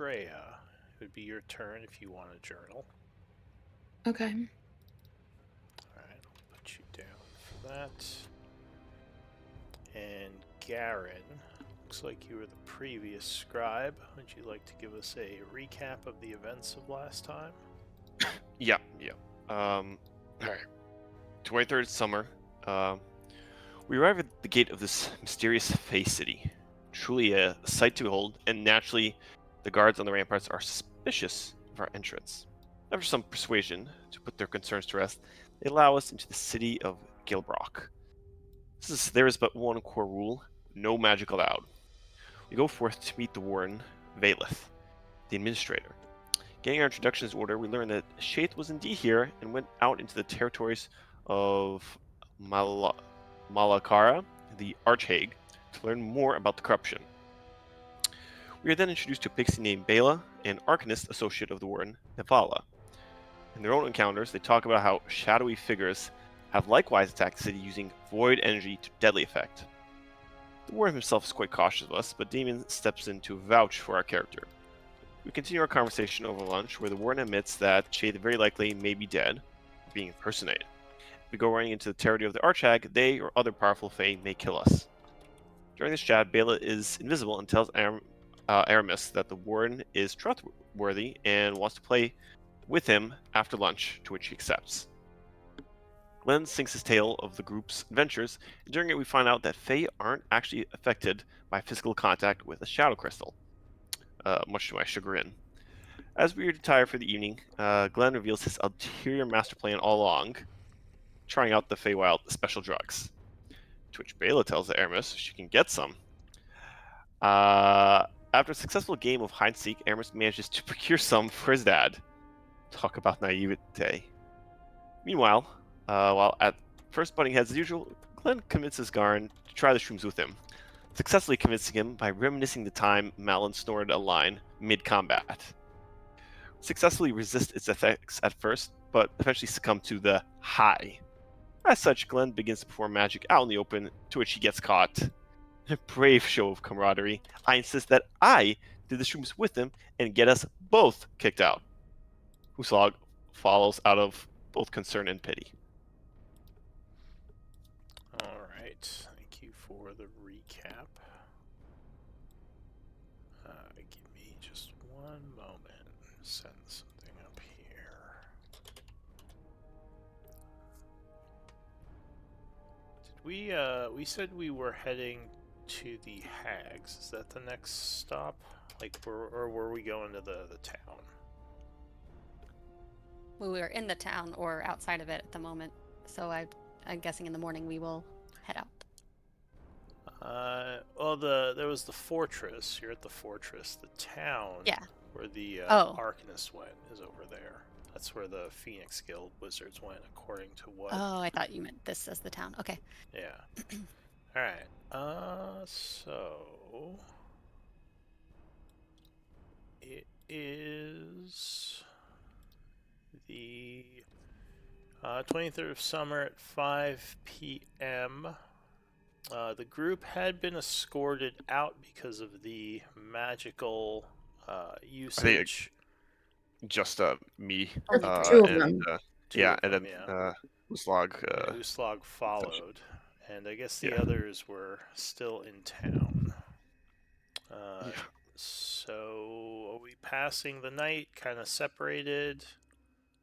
Shreya, it would be your turn if you want a journal. Okay. Alright, I'll put you down for that. And Garen, looks like you were the previous scribe. Would you like to give us a recap of the events of last time? Yeah. All right. 23rd summer. We arrive at the gate of this mysterious Fey city. Truly a sight to behold, and naturally, the guards on the ramparts are suspicious of our entrance. After some persuasion to put their concerns to rest, they allow us into the city of Gilbrock. There is but one core rule: no magic allowed. We go forth to meet the warden, Valeth, the administrator. Getting our introductions in order, we learned that Shaith was indeed here and went out into the territories of Malakara, the Archhage, to learn more about the corruption. We are then introduced to a pixie named Bela, an arcanist associate of the warden, Nevala. In their own encounters, they talk about how shadowy figures have likewise attacked the city using void energy to deadly effect. The warden himself is quite cautious of us, but Damien steps in to vouch for our character. We continue our conversation over lunch, where the warden admits that Shade very likely may be dead, being impersonated. If we go running into the territory of the Archhag, they or other powerful Fae may kill us. During this chat, Bela is invisible and tells Aramis that the warden is trustworthy and wants to play with him after lunch, to which he accepts. Glenn sings his tale of the group's adventures, and during it we find out that Fae aren't actually affected by physical contact with a shadow crystal. Much to my chagrin. As we retire for the evening, Glenn reveals his ulterior master plan all along, trying out the Feywild special drugs. To which Bela tells Aramis she can get some. After a successful game of hide and seek, Aramis manages to procure some for his dad. Talk about naivete. Meanwhile, while at first butting heads as usual, Glenn convinces Garn to try the shrooms with him, successfully convincing him by reminiscing the time Malin snorted a line mid-combat. Successfully resist its effects at first, but eventually succumb to the high. As such, Glenn begins to perform magic out in the open, to which he gets caught. In a brave show of camaraderie, I insist that I did the shrooms with him and get us both kicked out. Huslag follows out of both concern and pity. Alright, thank you for the recap. Give me just one moment. Send something up here. We said we were heading to the Hags. Is that the next stop? Or were we going to the town? We were in the town or outside of it at the moment, so I'm guessing in the morning we will head out. Well, there was the fortress. You're at the fortress. The town, Yeah. where the Oh. Arcanist went, is over there. That's where the Phoenix Guild wizards went, according to what. Oh, I thought you meant this as the town. Okay. Yeah. All right. So it is the 23rd of summer at 5 p.m. The group had been escorted out because of the magical usage. Just me. Only Two of and, them. Uslag. Uslag followed, and I guess the others were still in town. So, are we passing the night, kind of separated?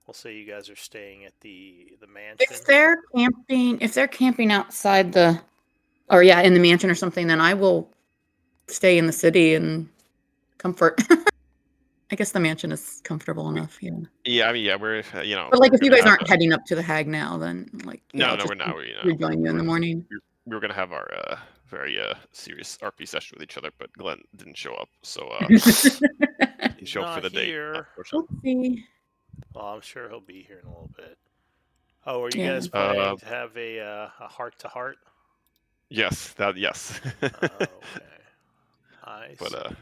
We'll say you guys are staying at the mansion. If they're camping outside in the mansion or something, then I will stay in the city and comfort. I guess the mansion is comfortable enough, yeah. Yeah, we're But like, if you guys aren't heading up to the Hag now, then like, no, I'll we're not. rejoin you in the morning. We were gonna have our very serious RP session with each other, but Glenn didn't show up, so he showed up for the date. Oopsie. Well, I'm sure he'll be here in a little bit. Oh, are you guys planning to have a heart-to-heart? Yes, yes. Okay. I see.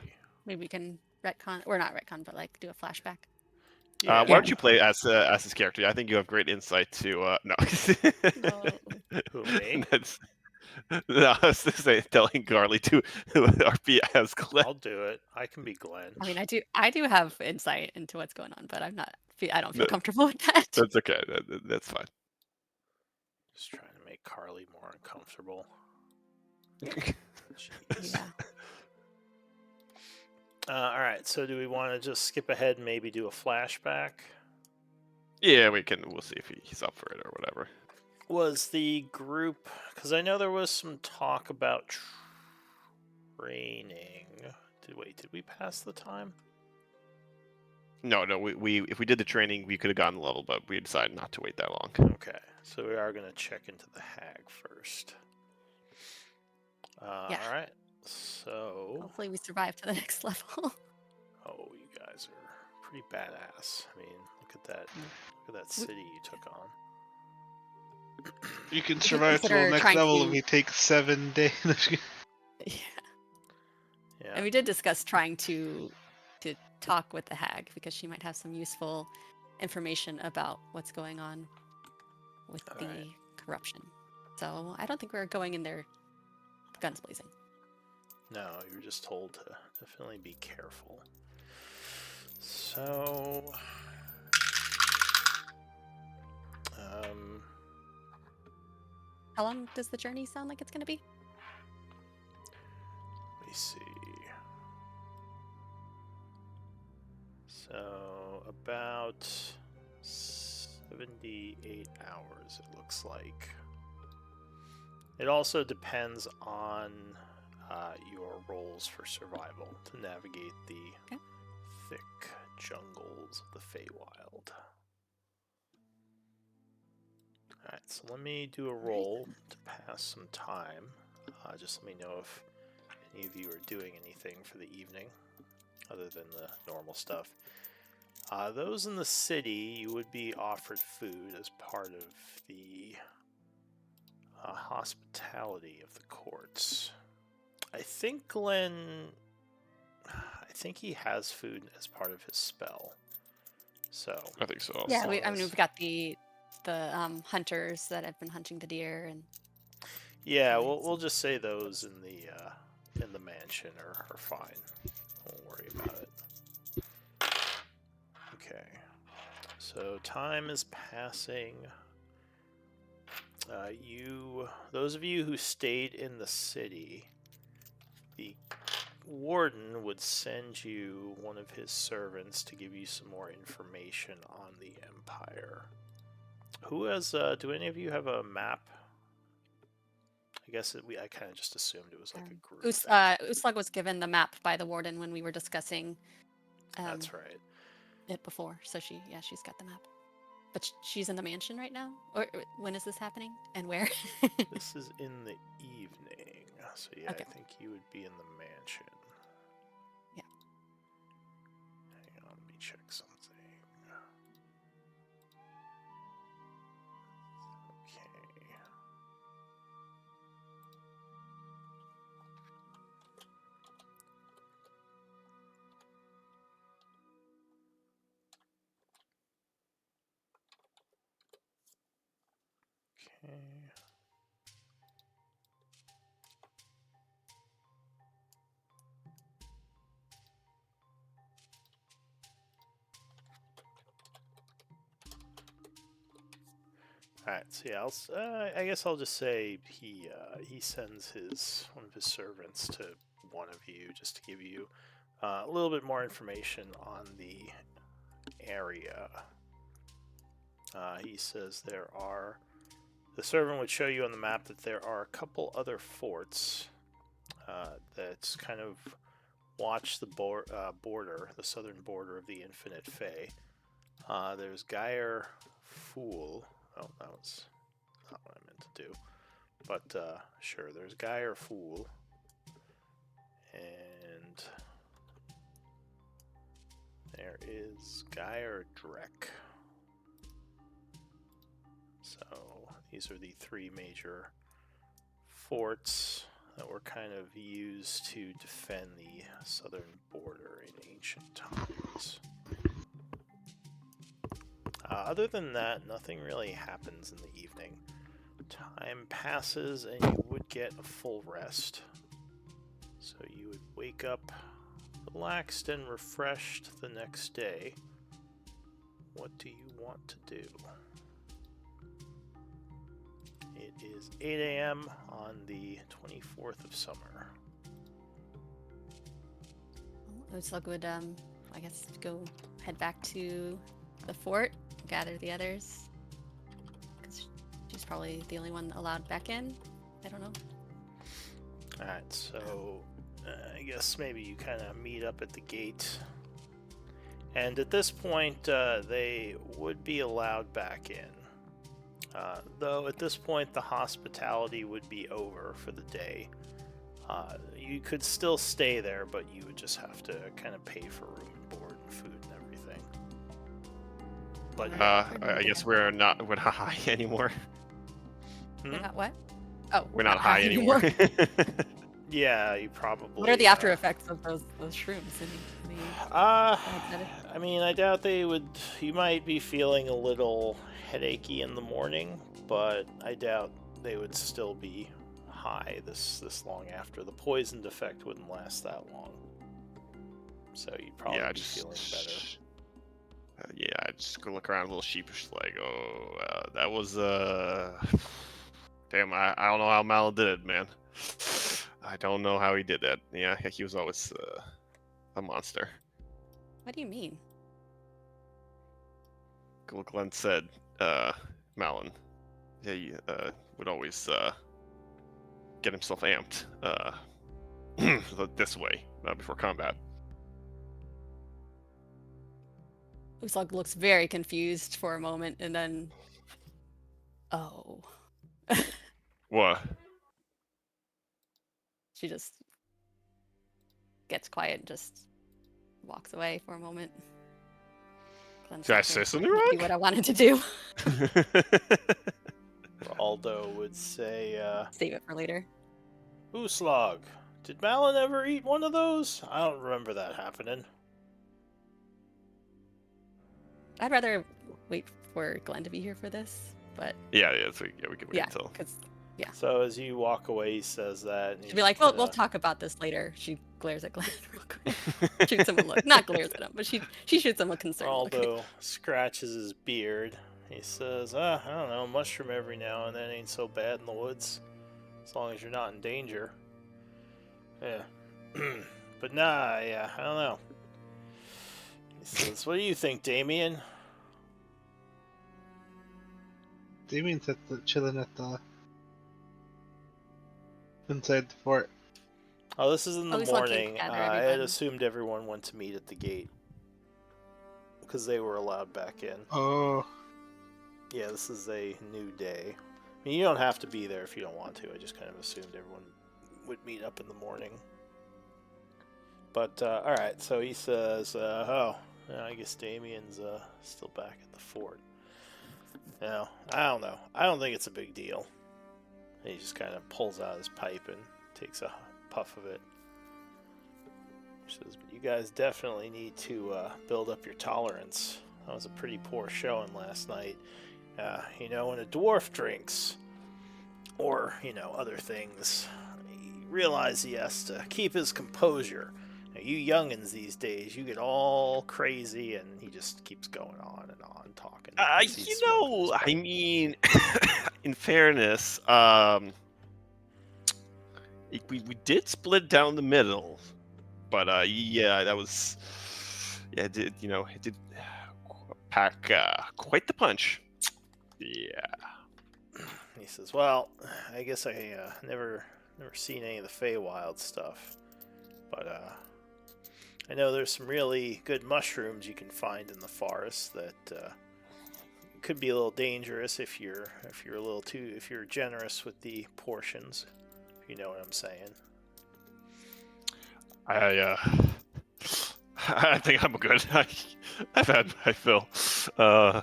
Maybe we can retcon, or not retcon, but like do a flashback. Why don't you play as his character? I think you have great insight to. No. Who, me? No, I was just saying, telling Garly to RP as Glenn. I'll do it. I can be Glenn. I mean, I do have insight into what's going on, but I don't feel No, comfortable with that. That's okay. That's fine. Just trying to make Carly more uncomfortable. Jeez. Yeah. All right. So do we want to just skip ahead and maybe do a flashback? Yeah, we'll see if he's up for it or whatever. Was the group, because I know there was some talk about training. Did we pass the time? No, we if we did the training, we could have gotten the level, but we decided not to wait that long. Okay, so we are going to check into the hag first. Yeah. All right, so... Hopefully we survive to the next level. Oh, you guys are pretty badass. I mean, look at that city you took on. You can do survive to the consider next trying level to- if you take 7 days. Yeah. Yeah. And we did discuss trying to talk with the hag because she might have some useful information about what's going on with All the right. corruption. So I don't think we're going in there guns blazing. No, you were just told to definitely be careful. So, How long does the journey sound like it's going to be? let me see. So, about 78 hours, it looks like. It also depends on your roles for survival to navigate the Okay. thick jungles of the Feywild. Alright, so let me do a roll to pass some time. Just let me know if any of you are doing anything for the evening, other than the normal stuff. Those in the city, you would be offered food as part of the hospitality of the courts. I think Glenn... I think he has food as part of his spell. So... I think so. Yeah, long I mean as- we've got the hunters that have been hunting the deer and Yeah, Alright, we'll just say those in the mansion are fine. Don't worry about it. Okay. So time is passing. Those of you who stayed in the city, the warden would send you one of his servants to give you some more information on the Empire. Who has? Do any of you have a map? I guess I kind of just assumed it was like a group. Uslag was given the map by the warden when we were discussing That's right. it before. So she's got the map. But she's in the mansion right now? Or when is this happening? And where? This is in the evening, so yeah, Okay. I think you would be in the mansion. Yeah. Hang on, let me check something. Okay. Okay. Alright, so yeah, I guess I'll just say he sends one of his servants to one of you just to give you a little bit more information on the area. He says the servant would show you on the map that there are a couple other forts that kind of watch the border, the southern border of the Infinite Fae. There's Geir Fool. Oh, that was not what I meant to do. But sure, there's Geir Fool. And there is Geir Drek. So these are the three major forts that were kind of used to defend the southern border in ancient times. Other than that, nothing really happens in the evening. Time passes, and you would get a full rest. So you would wake up relaxed and refreshed the next day. What do you want to do? It is 8 a.m. on the 24th of summer. Uslug would, I guess, go head back to the fort, gather the others. Because she's probably the only one allowed back in. I don't know. Alright, so I guess maybe you kind of meet up at the gate. And at this point, they would be allowed back in. Though at this point, the hospitality would be over for the day. You could still stay there, but you would just have to kind of pay for room and board and food and everything. But I guess we're not high anymore. We're not what? Oh, We're not high anymore. yeah, you probably. What are the after effects of those shrooms? I mean, I doubt they would. You might be feeling a little headachy in the morning, but I doubt they would still be high this long after. The poisoned effect wouldn't last that long, so you'd probably be feeling better. Yeah, I just go look around a little sheepish, like, that was damn, I don't know how Mal did it, man. I don't know how he did that. Yeah, he was always a monster. What do you mean? Glenn said, Malin, he would always get himself amped this way before combat. Uslug looks very confused for a moment, and then, oh. What? She just gets quiet and just walks away for a moment. Glenn's Did I like, say "I something didn't wrong? do what I wanted to do. Aldo would say, Save it for later. Uslog, did Malin ever eat one of those? I don't remember that happening. I'd rather wait for Glenn to be here for this, but yeah, we can wait yeah, until. because So as you walk away, he says that. And she'd be like, "We'll talk about this later." She glares at Glenn real quick. Shoots him a look. Not glares at him, but she shoots him a concerned look. Aldo scratches his beard. He says, I don't know, mushroom every now and then ain't so bad in the woods. As long as you're not in danger. Yeah. But nah, yeah, I don't know. He says, what do you think, Damien? Damien's chilling at the inside the fort. Oh, this is in the He's looking morning. to gather I had everyone. assumed everyone went to meet at the gate. Because they were allowed back in. Oh, Yeah, this is a new day. I mean, you don't have to be there if you don't want to. I just kind of assumed everyone would meet up in the morning. But, alright, so he says, I guess Damien's still back at the fort. Now, I don't know. I don't think it's a big deal. And he just kind of pulls out his pipe and takes a puff of it. He says, but you guys definitely need to build up your tolerance. That was a pretty poor showing last night. When a dwarf drinks, or, other things, you realize he has to keep his composure. You youngins these days, you get all crazy, and he just keeps going on and on talking. I mean, in fairness, we did split down the middle, but yeah, that was, it did pack quite the punch. Yeah. He says, well, I guess I never seen any of the Feywild stuff, but I know there's some really good mushrooms you can find in the forest that could be a little dangerous if you're generous with the portions. If you know what I'm saying. I think I'm good. I've had my fill. Yeah.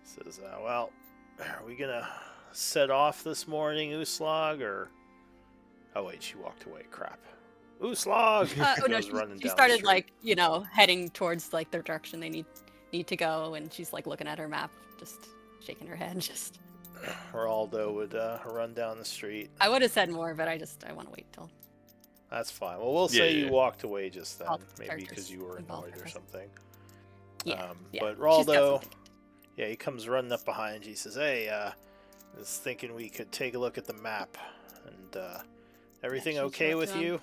Says, well, are we gonna set off this morning, Uslog, or? Oh wait, she walked away. Crap. Uslog! She started heading towards the direction they need to go, and she's looking at her map, just shaking her head, just. Geraldo would run down the street. I would have said more, but I want to wait till That's fine. Well, we'll Yeah, say yeah, you yeah. walked away just then, all the maybe characters because you were involved annoyed are or present. something. Yeah, yeah. But She's got Geraldo, something. yeah, he comes running up behind you. He says, "Hey, was thinking we could take a look at the map. And everything she'll okay show it with to him. you?"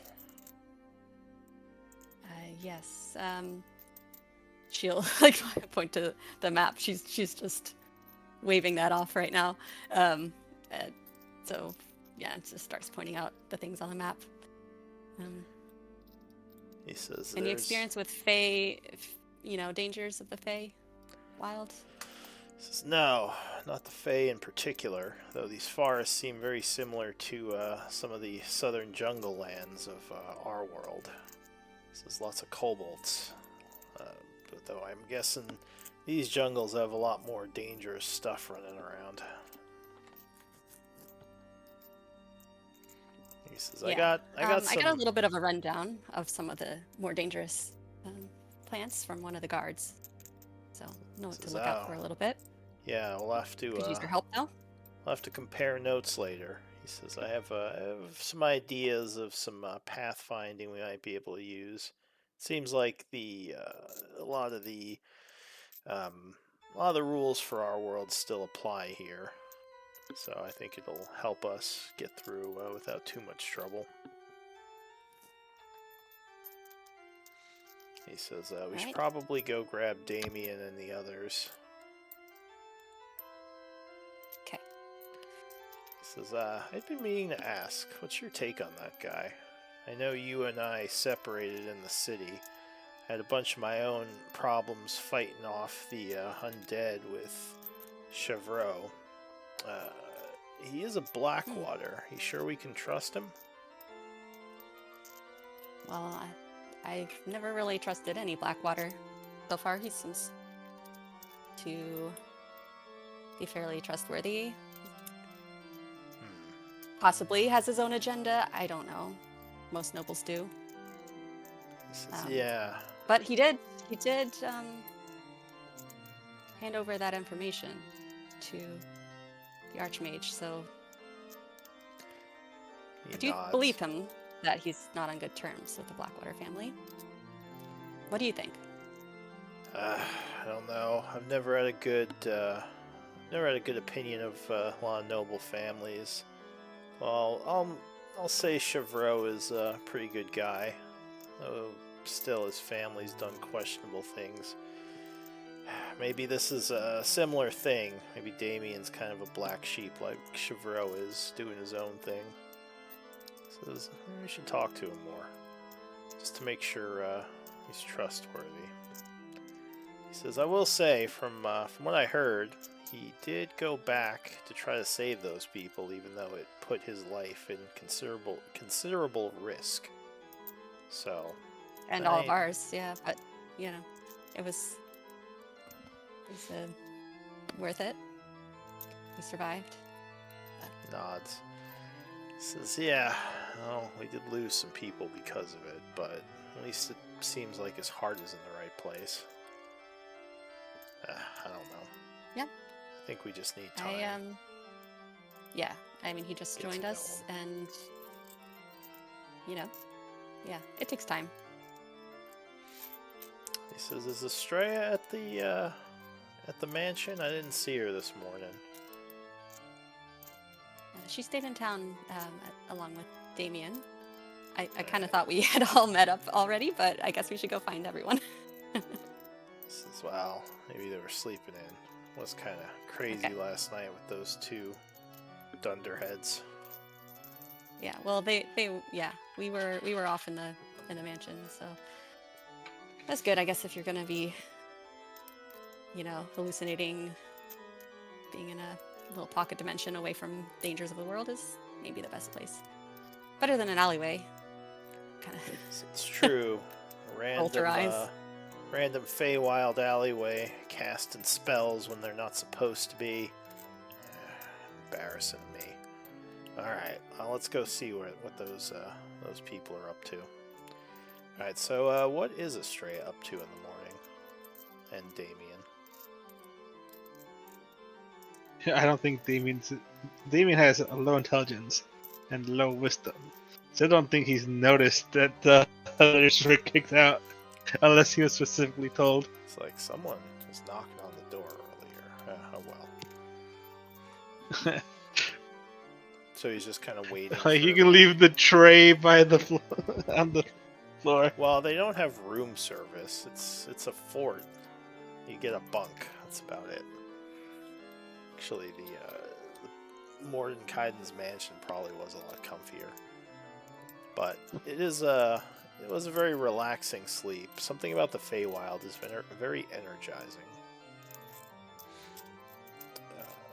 Yes. She'll like point to the map. She's just waving that off right now. So yeah, it just starts pointing out the things on the map. He says, Any "There's-" experience with Fey, dangers of the Fey wild? He says, "No, not the Fae in particular, though these forests seem very similar to some of the southern jungle lands of our world. There's lots of kobolds, but though I'm guessing these jungles have a lot more dangerous stuff running around." He says, "I got some." I got a little bit of a rundown of some of the more dangerous plants from one of the guards, so know what to Says, look out for "Oh, a little bit. yeah, we'll have to. Could use your help though. We'll have to compare notes later." He says, I have some ideas of some pathfinding we might be able to use. Seems like a lot of the rules for our world still apply here. So I think it'll help us get through without too much trouble. He says, we should Alright. probably go grab Damien and the others. Okay. He says, I've been meaning to ask, what's your take on that guy? I know you and I separated in the city. Had a bunch of my own problems fighting off the undead with Chevreau. He is a Blackwater. You sure we can trust him? Well, I've never really trusted any Blackwater so far. He seems to be fairly trustworthy. Possibly has his own agenda. I don't know. Most nobles do. He says, yeah. But he did hand over that information to the Archmage, so He I do nods. believe him that he's not on good terms with the Blackwater family. What do you think? I don't know. I've never had a good opinion of a lot of noble families. Well, I'll say Chevreau is a pretty good guy. Though still, his family's done questionable things. Maybe this is a similar thing. Maybe Damien's kind of a black sheep like Chevreau is, doing his own thing. Says, we should talk to him more. Just to make sure he's trustworthy. He says, I will say, from what I heard, he did go back to try to save those people, even though it put his life in considerable risk. So... And all of ours, yeah, but, it was worth it. We survived. Nods. Says, yeah, well, we did lose some people because of it, but at least it seems like his heart is in the right place. I don't know. Yeah. I think we just need time. He just Get to joined know us, and, it takes time. He says, is Estrella at the mansion? I didn't see her this morning. She stayed in town along with Damien. I kind of thought we had all met up already, but I guess we should go find everyone. He says, well, maybe they were sleeping in. It was kind of crazy last night with those two dunderheads. Yeah, well, we were off in the mansion, so that's good. I guess if you're gonna be, hallucinating, being in a little pocket dimension away from dangers of the world is maybe the best place. Better than an alleyway. Kind of. It's true. Polterize. Random Feywild alleyway, casting spells when they're not supposed to be. Embarrassing me. All right, let's go see what those people are up to. All right, so what is Estrella up to in the morning? And Damien. I don't think Damien has a low intelligence and low wisdom, so I don't think he's noticed that the others were kicked out, unless he was specifically told. It's like someone was knocking on the door earlier. Oh well. So he's just kind of waiting. Like for you can leave the tray by the on the floor. Well, they don't have room service. It's a fort. You get a bunk. That's about it. Actually, the Mordenkaiden's mansion probably was a lot comfier. But it was a very relaxing sleep. Something about the Feywild is very energizing.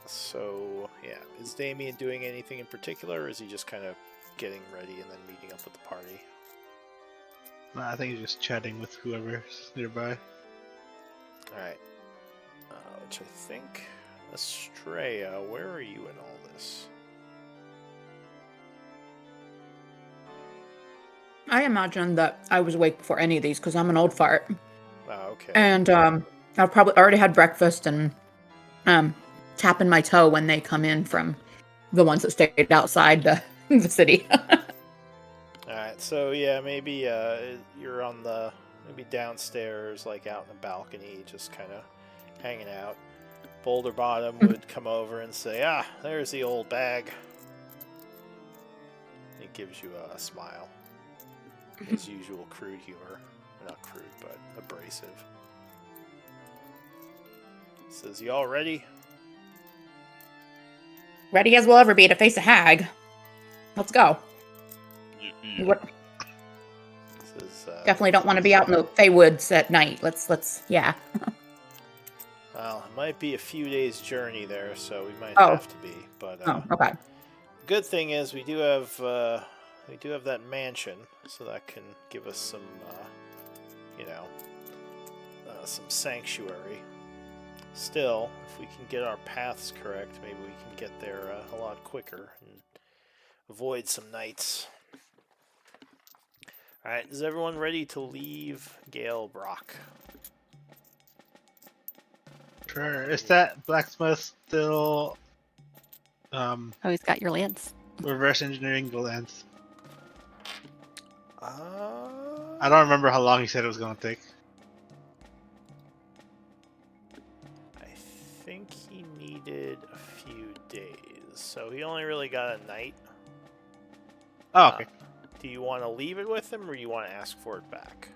So, yeah. Is Damien doing anything in particular, or is he just kind of getting ready and then meeting up with the party? Nah, I think he's just chatting with whoever's nearby. Alright. Which I think... Estrella, where are you in all this? I imagine that I was awake before any of these because I'm an old fart. Oh, okay. And I've probably already had breakfast and tapping my toe when they come in from the ones that stayed outside the city. Alright, so yeah, maybe you're on the... Maybe downstairs, like out in the balcony, just kind of hanging out. Boulder Bottom would come over and say, "Ah, there's the old bag." He gives you a smile. His usual crude humor. Not crude, but abrasive. Says, "You all ready?" Ready as we'll ever be to face a hag. Let's go. What? Says, Definitely don't want to be out in the Feywoods at night. Let's, yeah. well, it might be a few days' journey there, so we might Oh. have to be. But Okay. good thing is we do have that mansion, so that can give us some, some sanctuary. Still, if we can get our paths correct, maybe we can get there a lot quicker and avoid some nights. All right, is everyone ready to leave Gale Brock? Sure. Is that blacksmith still Oh, he's got your lance. reverse engineering the lens? Uh, I don't remember how long he said it was going to take. I think he needed a few days, so he only really got a night. Oh, okay. Do you want to leave it with him, or you want to ask for it back?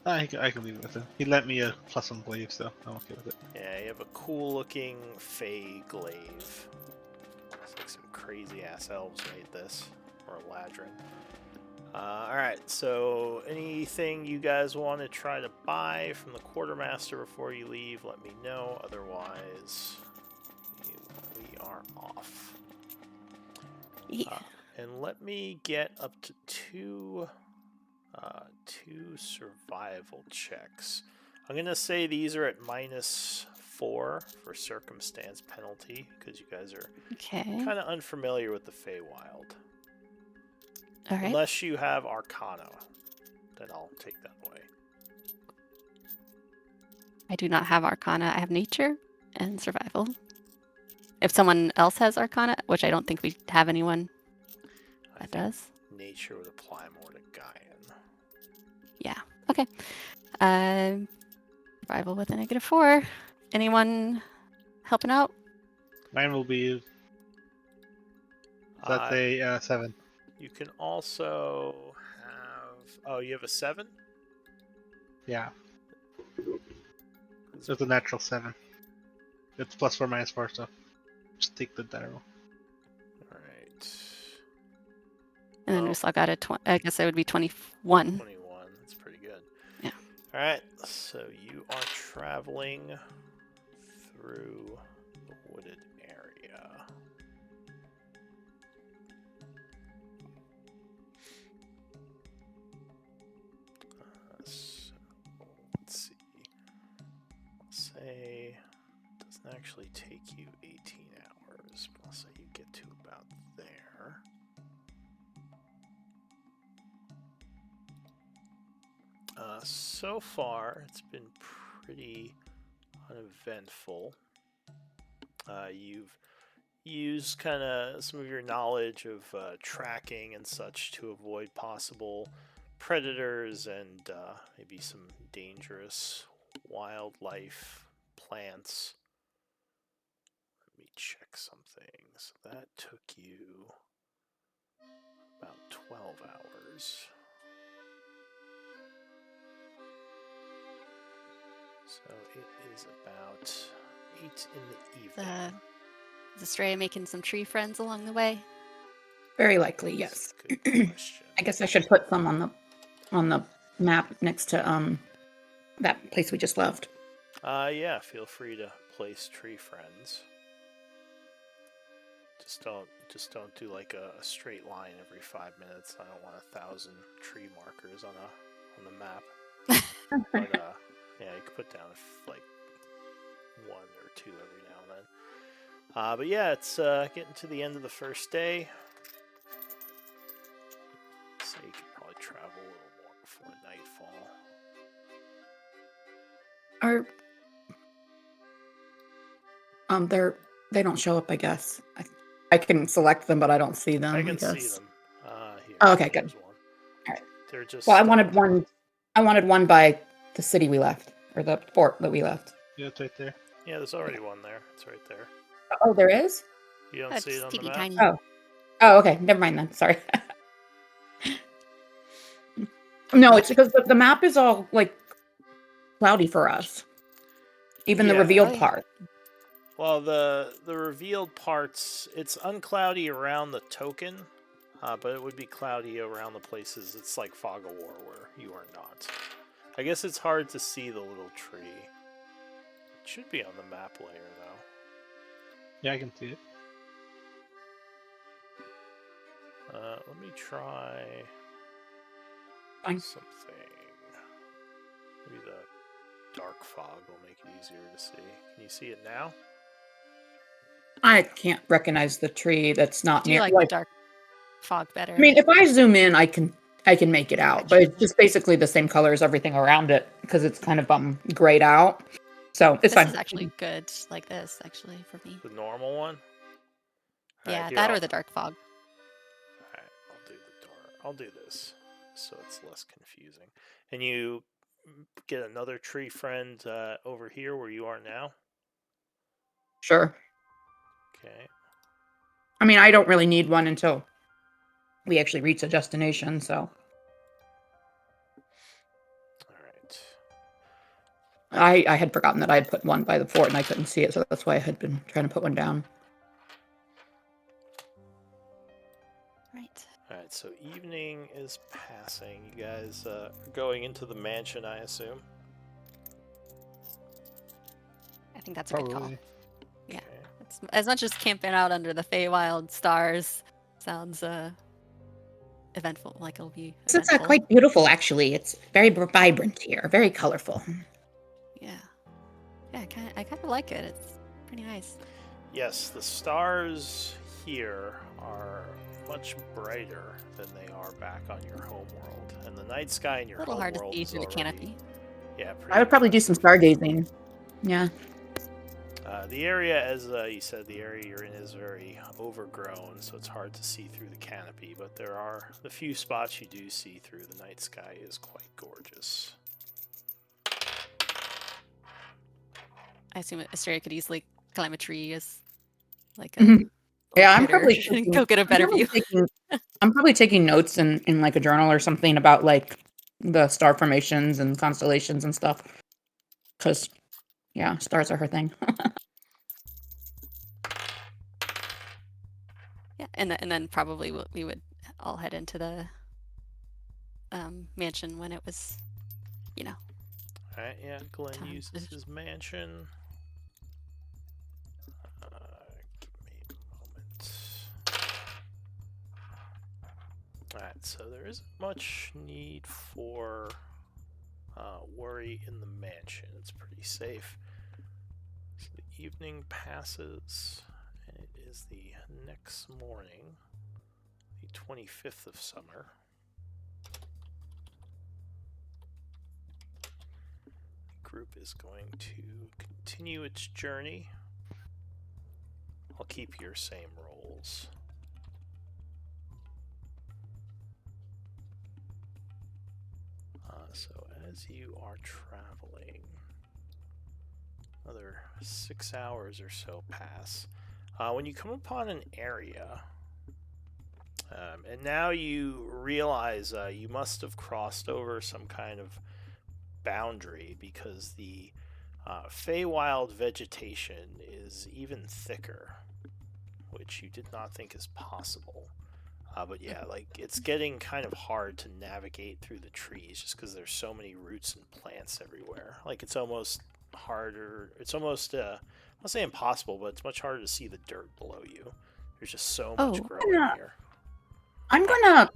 I can leave it with him. He lent me a +1 glaive, so I'm okay with it. Yeah, you have a cool-looking Fey glaive. Looks like some crazy-ass elves made this, or Ladrin. Alright, so anything you guys want to try to buy from the quartermaster before you leave, let me know. Otherwise, we are off. Yeah. And let me get up to two survival checks. I'm going to say these are at -4 for circumstance penalty, because you guys are Okay. kind of unfamiliar with the Feywild. All right. Unless you have Arcana, then I'll take that away. I do not have Arcana. I have Nature and Survival. If someone else has Arcana, which I don't think we have anyone I that think does. Nature would apply more to Gaian. Yeah. Okay. Survival with a -4. Anyone helping out? Mine will be. That's a 7. You can also have... Oh, you have a 7? Yeah. It's a natural 7. It's +4 -4, so just take the die roll. Alright. And then Oh. Uslag got a 20. I guess it would be 21. 21. That's pretty good. Yeah. Alright, so you are traveling through the wooded area. So, let's see. I'll say it doesn't actually take you 18 hours, but I'll say you get to about there. So far, it's been pretty uneventful. You've used kind of some of your knowledge of tracking and such to avoid possible predators and maybe some dangerous wildlife, plants. Let me check something. So that took you about 12 hours. So it is about 8 in the evening. Is Estrella making some tree friends along the way? Very likely, That's yes. a good question. I guess I should put some on the map next to that place we just left. Yeah, feel free to place tree friends. Just don't do like a straight line every 5 minutes. I don't want 1,000 tree markers on the map. But yeah, you could put down like 1 or 2 every now and then. But yeah, it's getting to the end of the first day. So you could probably travel a little more before nightfall. They don't show up, I guess. I can select them, but I don't see them. I can see guess. them. Here. Oh, okay, good. There's one. All right. They're just. Well, I wanted one. I wanted one by the city we left, or the fort that we left. Yeah, it's right there. Yeah, there's already one there. It's right there. Oh, there is? You don't It's see it on the teeny map? tiny. Oh, okay. Never mind then. Sorry. No, it's because the map is all like cloudy for us. Even the Yeah. revealed Oh, yeah. part. Well, the revealed parts, it's uncloudy around the token, but it would be cloudy around the places. It's like Fog of War where you are not. I guess it's hard to see the little tree. It should be on the map layer though. Yeah, I can see it. Let me try Fine. something. Maybe the dark fog will make it easier to see. Can you see it now? I can't recognize the tree that's not Do you near. like the dark fog better? I mean, if I zoom in, I can make it out, but it's just basically the same color as everything around it because it's kind of grayed out. So it's this fine. is actually good like this, actually, for me. The normal one? Yeah, Alright, here, that or I'll- the dark fog. Alright, I'll do the dark. I'll do this so it's less confusing. And you get another tree friend over here where you are now? Sure. Okay. I mean, I don't really need one until we actually reach a destination. So Alright. I had forgotten that I had put one by the fort and I couldn't see it, so that's why I had been trying to put one down. Right. Alright, so evening is passing. You guys are going into the mansion, I assume? I think that's a good call. Probably. Yeah. Okay. It's, as much as camping out under the Feywild stars sounds eventful, like it'll be It's eventful. quite beautiful, actually. It's very vibrant here, very colorful. Yeah. Yeah, I kind of like it. It's pretty nice. Yes, the stars here are much brighter than they are back on your home world. And the night sky in your A little home hard to world see is through the already- canopy. Yeah, I would probably do some stargazing. Yeah. The area, as you said, the area you're in is very overgrown, so it's hard to see through the canopy, but there are the few spots you do see through. The night sky is quite gorgeous. I assume Asteria could easily climb a tree as like a Mhm. Yeah, I'm critter probably and taking, go get a better view. I'm probably taking notes in like a journal or something about like the star formations and constellations and stuff. Because, yeah, stars are her thing. Yeah, and then probably we would all head into the mansion when it was, you know. Alright, yeah, Glenn Time. uses his mansion. Give me a moment. Alright, so there isn't much need for worry in the mansion. It's pretty safe. So the evening passes, and it is the next morning, the 25th of summer. The group is going to continue its journey I'll keep your same rolls. So as you are traveling, another 6 hours or so pass. When you come upon an area, and now you realize you must have crossed over some kind of boundary because the Feywild vegetation is even thicker, which you did not think is possible. But yeah, like it's getting kind of hard to navigate through the trees just because there's so many roots and plants everywhere. Like it's almost harder. It's almost I'll say impossible, but it's much harder to see the dirt below you. There's just so much growing here. I'm gonna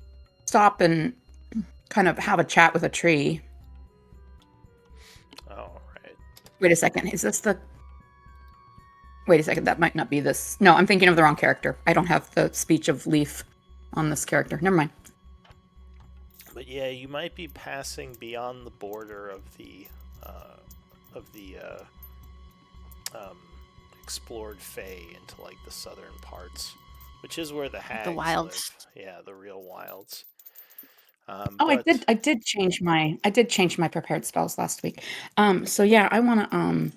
stop and kind of have a chat with a tree. Oh, right. Wait a second. Is this the... Wait a second. That might not be this. No, I'm thinking of the wrong character. I don't have the speech of Leaf on this character. Never mind. But yeah, you might be passing beyond the border of the explored Fey into like the southern parts, which is where the hags wilds. live. Yeah, the real wilds. Oh, I did change my prepared spells last week. So yeah, I want to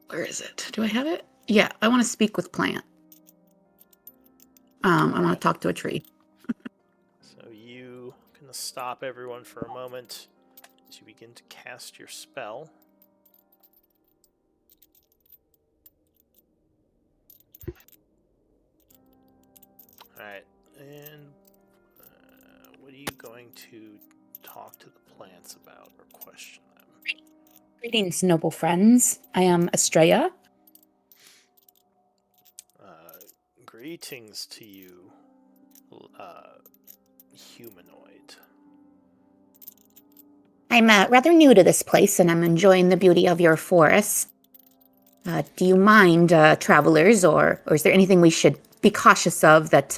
where is it? Do I have it? Yeah, I want to speak with plant. I want to talk to a tree. So you gonna stop everyone for a moment as you begin to cast your spell. Alright, and what are you going to talk to the plants about or question them? Greetings, noble friends. I am Estrella. Greetings to you, humanoid. I'm rather new to this place, and I'm enjoying the beauty of your forest. Do you mind, travelers, or is there anything we should be cautious of that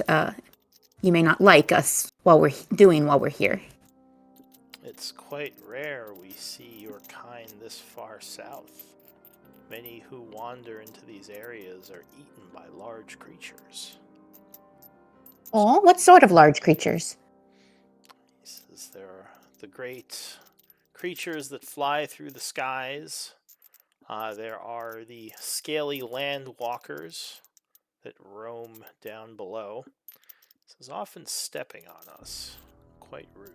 you may not like us while we're here? It's quite rare we see your kind this far south. Many who wander into these areas are eaten by large creatures. Oh, what sort of large creatures? He says there are the great creatures that fly through the skies. There are the scaly land walkers that roam down below. This is often stepping on us. Quite rude.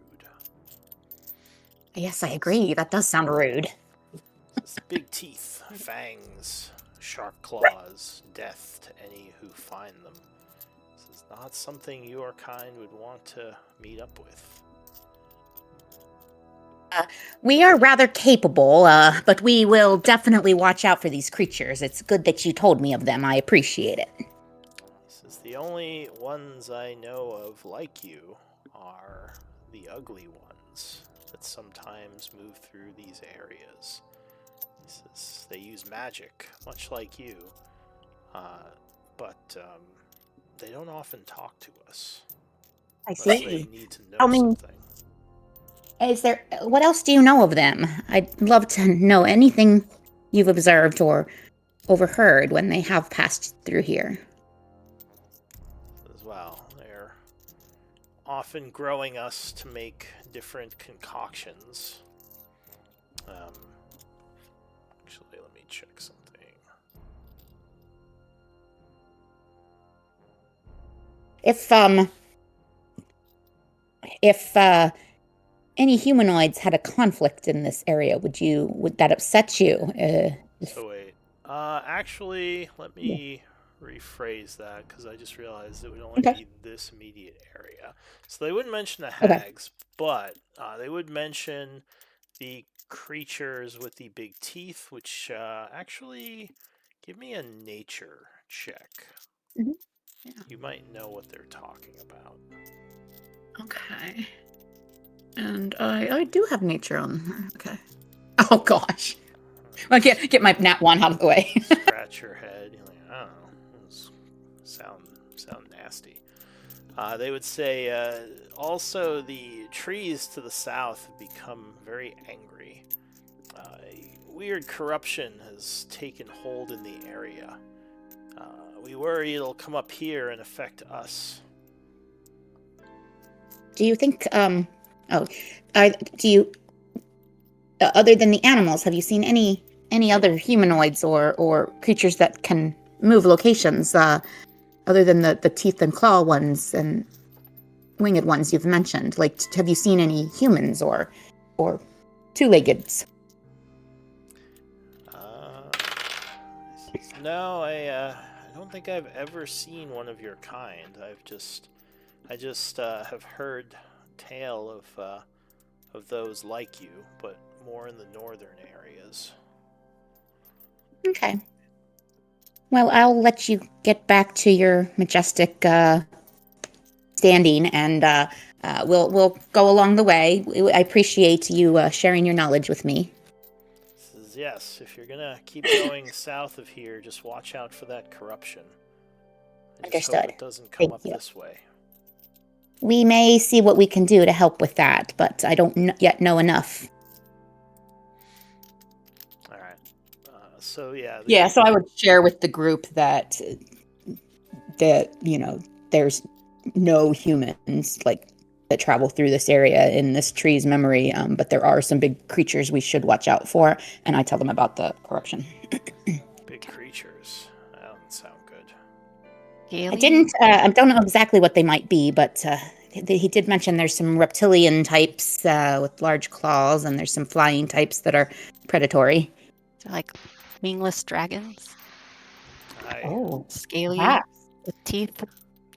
Yes, I agree. That does sound rude. It's big teeth, fangs, sharp claws, death to any who find them. This is not something your kind would want to meet up with. We are rather capable, but we will definitely watch out for these creatures. It's good that you told me of them. I appreciate it. This is the only ones I know of like you are the ugly ones that sometimes move through these areas. They use magic, much like you, but they don't often talk to us. I Unless see. they need to know I mean, something. what else do you know of them? I'd love to know anything you've observed or overheard when they have passed through here. As well, they're often growing us to make different concoctions. Actually, let me check something. If any humanoids had a conflict in this area, would that upset you? So wait, actually, let me rephrase that because I just realized it would only be this immediate area. So they wouldn't mention the hags, but they would mention the creatures with the big teeth, which actually give me a nature check. Mm-hmm. Yeah. You might know what they're talking about. Okay. And I do have nature on. Okay. Oh gosh. Well, get my nat 1 out of the way. Scratch your head. You're like, I don't know. Those sound nasty. They would say also the trees to the south have become very angry. A weird corruption has taken hold in the area. We worry it'll come up here and affect us. Do you think, do you, other than the animals, have you seen any other humanoids or creatures that can move locations, other than the teeth and claw ones and winged ones you've mentioned? Like, have you seen any humans or two-leggeds? No, I don't think I've ever seen one of your kind. I just have heard tale of those like you, but more in the northern areas. Okay. Well, I'll let you get back to your majestic standing, and we'll go along the way. I appreciate you sharing your knowledge with me. Says, yes, if you're gonna keep going south of here, just watch out for that corruption. I just hope Understood. it doesn't come Thank up you. this way. We may see what we can do to help with that, but I don't yet know enough. All right. So yeah. Yeah, so I would share with the group that there's no humans like that travel through this area in this tree's memory, but there are some big creatures we should watch out for, and I tell them about the corruption. Big creatures. That doesn't sound good. I don't know exactly what they might be, but he did mention there's some reptilian types with large claws, and there's some flying types that are predatory. They're like wingless dragons, Oh, scaly ah, with teeth.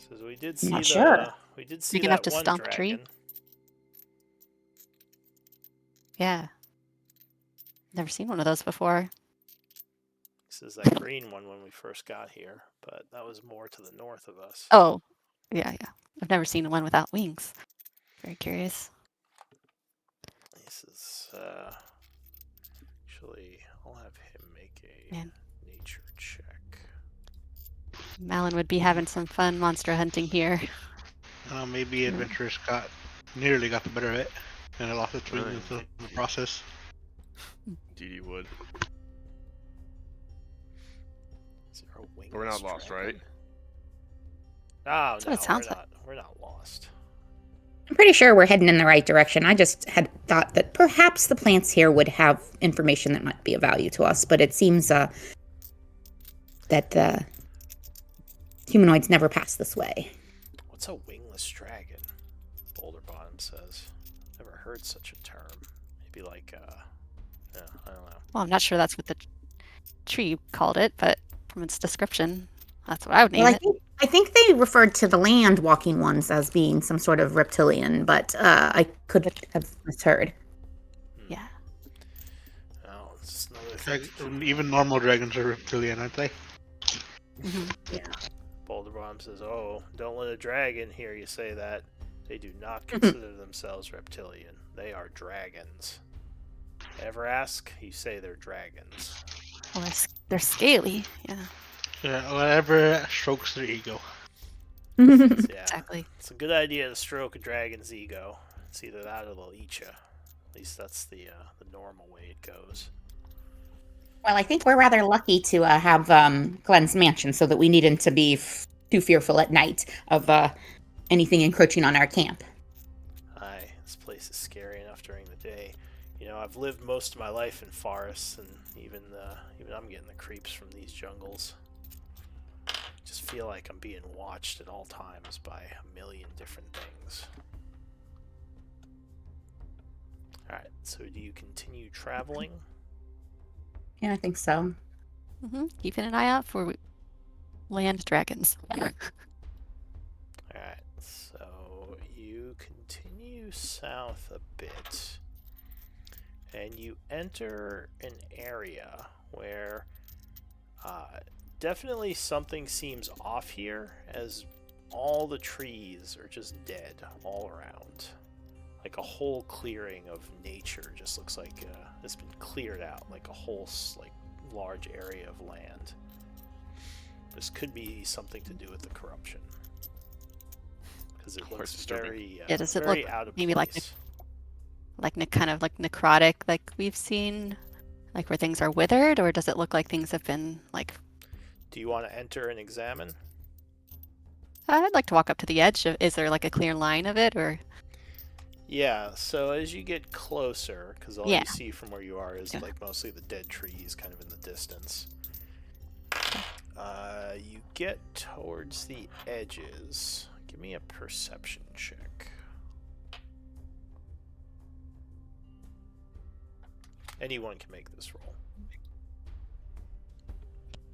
So we did I'm see not sure. we did see Big enough that to one stomp a dragon. tree? Yeah. Never seen one of those before. This is that green one when we first got here, but that was more to the north of us. Oh, yeah. I've never seen one without wings. Very curious. This is actually, I'll have him make a Man. nature check. Malin would be having some fun monster hunting here. Maybe adventurers nearly got the better of it, and I lost its wings Right. in the process. Indeed, you would. Is there a wingless We're not lost, dragon? right? Oh, That's no, what it sounds like. we're not lost. I'm pretty sure we're heading in the right direction. I just had thought that perhaps the plants here would have information that might be of value to us, but it seems that humanoids never pass this way. What's a wingless dragon? Boulder Bottom says. Never heard such a term. Maybe like, yeah, I don't know. Well, I'm not sure that's what the tree called it, but from its description, that's what I would name Well, it. I think they referred to the land walking ones as being some sort of reptilian, but I could have misheard. Yeah. Oh, it's just another thing. to keep- Even normal dragons are reptilian, aren't they? Boulder Bomb says, oh, don't let a dragon hear you say that. They do not consider themselves reptilian. They are dragons. Ever ask? You say they're dragons. Well, they're scaly. Yeah, Yeah, whatever strokes their ego. Yeah, exactly. it's a good idea to stroke a dragon's ego. It's either that or they'll eat you. At least that's the normal way it goes. Well, I think we're rather lucky to have Glenn's mansion, so that we needn't to be too fearful at night of anything encroaching on our camp. Aye, this place is scary enough during the day. You know, I've lived most of my life in forests, and even I'm getting the creeps from these jungles. Just feel like I'm being watched at all times by a million different things. Alright, so do you continue traveling? Yeah, I think so. Keeping an eye out for land dragons. Alright, so you continue south a bit, and you enter an area where definitely something seems off here, as all the trees are just dead all around. Like a whole clearing of nature just looks like it's been cleared out, like a whole large area of land. This could be something to do with the corruption, because it looks disturbing. very does it very look out of maybe like place. kind of like necrotic, like we've seen Like where things are withered, or does it look like things have been like? Do you want to enter and examine? I'd like to walk up to the edge. Is there like a clear line of it, or? Yeah, so as you get closer, because all Yeah. you see from where you are is Yeah. like mostly the dead trees kind of in the distance. You get towards the edges. Give me a perception check. Anyone can make this roll.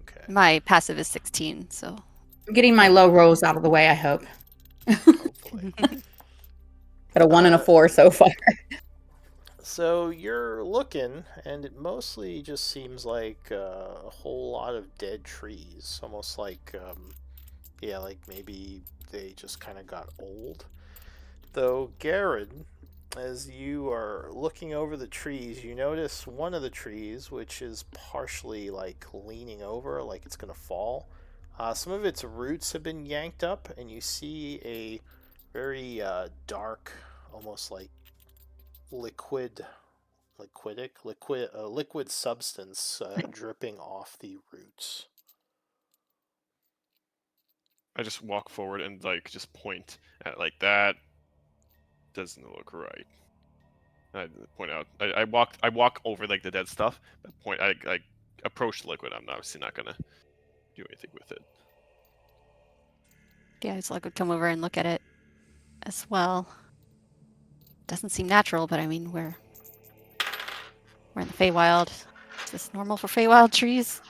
Okay. My passive is 16, so. I'm getting my low rolls out of the way, I hope. Hopefully. Got a 1 and a Uh, 4 so far. So you're looking, and it mostly just seems like a whole lot of dead trees. Almost like, yeah, like maybe they just kind of got old. Though, Garrett, as you are looking over the trees, you notice one of the trees, which is partially like leaning over, like it's going to fall. Some of its roots have been yanked up, and you see a very dark, almost like liquid substance dripping off the roots. I just walk forward and like just point at like that. Doesn't look right. I point out. I walk over like the dead stuff. But point. I approach the liquid. I'm obviously not gonna do anything with it. Yeah, so I could come over and look at it as well. Doesn't seem natural, but I mean, we're in the Feywild. Is this normal for Feywild trees?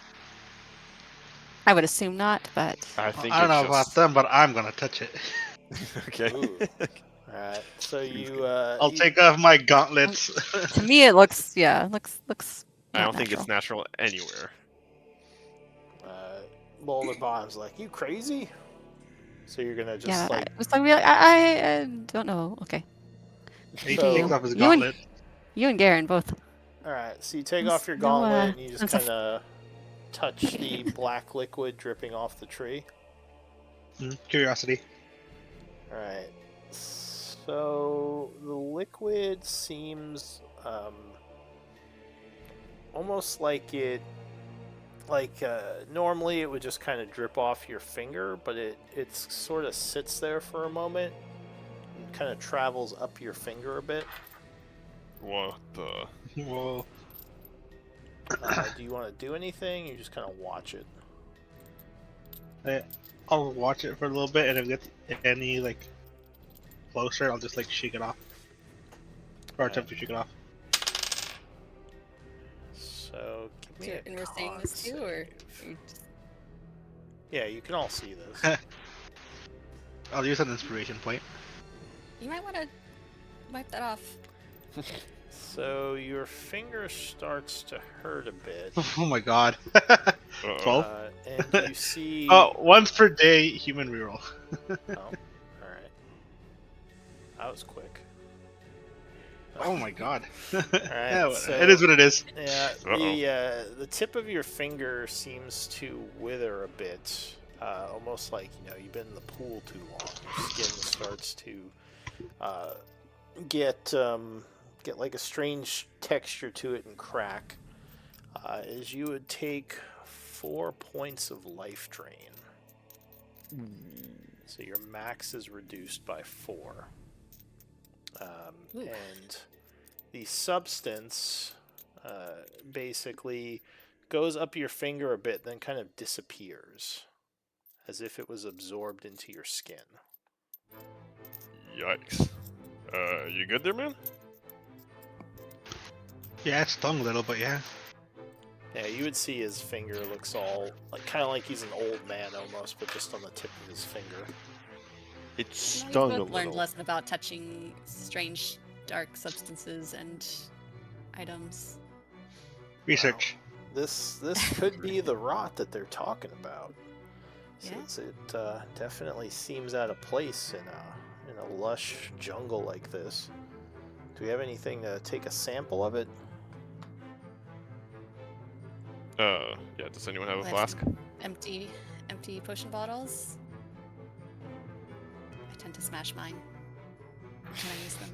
I would assume not, but I think I don't know it's about just... them, but I'm gonna touch it. Okay. Ooh. Alright, so you I'll take off my gauntlets. to me it looks looks I not don't think natural. it's natural anywhere. Boulder Bottom's like, you crazy? So you're gonna just Yeah, like I don't know. Okay, He So- takes off his You and- gauntlet. you and Garen both. alright, so you take There's off your no, gauntlet and you just there's a kinda touch the black liquid dripping off the tree. Curiosity. Alright. So the liquid seems almost like it normally it would just kind of drip off your finger, but it sort of sits there for a moment and kind of travels up your finger a bit. What the? Whoa. Do you want to do anything? You just kind of watch it. I'll watch it for a little bit, and if it gets any like closer, I'll just like shake it off, or attempt to shake it off. So give me a And we're seeing con this too, or save. you just- Yeah, you can all see this. I'll use an inspiration point. you might want to wipe that off. So your finger starts to hurt a bit. Oh my god. Uh-oh. 12? And you see. Oh, once per day human reroll. Oh, alright. That was quick. Oh my god. Alright, so, it is what it is. Yeah, Uh-oh. the tip of your finger seems to wither a bit. Almost like, you've been in the pool too long. Your skin starts to get like a strange texture to it and crack. As you would take 4 points of life drain. So your max is reduced by 4. And the substance basically goes up your finger a bit, then kind of disappears, as if it was absorbed into your skin. Yikes. You good there, man? Yeah, it stung a little, but yeah. Yeah, you would see his finger looks all kind of like he's an old man almost, but just on the tip of his finger. It You stung a both learned a little. lesson about touching strange, dark substances and items. Research. This could be the rot that they're talking about. Yeah. Since it definitely seems out of place in a lush jungle like this. Do we have anything to take a sample of it? Yeah, does anyone have a Let's- flask? Empty potion bottles. I tend to smash mine when I use them.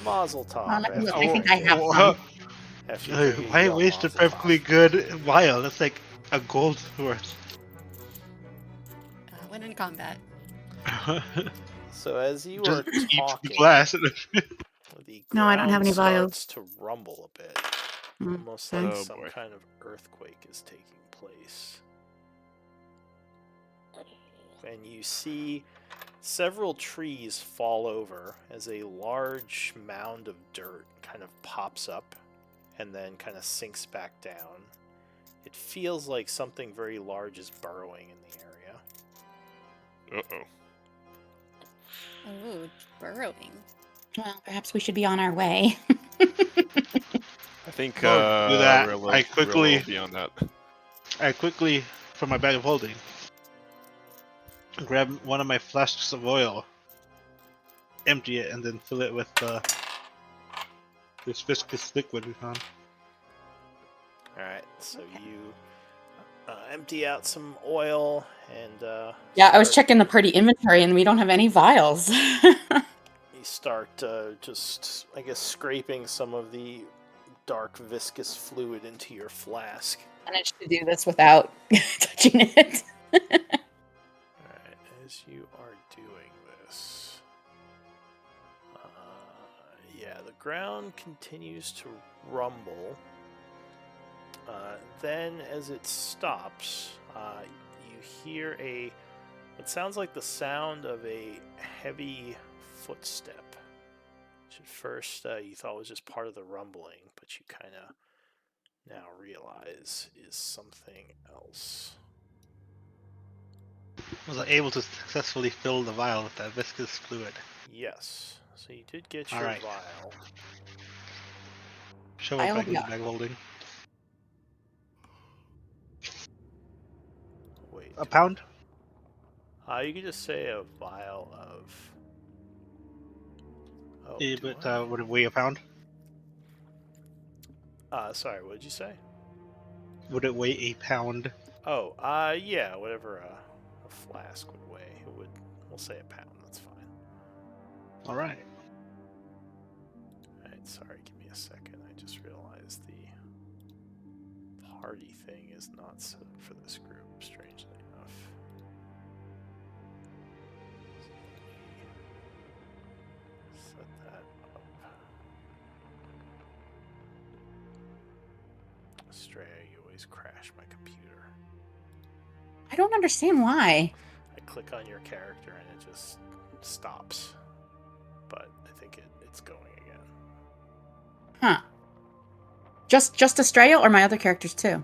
Mazel tov. I think I everyone. have Whoa. some. After you drink it, you Why yell waste a Mazel perfectly tov. good vial? That's like a gold worth. When in combat. So as you Just are eat the talking, glass. the No, I don't have ground any vials. starts to rumble a bit, Mm, almost okay. like Oh, some boy. kind of earthquake is taking place. And you see several trees fall over as a large mound of dirt kind of pops up and then kind of sinks back down. It feels like something very large is burrowing in the area. Uh-oh. Oh, burrowing. Well, perhaps we should be on our way. I think Before we do that, we're a I little quickly, beyond that. from my bag of holding, grab one of my flasks of oil, empty it, and then fill it with this viscous liquid we found. Alright, so Okay. you empty out some oil and Yeah, I was start- checking the party inventory and we don't have any vials. you start just, I guess, scraping some of the dark viscous fluid into your flask. Managed to do this without touching it. Alright, as you are doing this, yeah, the ground continues to rumble. Then, as it stops, you hear what sounds like the sound of a heavy footstep, which at first you thought was just part of the rumbling, but you kind of now realize is something else. Was I able to successfully fill the vial with that viscous fluid? Yes, so you did get your Alright. vial. Shove Vial it of back in the yuck. bag of holding. Wait. A pound? You could just say a vial of. Oh, Yeah, do but I? would it weigh a pound? Sorry, what did you say? Would it weigh a pound? Oh, yeah, whatever a flask would weigh. It would. We'll say a pound. That's fine. Alright. Alright, sorry, give me a second. I just realized the party thing is not set up for this group, strangely enough. So let me set that up. Stray, you always crash my computer. I don't understand why. I click on your character and it just stops. But I think it's going again. Huh. Just Estrella or my other characters too?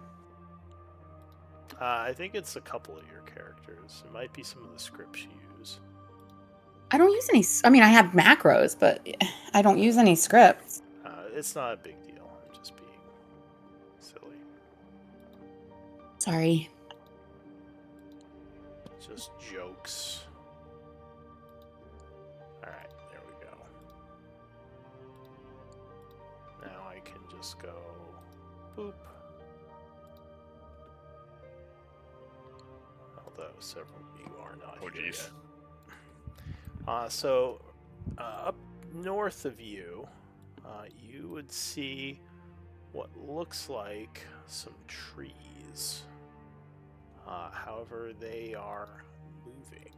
I think it's a couple of your characters. It might be some of the scripts you use. I don't use any. I mean, I have macros, but I don't use any scripts. It's not a big deal. I'm just being silly. Sorry. Just jokes. Alright, there we go. Now I can just go boop. Although several of you are not Oh, here jeez. yet. So up north of you, you would see what looks like some trees. However, they are moving.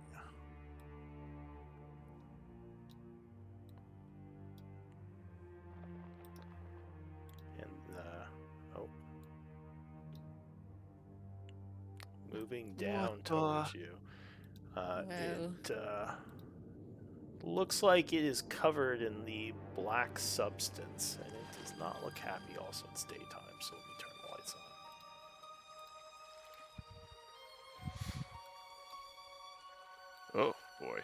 And, moving down What the- towards you. Whoa. It looks like it is covered in the black substance, and it does not look happy. Also, it's daytime, so let me turn the lights on. Oh boy.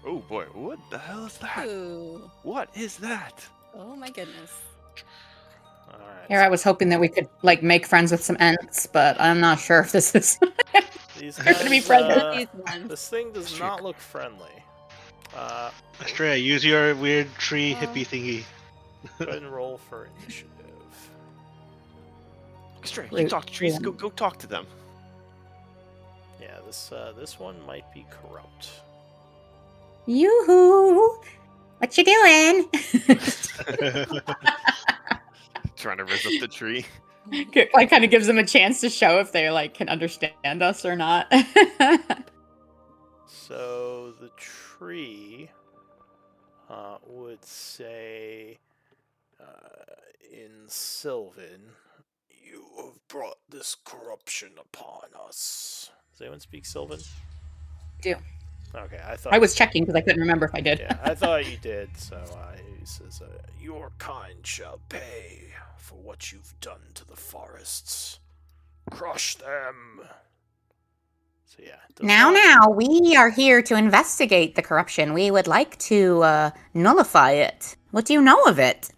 Oh boy, what the hell is that? Ooh. What is that? Oh my goodness. All right. Here, I was hoping that we could like make friends with some Ents, but I'm not sure if this is. These They're gonna be guys, friendly. These ones. this thing does not look friendly. Estrella, use your weird tree Oh. hippie thingy. Go ahead and roll for initiative. Stray, you Wait, talk to trees. yeah. Go talk to them. Yeah, this one might be corrupt. Yoo-hoo! What you doing? Trying to raise up the tree. Like kind of gives them a chance to show if they like can understand us or not. So the tree would say in Sylvan, "You have brought this corruption upon us." Does anyone speak Sylvan? Do. Okay, I thought I you was did. checking because I couldn't remember if I did. Yeah, I thought you did. So he says, "Your kind shall pay for what you've done to the forests. Crush them." So yeah. does Now, not- we are here to investigate the corruption. We would like to nullify it. What do you know of it?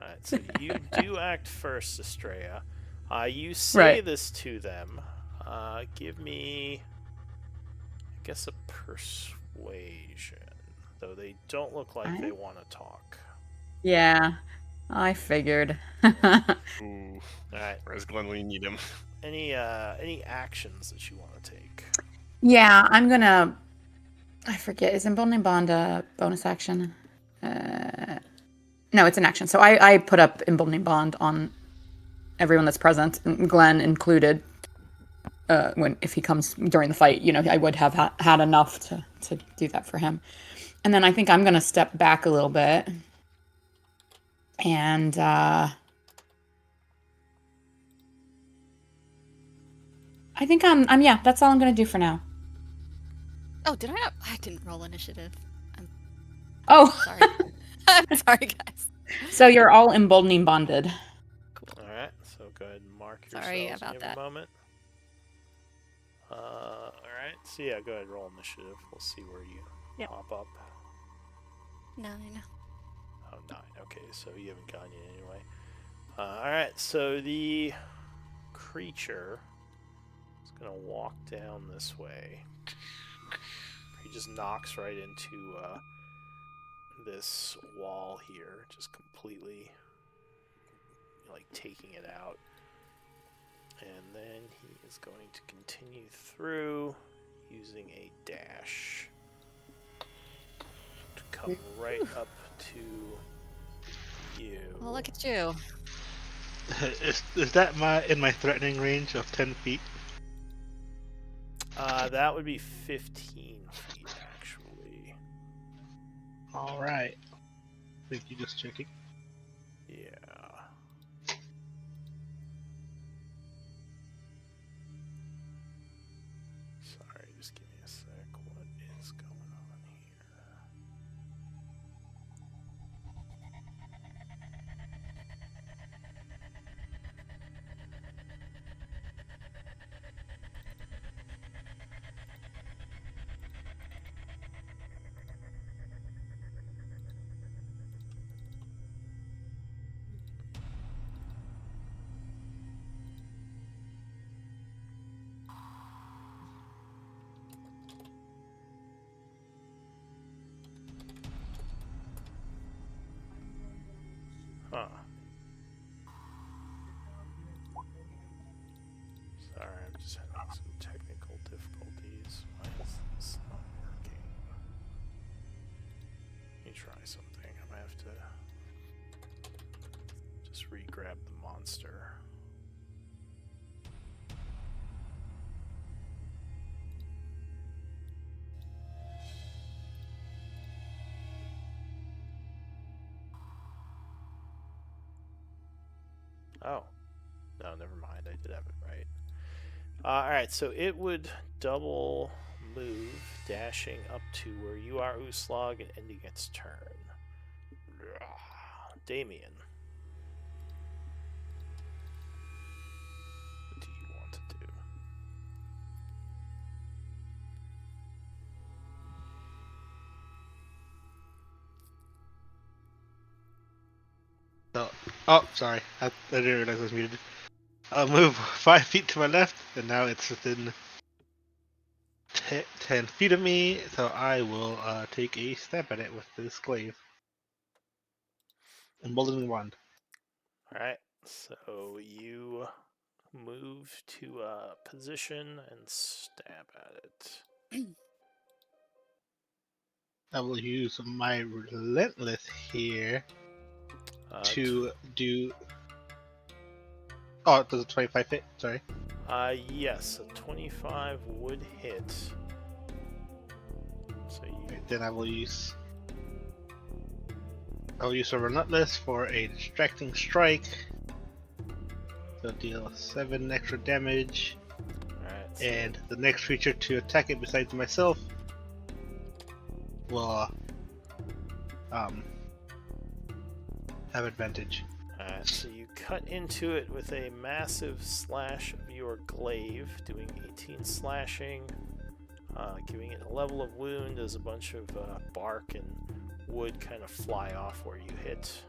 Alright, so you do act first, Estrella. You say Right. this to them. Give me, I guess, a persuasion. Though they don't look like they want to talk. Yeah, I figured. Ooh. Alright, Where's Glenn when you need him? any actions that you want to take? Yeah, I'm gonna. I forget. Is emboldening bond a bonus action? No, it's an action. So I put up emboldening bond on everyone that's present, Glenn included. When if he comes during the fight, I would have had enough to do that for him. And then I think I'm gonna step back a little bit, and I think I'm yeah. That's all I'm gonna do for now. Oh, did I? I didn't roll initiative. Oh, Sorry. I'm sorry, guys. so you're all emboldening bonded. Alright, so go ahead and mark Sorry yourselves when about you have that. a moment. Alright, so yeah, go ahead and roll initiative. We'll see where you Yep. pop up. 9. Oh, 9. Okay, so you haven't gotten it anyway. Alright, so the creature is going to walk down this way. He just knocks right into this wall here, just completely like taking it out. And then he is going to continue through using a dash to come right up to you. Well, look at you. Is that in my threatening range of 10 feet? That would be 15 feet, actually. All right. Think you just checking. Yeah. Sorry, just give me a sec. What is going on here? Huh. Sorry, I'm just having some technical difficulties. Why is this not working? Let me try something. I might have to just re-grab the monster. Oh. No, never mind. I did have it right. Alright, so it would double move, dashing up to where you are, Uslag, and ending its turn. Damien. What do you want to do? So, oh, sorry. I didn't realize I was muted. I'll move 5 feet to my left, and now it's within 10 feet of me, so I will take a stab at it with this glaive. Emboldening wand. Alright, so you move to a position and stab at it. I will use my relentless here to do. Oh, does a 25 hit? Sorry. Yes, a 25 would hit. So you. Right, then I will use. I'll use a relentless for a distracting strike. So deal 7 extra damage, Alright, so and the next creature to attack it besides myself will have advantage. Alright, so you cut into it with a massive slash of your glaive, doing 18 slashing, giving it a level of wound as a bunch of bark and wood kind of fly off where you hit.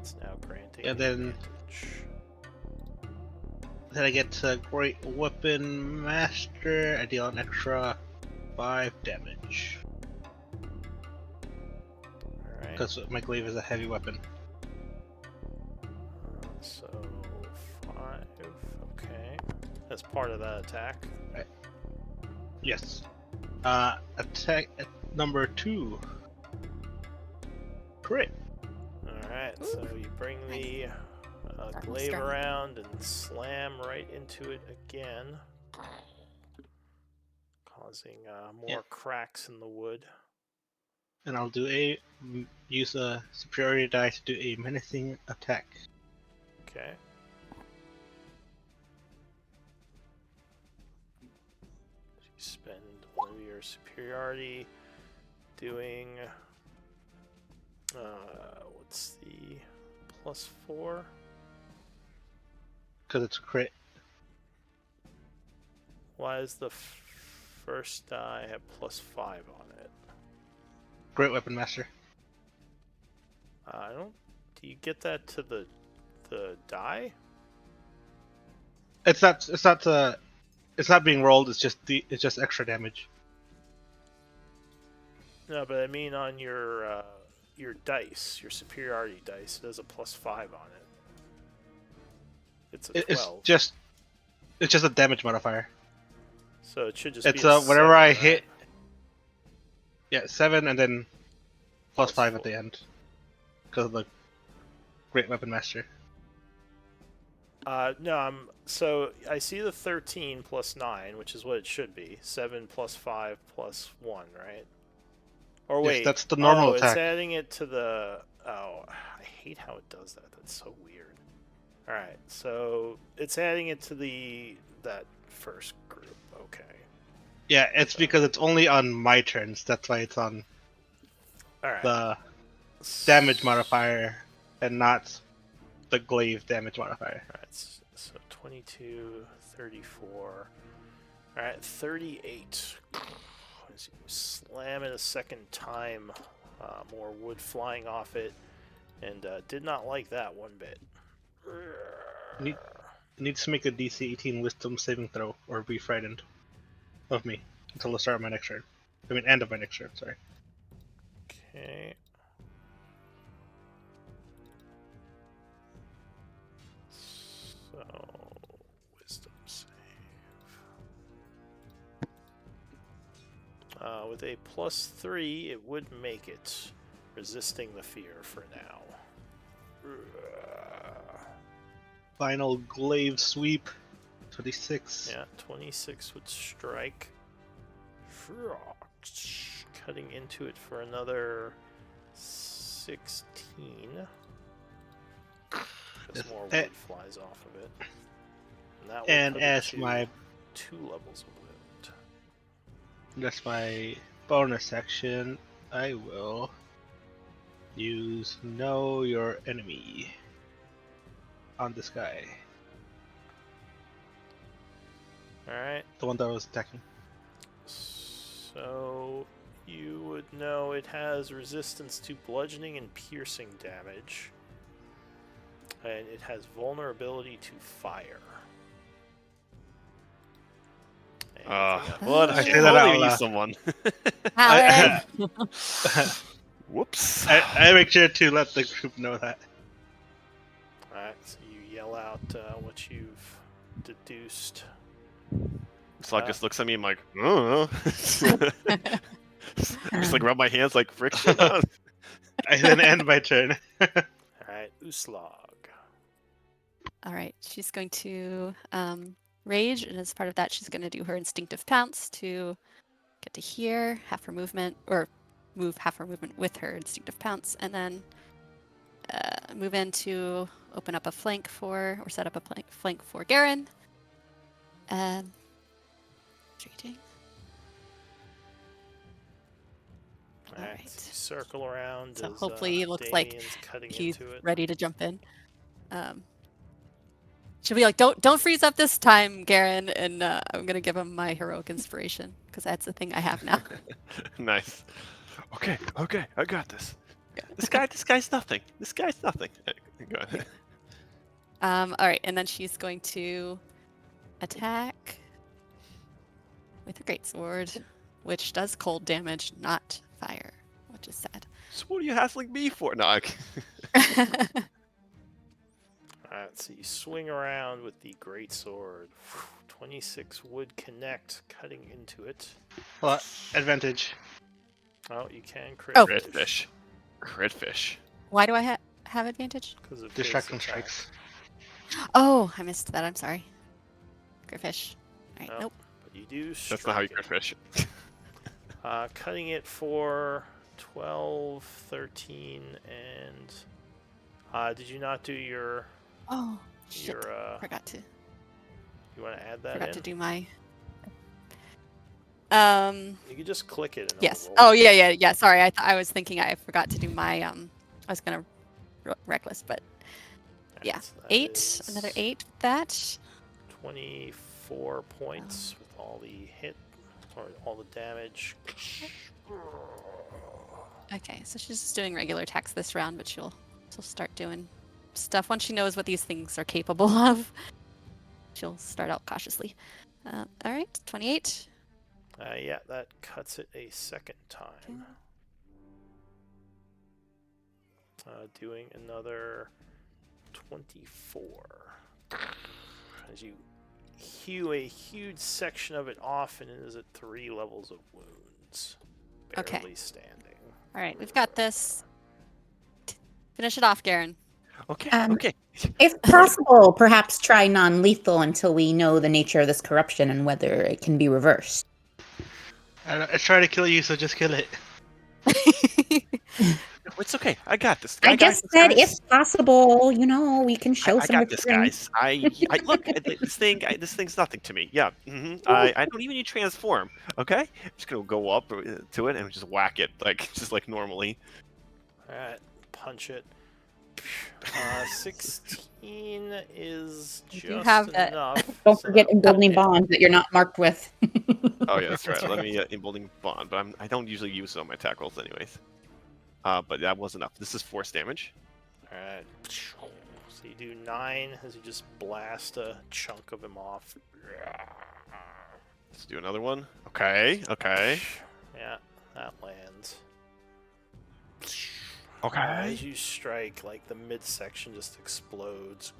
It's now granting And then- advantage. Then I get to Great Weapon Master. I deal an extra 5 damage Alright, because my glaive is a heavy weapon. so 5, okay. As part of that attack. Yes. Attack at number 2. Crit. Alright, so you bring the Starting glaive strong. around and slam right into it again, causing more Yep. cracks in the wood. And I'll use a superiority die to do a menacing attack. Okay. So you spend one of your superiority doing what's the +4? Because it's a crit. Why is the first die have +5 on it? Great Weapon Master. I don't. Do you get that to the die? It's not being rolled. It's just extra damage. No, but I mean on your dice, your superiority dice, it has a +5 on it. It's a 12. It's just a damage modifier. So it should just It's be a whenever 7, I right? hit. Yeah, 7 and then plus 5 at +4. the end. Because of the Great Weapon Master. No, so I see the 13 + 9, which is what it should be. 7 + 5 + 1, right? Or Yes, wait, that's the normal it's attack. adding it to the. Oh, I hate how it does that. That's so weird. All right, so it's adding it to that first group. Okay. Yeah, it's because it's only on my turns. That's why it's on All right. the damage modifier and not the glaive damage modifier. Alright, so 22, 34. Alright, 38. As you slam it a second time, more wood flying off it, and did not like that one bit. It needs to make a DC 18 Wisdom saving throw or be frightened of me until the start of my next turn. I mean, end of my next turn, sorry. Okay. So, wisdom save. With a +3, it would make it, resisting the fear for now. Final glaive sweep. 26. Yeah, 26 would strike. Cutting into it for another 16. Because more wood flies off of it. And that will And put it as to my 2 levels of wound. that's my bonus action, I will use Know Your Enemy on this guy. Alright, The one that I was attacking. so you would know it has resistance to bludgeoning and piercing damage. And it has vulnerability to fire. Anything else? What I a say shit. that I'll out even use loud. someone. Alan! Whoops. I make sure to let the group know that. Alright, so you yell out what you've deduced. Slug just looks at me and I'm like, I don't know. Just like rub my hands like friction. Oh, I then end my turn. All right, Uslog. All right, she's going to rage, and as part of that, she's going to do her instinctive pounce to get to here, half her movement, or move half her movement with her instinctive pounce, and then move in to open up a flank for, or set up a flank for Garen. Retreating. All right, Alright. so you circle around. So as, hopefully it looks like Damien's cutting He's into it. ready to jump in. She'll be like, "Don't freeze up this time, Garen," and I'm gonna give him my heroic inspiration because that's the thing I have now. nice. Okay, I got this. This guy's nothing. This guy's nothing. Go ahead. All right, and then she's going to attack with a greatsword, which does cold damage, not fire, which is sad. So what are you hassling me for? No, Alright, so you swing around with the greatsword. 26 would connect, cutting into it. Well, advantage. Oh, you can crit. Oh. Crit fish. Crit fish. Why do I have advantage? Because of Distracting his attack. strikes. Oh, I missed that. I'm sorry. Gritfish. All right, Nope. nope. But you do That's not how you strike crit fish. it. Cutting it for 12, 13, and... did you not do your... Oh, shit. Forgot to You want to add that in? do my. You can just click it. And Yes. it'll roll. Oh, yeah. Sorry, I was thinking I forgot to do my I was gonna reckless, but yeah, Alright, so that 8. is Another 8. That. 24 points with all the hit, or all the damage. Okay, so she's just doing regular attacks this round, but she'll start doing stuff once she knows what these things are capable of. She'll start out cautiously. All right, 28. Yeah, that cuts it a second time. Doing another 24. As you hew a huge section of it off, and it is at 3 levels of wounds. Okay. Barely standing. All right, we've got this. Finish it off, Garen. Okay, Um, okay. If possible, perhaps try non-lethal until we know the nature of this corruption and whether it can be reversed. I try to kill you, so just kill it. It's okay. I got this. I just this, said, guys. if possible, we can show I some got this, restraint. guys. I look. This thing's nothing to me. Yeah. I don't even need to transform. Okay. I'm just gonna go up to it and just whack it just like normally. Alright, punch it. 16 is You just have that. enough. Don't so forget that emboldening will hit. bond that you're not marked with. Oh yeah, that's right. That's Let me emboldening bond, but I don't usually use it on my attack rolls anyways. But that was enough. This is force damage. Alright. So you do 9 as you just blast a chunk of him off. Let's do another one. Okay. Yeah, that lands. Okay. As you strike, like the midsection just explodes.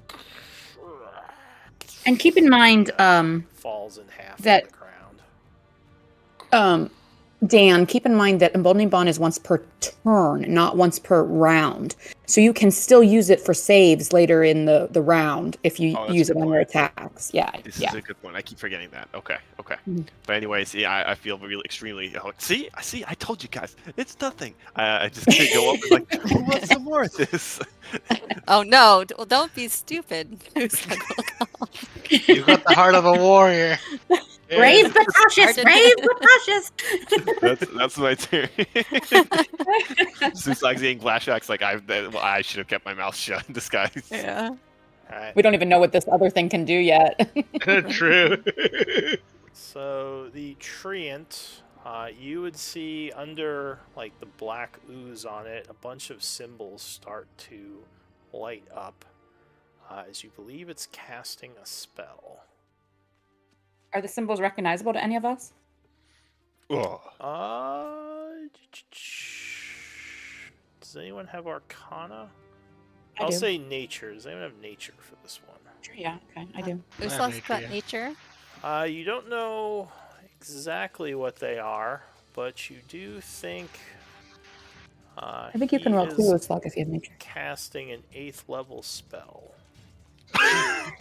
And keep in mind, falls in half that- to the ground. Dan, keep in mind that emboldening bond is once per turn, not once per round. So you can still use it for saves later in the round if you Oh, that's use a it good on your point. attacks. Yeah, This yeah. is a good point. I keep forgetting that. Okay. Mhm. But anyways, yeah, I feel really extremely. See, I told you guys, it's nothing. I just can't go up and like, who wants some more of this? Oh no! Well, don't be stupid. You got the heart of a warrior. Brave but cautious, Started- brave but cautious. That's my turn. Susag's getting flashbacks like I should have kept my mouth shut. This guy. Yeah. Alright, We don't even know what this other thing can do yet. True. so the treant, you would see under like the black ooze on it, a bunch of symbols start to light up as you believe it's casting a spell. Are the symbols recognizable to any of us? Oh. Does anyone have Arcana? I I'll do. say Nature. Does anyone have Nature for this one? Sure, yeah, okay, I do. There's I have lots about nature, nature. You don't know exactly what they are, but you do think I think you can he roll is clueless luck if you have nature. casting an 8th level spell. I'm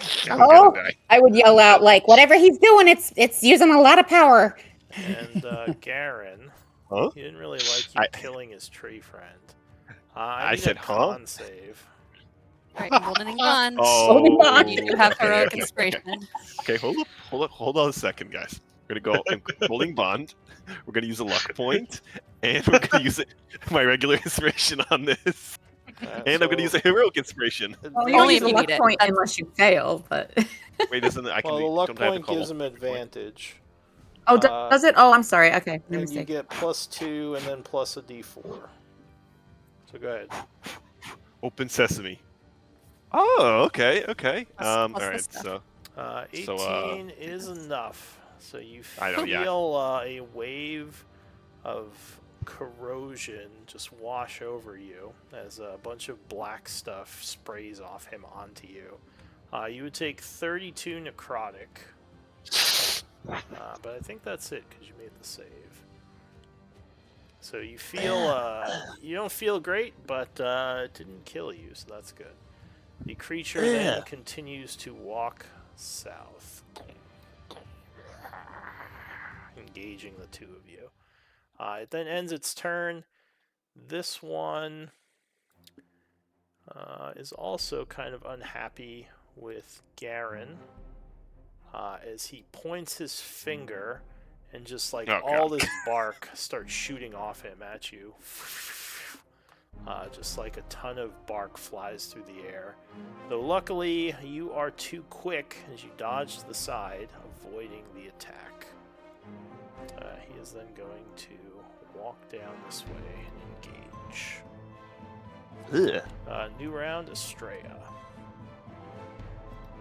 Oh, gonna die. I would yell out like, "Whatever he's doing, it's using a lot of power." And Garen, Huh? he didn't really like you I- killing his tree friend. I I need said, a huh? con save. All right, emboldening bond. Holding on. You do have okay, heroic okay. inspiration. Okay, hold on a second, guys. We're gonna go Rolling Bond. We're gonna use a luck point, and we're gonna use my regular inspiration on this. And I'm gonna use a heroic inspiration. Well, you the- don't Only use if a you luck need it. point That's- unless you fail, but Wait, doesn't I can Well, the luck don't I have to point call gives a him point? advantage. oh, Uh, does it? Oh, I'm sorry. Okay, my And you mistake. get +2 and then plus a d4. So go ahead. Open sesame. Oh, okay. Plus All the right, stuff. so 18 is enough. So you I know, yeah. feel a wave of corrosion just wash over you as a bunch of black stuff sprays off him onto you. You would take 32 necrotic. But I think that's it because you made the save. So you feel, you don't feel great, but it didn't kill you, so that's good. The creature then continues to walk south, engaging the two of you. It then ends its turn. This one is also kind of unhappy with Garen as he points his finger and just like Oh, all God. this bark starts shooting off him at you. Just like a ton of bark flies through the air. Though luckily, you are too quick as you dodge to the side, avoiding the attack. He is then going to walk down this way and engage. New round, Estrella.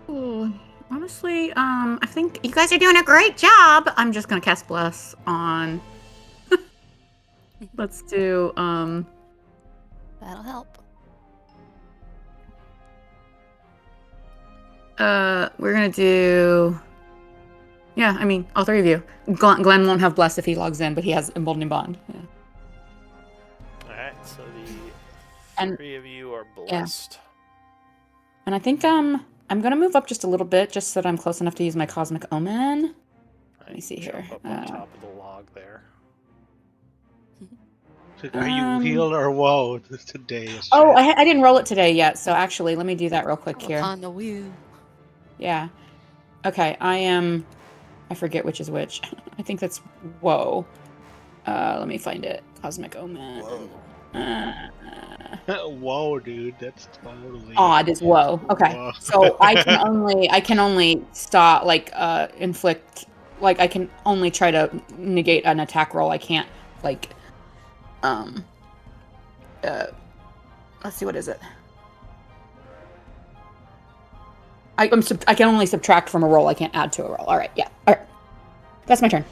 Ooh, honestly, I think you guys are doing a great job. I'm just gonna cast Bless on. Let's do That'll help. we're gonna do. Yeah, I mean, all three of you. Glenn won't have Bless if he logs in, but he has Emboldening Bond. Yeah. Alright, so the And- three of you are blessed. And I think I'm gonna move up just a little bit, just so that I'm close enough to use my Cosmic Omen. Let me see Jump here. up on top of the log there. Are you healed or woe today? Oh, I didn't roll it today yet, so actually, let me do that real quick here. On the wheel. Yeah. Okay, I forget which is which. I think that's Whoa. Let me find it. Cosmic Omen. Whoa. Whoa, dude, that's totally Odd is Whoa. Okay. Whoa. So I can only stop inflict I can only try to negate an attack roll. I can't let's see, what is it? I can only subtract from a roll. I can't add to a roll. All right, yeah. All right. That's my turn.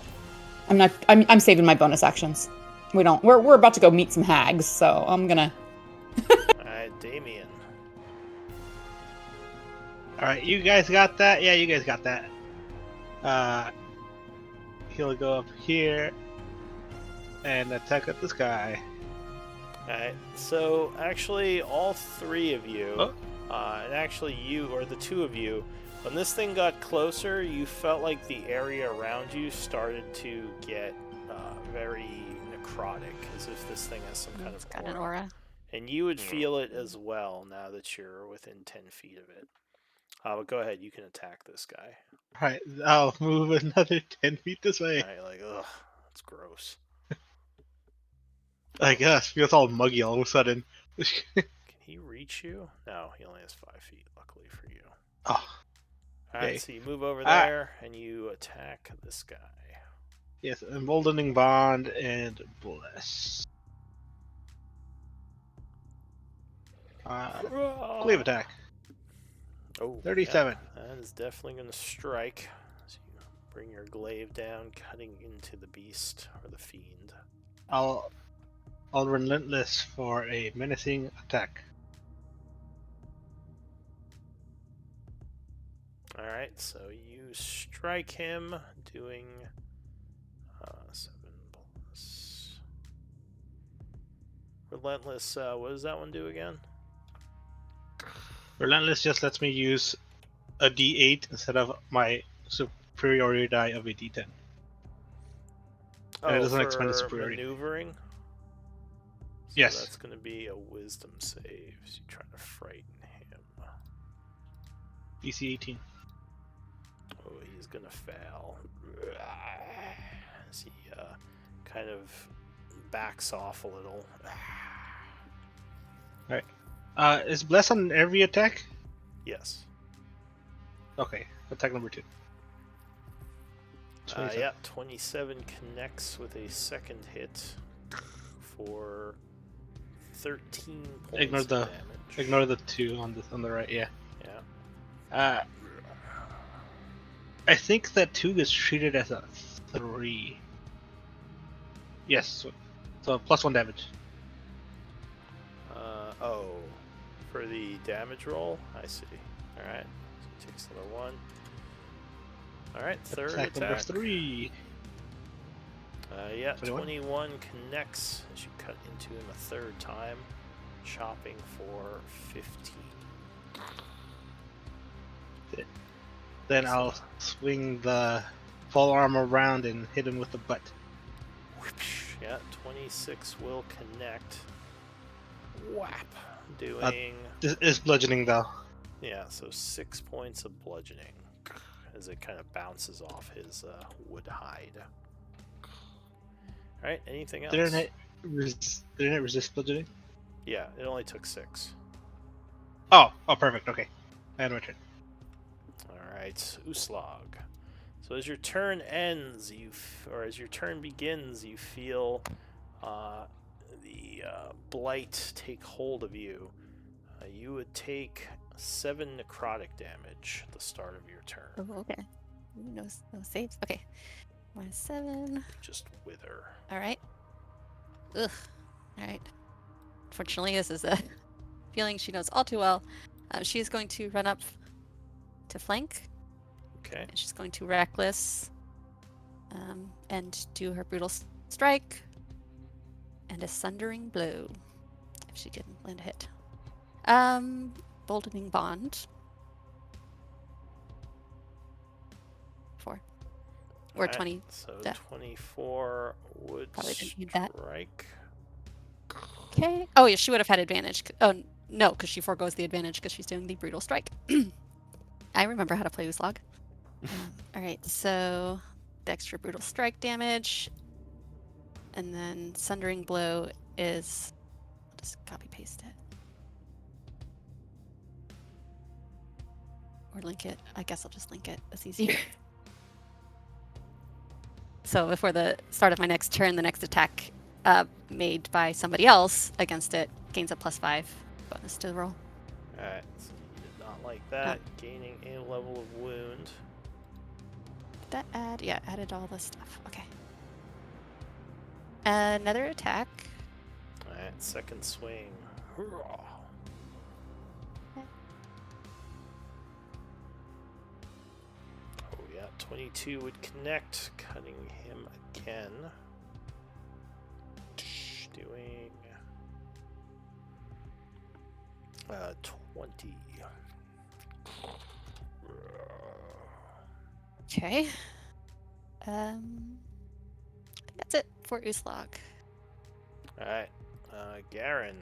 I'm saving my bonus actions. We're about to go meet some hags, so I'm gonna. Alright, Damien. Alright, you guys got that? Yeah, you guys got that. He'll go up here and attack at this guy. Alright, so actually all three of you, Oh. and actually you, or the two of you, when this thing got closer, you felt like the area around you started to get very necrotic, as if this thing has some kind It's of got aura. an aura. And you would feel it as well now that you're within 10 feet of it. But go ahead, you can attack this guy. Alright, I'll move another 10 feet this way. Alright, like, ugh, that's gross. I guess, feels all muggy all of a sudden. Can he reach you? No, he only has 5 feet, luckily for you. Oh, Alright, okay. so you move over Ah. there and you attack this guy. yes, Emboldening Bond and Bless. Cleave attack. Oh, 37. yeah, that is definitely going to strike. So you bring your glaive down, cutting into the beast or the fiend. I'll Relentless for a menacing attack. Alright, so you strike him, doing 7 plus Relentless, what does that one do again? Relentless just lets me use a D8 instead of my superiority die of a D10. And it doesn't expend its for superiority. maneuvering? So Yes. that's going to be a wisdom save. So you're trying to frighten him. DC 18. Oh, he's going to fail. As he kind of backs off a little. Is Bless on every attack? Yes. Okay, attack number 2. 27. Yeah, 27 connects with a second hit for 13 points Ignore of the- damage. Ignore the 2 on the right, yeah. Yeah. I think that 2 is treated as a 3. Yes, so plus 1 damage. Oh, for the damage roll? I see. Alright, so he takes another 1. Alright, third Attack number attack. 3. Yeah, 21? 21 connects as you cut into him a third time, chopping for 15. Then I'll swing the full armor around and hit him with the butt. Yeah, 26 will connect. Whap! Doing... This is bludgeoning though. Yeah, so 6 points of bludgeoning as it kind of bounces off his wood hide. Alright, anything else? Didn't it resist bludgeoning? Yeah, it only took 6. Oh, perfect. Okay, I had my turn. Alright, Uslag. So as your turn ends, or as your turn begins, you feel the blight take hold of you. You would take 7 necrotic damage at the start of your turn. Oh, okay. Ooh, no saves. Okay. -7. Just wither. All right. Ugh. All right. Fortunately, this is a feeling she knows all too well. She is going to run up to flank. Okay. And she's going to reckless and do her brutal strike and a sundering blow if she can land a hit. Boldening bond. 4 or Alright, 20. So Yeah. 24 would Probably didn't need that. strike. Okay. Oh yeah, she would have had advantage. Oh no, because she forgoes the advantage because she's doing the brutal strike. I remember how to play Uslag. All right, so the extra brutal strike damage, and then sundering blow is. I'll just copy paste it, or link it. I guess I'll just link it. That's easier. So before the start of my next turn, the next attack made by somebody else against it gains a +5 bonus to the roll. Alright, so you did not like that. Gaining a level of wound. Did that add? Yeah, added all the stuff. Okay. Another attack. Alright, second swing. Hurrah. Oh yeah, 22 would connect, cutting him again. Doing 20. Okay. I think that's it for Uslag. Alright, Garen,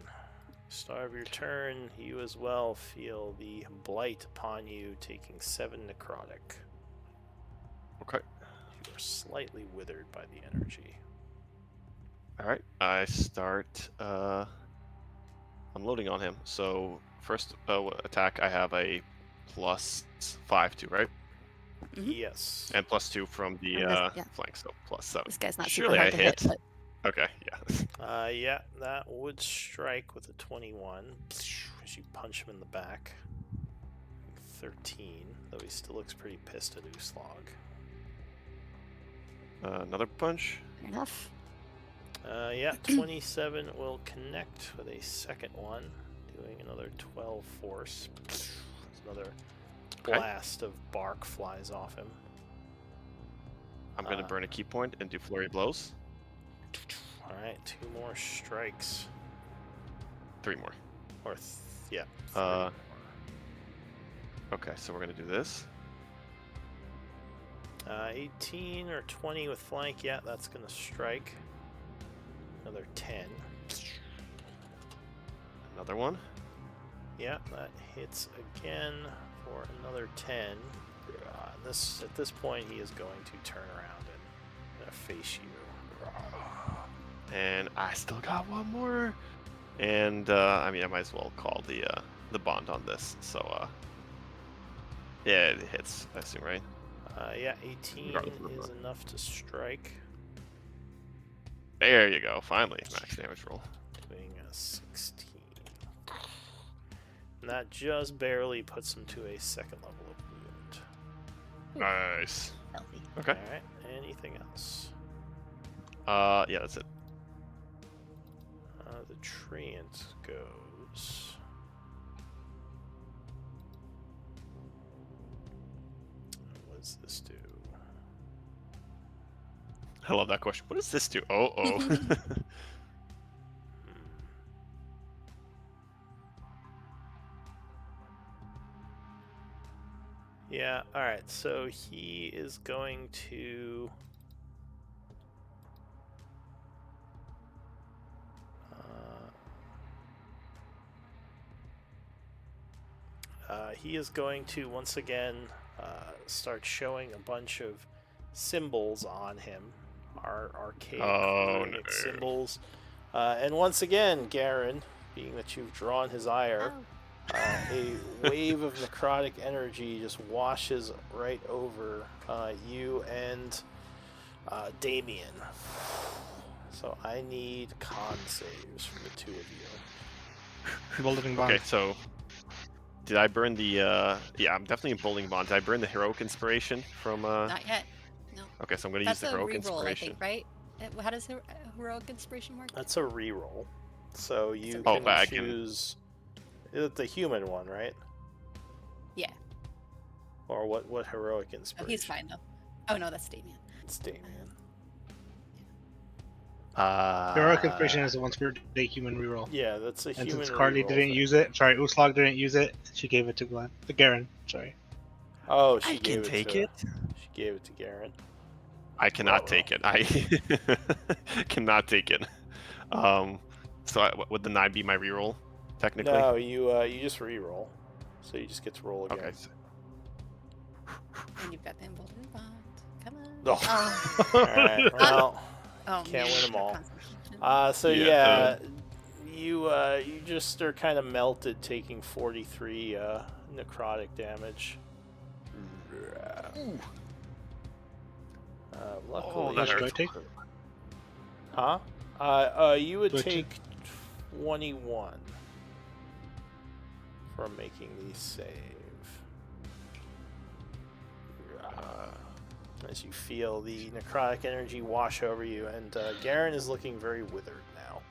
start of your turn, you as well feel the blight upon you, taking 7 necrotic. Okay. You are slightly withered by the energy. Alright, I start unloading on him. So, first attack, I have a +5 to, right? Mhm. Yes. And +2 from the Yeah. flank, so +7. This guy's not Surely super hard I to hit. hit, but Okay, yeah. Yeah, that would strike with a 21 as you punch him in the back. 13, though he still looks pretty pissed at Uslag. Another punch. fair enough. Yeah, 27 will connect with a second one, doing another 12 force. Another Okay. blast of bark flies off him. I'm going to burn a key point and do flurry blows. Alright, 2 more strikes. 3 more. Or yeah. Uh, Okay, so we're gonna do this. 18 or 20 with flank. Yeah, that's gonna strike. Another 10. Another one. Yeah, that hits again for another 10. At this point, he is going to turn around and face you. And I still got one more. And I mean, I might as well call the bond on this. So yeah, it hits. I assume, right? Yeah, 18 Regardless of the is enough to strike. There you go. Finally, max damage roll. Doing a 16. And that just barely puts him to a 2nd level of wound. Nice. Healthy. Okay. Alright, anything else? Yeah, that's it. The treant goes. What does this do? I love that question. What does this do? Oh. Yeah, alright, so he is going to... he is going to, once again, start showing a bunch of symbols on him. Archaic runic symbols. And once again, Garen, being that you've drawn his ire... a wave of necrotic energy just washes right over you and Damien. So I need con saves from the 2 of you. Bolting bond. Okay, so did I burn the? Yeah, I'm definitely in Bowling Bond. Did I burn the heroic inspiration from? Not yet. No. Okay, so I'm gonna That's use the a heroic reroll, I inspiration. think, right? How does heroic inspiration work? That's a reroll. So you Oh, can I can- choose the human one, right? Yeah. Or what heroic Oh, inspiration? he's fine though. Oh no, that's Damien. It's Damien. Heroic inspiration is a once per day human reroll. Yeah, that's a And human since Carly reroll didn't thing. use it, sorry, Uslag didn't use it, she gave it to Garen. Sorry. Oh, I she can gave take to, it. She gave it to Garen. I cannot Well. take it. I cannot take it. So would the 9 be my reroll, technically? No, you just re-roll, so you just get to roll again. Okay. And you've got the emboldened bond. Come on. Oh. All right. Well, Oh, can't win them no all. concentration. So Yeah, you just are kind of melted, taking 43 necrotic damage. Luckily, that Should I hurts. take? huh? You would Do I take- take 21 from making the save. As you feel the necrotic energy wash over you, and Garen is looking very withered now.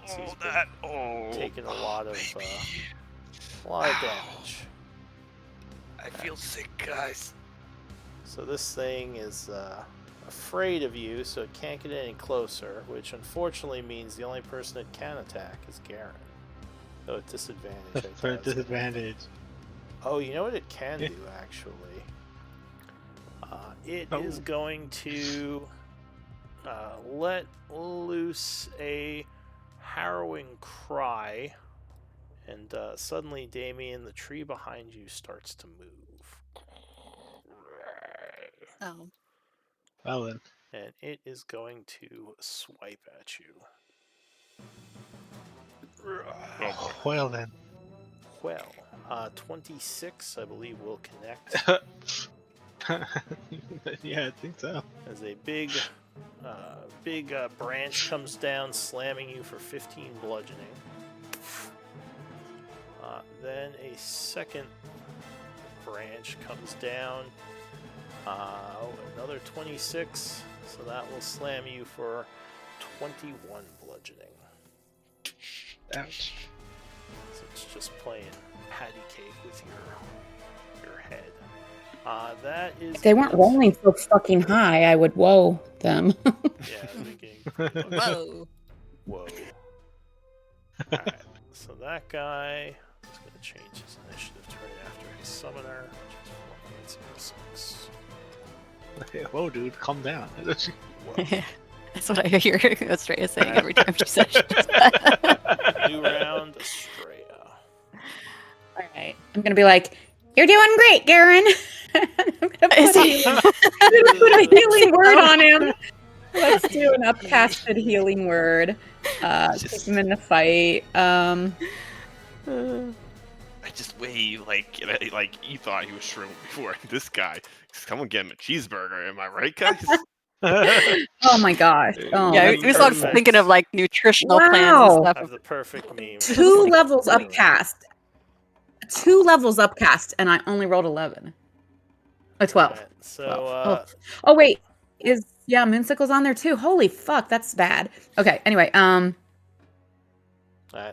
So he's been taking a lot of damage. I feel sick, guys. So this thing is afraid of you, so it can't get any closer, which unfortunately means the only person it can attack is Garen. So at disadvantage. For a disadvantage. Oh, you know what it can do, actually? It is going to let loose a harrowing cry, and suddenly, Damien, the tree behind you starts to move. Oh. Well then. And it is going to swipe at you. Well then. Well, 26, I believe, will connect. Yeah, I think so. As a big branch comes down, slamming you for 15 bludgeoning. Then a second branch comes down. Another 26, so that will slam you for 21 bludgeoning. Ouch. So it's just playing patty cake with your head. That is. If they weren't rolling so fucking high, I would woe them. Yeah, they're getting pretty lucky. Whoa. Whoa. Alright, so that guy is going to change his initiative to right after his summoner, which is 1.06. Whoa, dude, calm down. That's what I hear Estrella saying every time she says New round, Estrella. All right. I'm gonna be like, "You're doing great, Garen." I'm gonna put Is a he- healing, I'm gonna put a healing word on him. Let's do an upcasted healing word. Keep him in the fight. I just wave like you thought he was shriveled before. This guy, someone get him a cheeseburger. Am I right, guys? Oh my gosh. Oh, yeah, that's we was all perfect. thinking of like nutritional plans and Wow. I stuff. have the perfect meme. 2 levels upcast. 2 levels upcast, and I only rolled 11. 12. Alright, so, 12. Oh wait, Moonsicle's on there too. Holy fuck, that's bad. Okay, anyway, alright,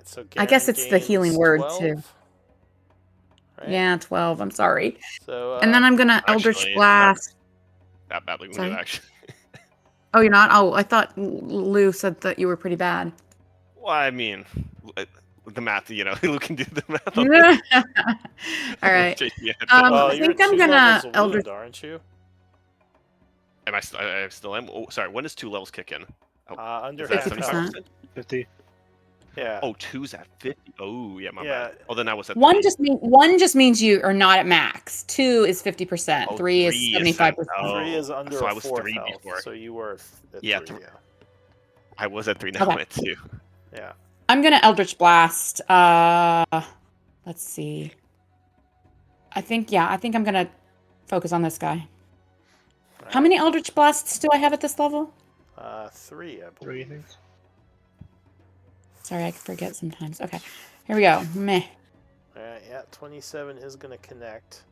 so I guess Garen it's the healing gains word, 12, too. right? Yeah, 12. I'm sorry. So, And then I'm gonna Eldritch actually, Blast. That badly wounded, Sorry? actually. Oh, you're not? Oh, I thought Lou said that you were pretty bad. Well, I mean, the math, Who can do the math on this? All right. JP, well, I you're think I'm 2 gonna levels of Eldritch. wound, aren't you? I still am. Oh, sorry. When does 2 levels kick in? Under Is that half 50%. health. 50. Yeah. Oh, 2's at 50. Oh, yeah, my Yeah. bad. Oh, then I was at 1 3. just means you are not at max. 2 is 50%. Oh, 3 is 3 75%. oh, 3 is under so a I was 4th 3 health, before. so you were at Yeah, 3, I was at 3, now Okay. I'm at 2. yeah. I'm gonna Eldritch Blast. Let's see. I think I'm gonna focus on this guy. How Alright. many Eldritch Blasts do I have at this level? 3, I 3, I believe. think. Sorry, I forget sometimes. Okay, here we go. Meh. Alright, yeah, 27 is going to connect.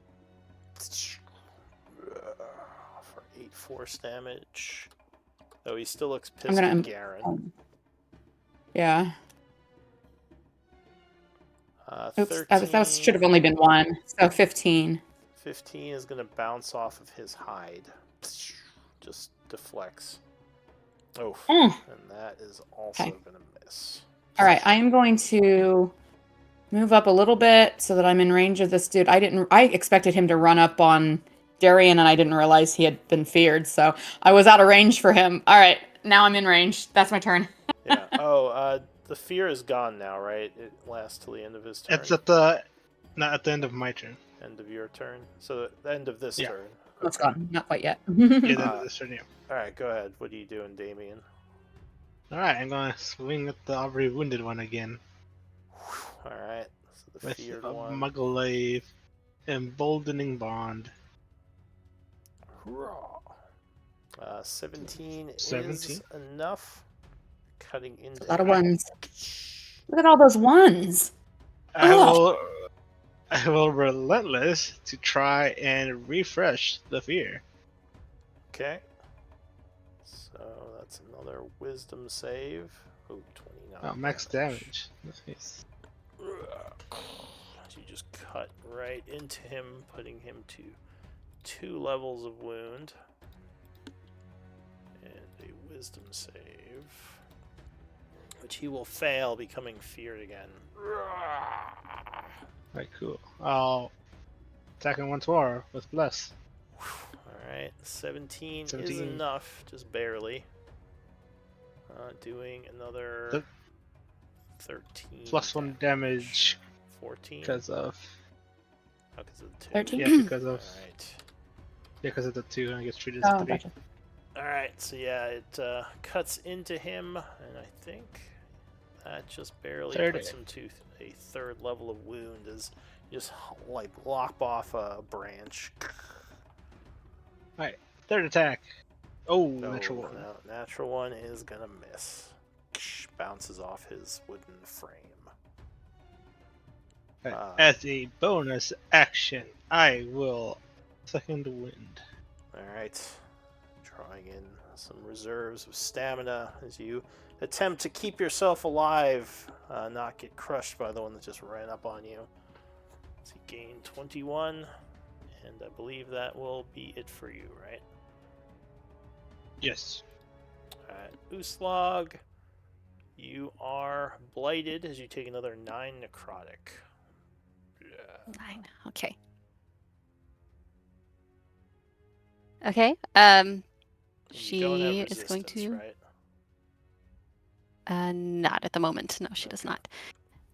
For 8 force damage. Though he still looks pissed gonna at Garen. Yeah. Oops, 13, that should have only been 1. So 15. 15 is going to bounce off of his hide. Just deflects. Oh, Mm. and that is also Okay. going to miss. All right, I am going to move up a little bit so that I'm in range of this dude. I expected him to run up on Darian, and I didn't realize he had been feared, so I was out of range for him. All right, now I'm in range. That's my turn. Yeah. Oh, the fear is gone now, right? It lasts till the end of his turn. It's not at the end of my turn. End of your turn. So the end of this Yeah. turn. It's gone. Not quite yet. Yeah, the end of this turn, yeah. All right, go ahead. What are you doing, Damien? Alright, I'm gonna swing at the already wounded one again. All right. So the With feared a one. Muggle Emboldening Bond. Hurrah. 17 is 17? enough. Cutting into A lot of ones. Look at all those ones. I Oh. will relentless to try and refresh the fear. Okay. So that's another wisdom save. Oh, 29. Oh, max damage. Nice. You just cut right into him, putting him to 2 levels of wound. And a wisdom save, which he will fail, becoming feared again. Alright, cool. I'll attack him once more with bless. Alright, 17 is 17. enough, just barely. Doing another The- 13. Plus 1 damage 14. because of Oh, 'cause of the 2. 13? yeah because of Alright. the 2 and it gets treated Oh, as 3. gotcha. Alright, so yeah, it cuts into him, and I think that just barely 30. puts him to a 3rd level of wound as you just like lop off a branch. Third attack. Oh, No, natural one. no, natural one is gonna miss. Bounces off his wooden frame. As a bonus action, I will second wind. Alright, drawing in some reserves of stamina as you attempt to keep yourself alive, not get crushed by the one that just ran up on you. So you gain 21, and I believe that will be it for you, right? Yes. Alright, Uslog, You are blighted as you take another 9 necrotic. 9. Okay. Okay. And you don't have She is going resistance, to. right? Not at the moment. No, she does Okay. not.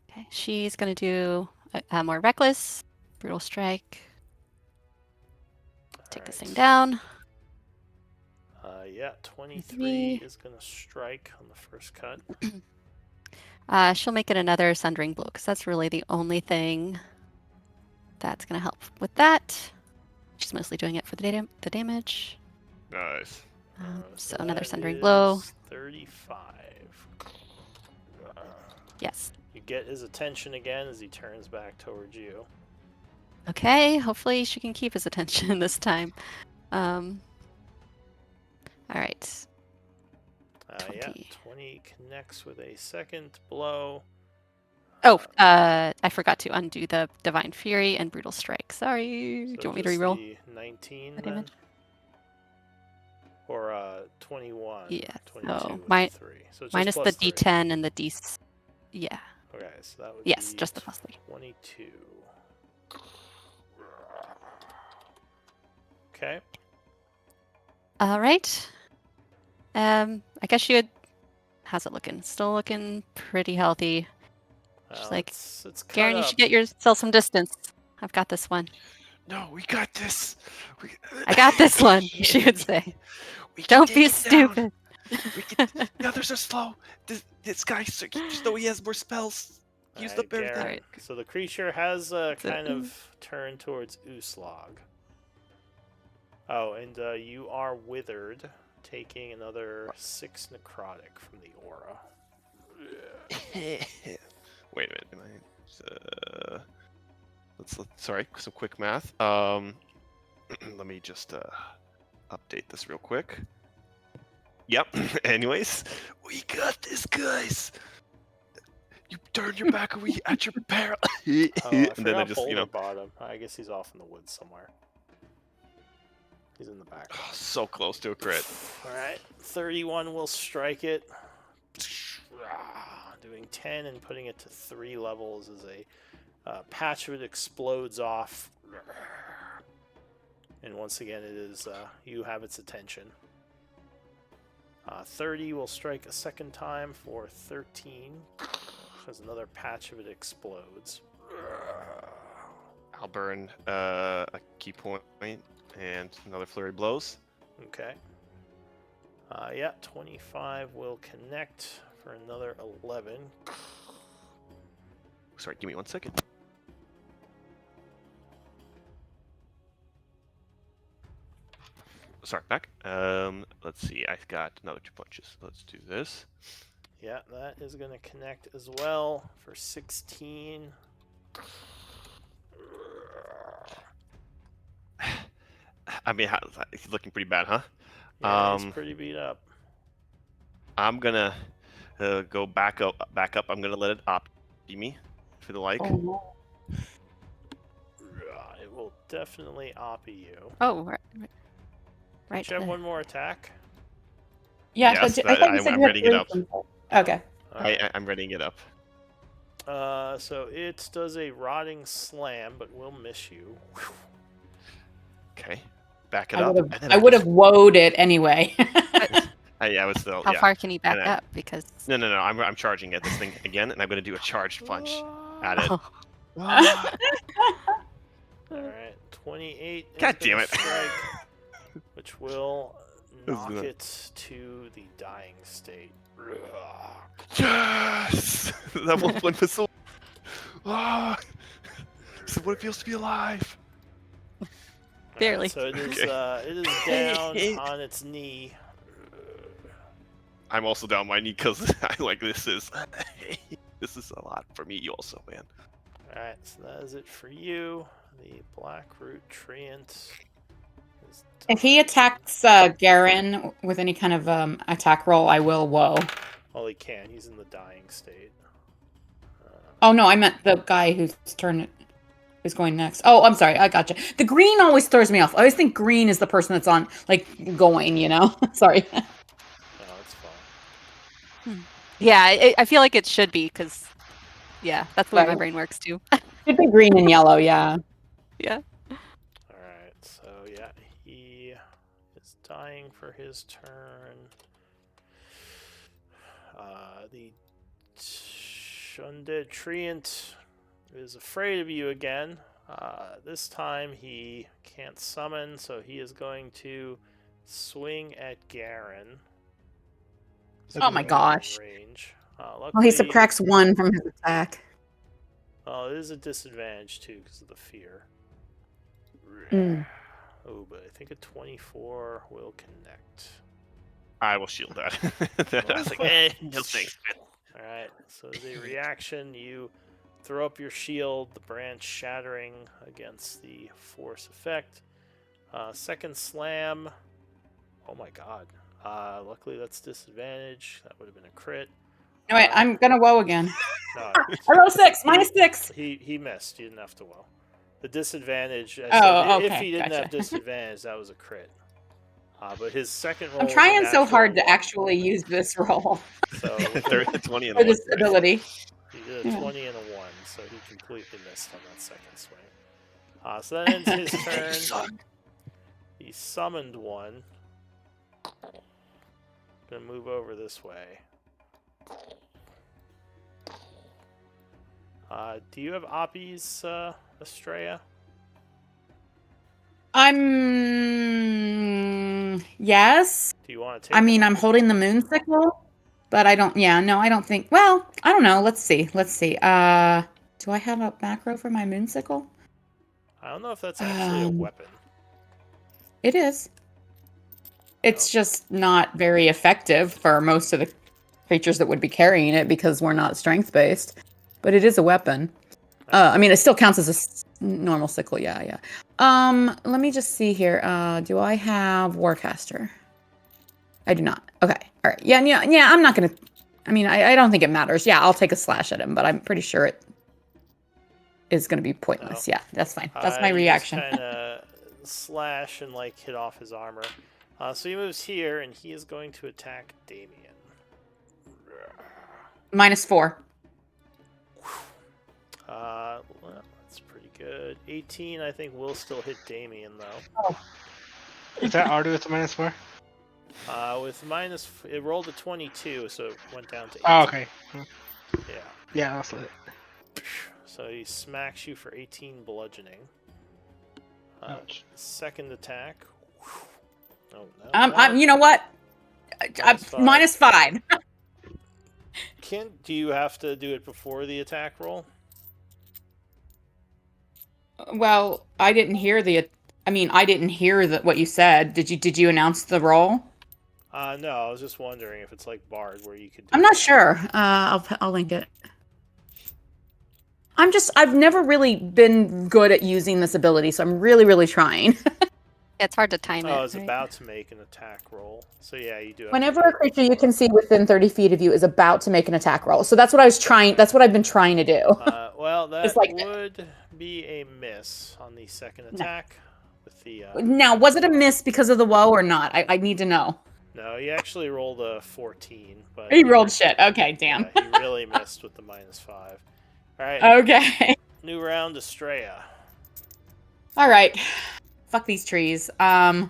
Okay. She's going to do a more reckless, brutal strike. Take this thing down. Yeah, 23 23. is going to strike on the first cut. She'll make it another sundering blow because that's really the only thing that's going to help with that. She's mostly doing it for the damage. Nice. So another that sundering blow. is 35. Yes. You get his attention again as he turns back towards you. Okay. Hopefully she can keep his attention this time. All right. 20. Yeah, 20 connects with a second blow. Oh, I forgot to undo the Divine Fury and Brutal Strike. Sorry. So Do you want me to just reroll? the 19 the then? damage? Or 21. Yeah. 22 So with the 3. So just minus plus the 3. D10 and the D. Yeah. Okay, so that would Yes, be just the plus 3. 22. Okay. All right. I guess you would. How's it looking? Still looking pretty healthy. She's like, it's cut Garen, you up. should get yourself some distance. I've got this one. No, we got this. I got this one, she would say. We can Don't take be it down. stupid. The others are slow. This guy, just though he has more spells, used up Garen. everything. So the creature has kind So- of turned towards Uslag. Oh, and you are withered, taking another 6 necrotic from the aura. Wait a minute. Sorry, some quick math. Let me just update this real quick. Yep. Anyways, we got this, guys. You turn your back at your peril. Oh, I And then I forgot just, Boulder bottom. I guess he's off in the woods somewhere. He's in the back. Oh, so close to a crit. Alright, 31 will strike it. Doing 10 and putting it to 3 levels as a patch of it explodes off. And once again, it is you have its attention. 30 will strike a second time for 13. As another patch of it explodes. I'll burn a key point and another flurry of blows. Okay. Yeah, 25 will connect for another 11. Sorry, give me 1 second. Sorry, back. Let's see. I've got another 2 punches. Let's do this. Yeah, that is going to connect as well for 16. I mean, he's looking pretty bad, huh? Yeah, he's pretty beat up. I'm gonna go back up. I'm gonna let it op me, if you like. Oh, no. It will definitely oppy you. Oh, right. Don't you have one more attack? Yeah, Yes, I thought you said I'm you had readying it up. 3. Okay. Alright. I'm readying it up. So it does a rotting slam, but will miss you. Okay, back it up. and then I would have woed it anyway. Yeah, I was still. How yeah. far can you back And up? Because. No. I'm charging at this thing again, and I'm gonna do a charged punch at it. Oh, Alright, 28. is God gonna damn it. Strike, which will This is knock gonna- it to the dying state. Yes! That one missile. Ah! This is what it feels to be alive. Barely. So it is, Okay. it is down on its knee. I'm also down my knee because I like this is a lot for me also, man. Alright, so that is it for you. The Blackroot Treant is If he attacks Garen with any kind of attack roll, I will woe. well, he can. He's in the dying state. Oh no, I meant the guy whose turn is going next. Oh, I'm sorry, I gotcha. The green always throws me off. I always think green is the person that's on, like, going, you know? Sorry. No, it's fine. Yeah, I feel like it should be because, yeah, that's the way my Right. brain works too. Should be green and yellow, yeah. Yeah. Alright, so yeah, he is dying for his turn. The undead treant is afraid of you again. This time he can't summon, so he is going to swing at Garen. Oh my gosh. Range. Well, Luckily, he subtracts 1 from his attack. well, it is a disadvantage too because of the fear. Mm. Oh, but I think a 24 will connect. I will shield that. I was like, no thanks. Alright, so as a reaction, you throw up your shield, the branch shattering against the force effect. Second slam. Oh my god. Luckily, that's disadvantage. That would have been a crit. No, wait, I'm gonna woe again. No, I rolled 6, -6. he missed. You didn't have to woe. The disadvantage. I Oh, said, if okay, he didn't have gotcha. disadvantage, that was a crit. But his second roll. I'm was a trying so hard to natural one, actually use this roll So 30, 20, and for a 1. this ability. he did a Yeah. 20 and a 1, so he completely missed on that second swing. So that ends his turn. He summoned one. Gonna move over this way. Do you have Oppies, Estrella? Yes. Do you want to take I mean, him? I'm holding the moon sickle, but I don't. Yeah, no, I don't think. Well, I don't know. Let's see. Do I have a macro for my moon sickle? I don't know if that's actually a weapon. It is. It's just not very effective for most of the creatures that would be carrying it because we're not strength based. But it is a weapon. I mean, it still counts as a normal sickle. Yeah. Let me just see here. Do I have Warcaster? I do not. Okay. All right. Yeah. I'm not gonna. I mean, I don't think it matters. Yeah, I'll take a slash at him, but I'm pretty sure it is gonna be pointless. Oh. Yeah, that's fine. That's my You reaction. Just kind of slash and like hit off his armor. So he moves here, and he is going to attack Damien. -4. Well, that's pretty good. 18, I think, will still hit Damien though. Is that already with the -4? With it rolled a 22, so it went down to 18. Oh, okay. Yeah. Yeah, that's it. So he smacks you for 18 bludgeoning. Ouch. Second attack. Oh no. I'm. You know what? -5. Do you have to do it before the attack roll? Well, I didn't hear what you said. Did you announce the roll? No, I was just wondering if it's like Bard where you could do I'm not sure. I'll link it. I've never really been good at using this ability, so I'm really trying. It's hard to time I it. was right? about to make an attack roll. So yeah, you do have Whenever to a creature you can see within 30 feet of you is about to make an attack roll. So that's what I've been trying to do. Well, that It's like- would be a miss on the second attack. With the Now, was it a miss because of the woe or not? I need to know. No, he actually rolled a 14, but He rolled shit. Okay, damn. Yeah, he really missed with the -5. All right, Okay. new round, Estrella. All right. Fuck these trees. I'm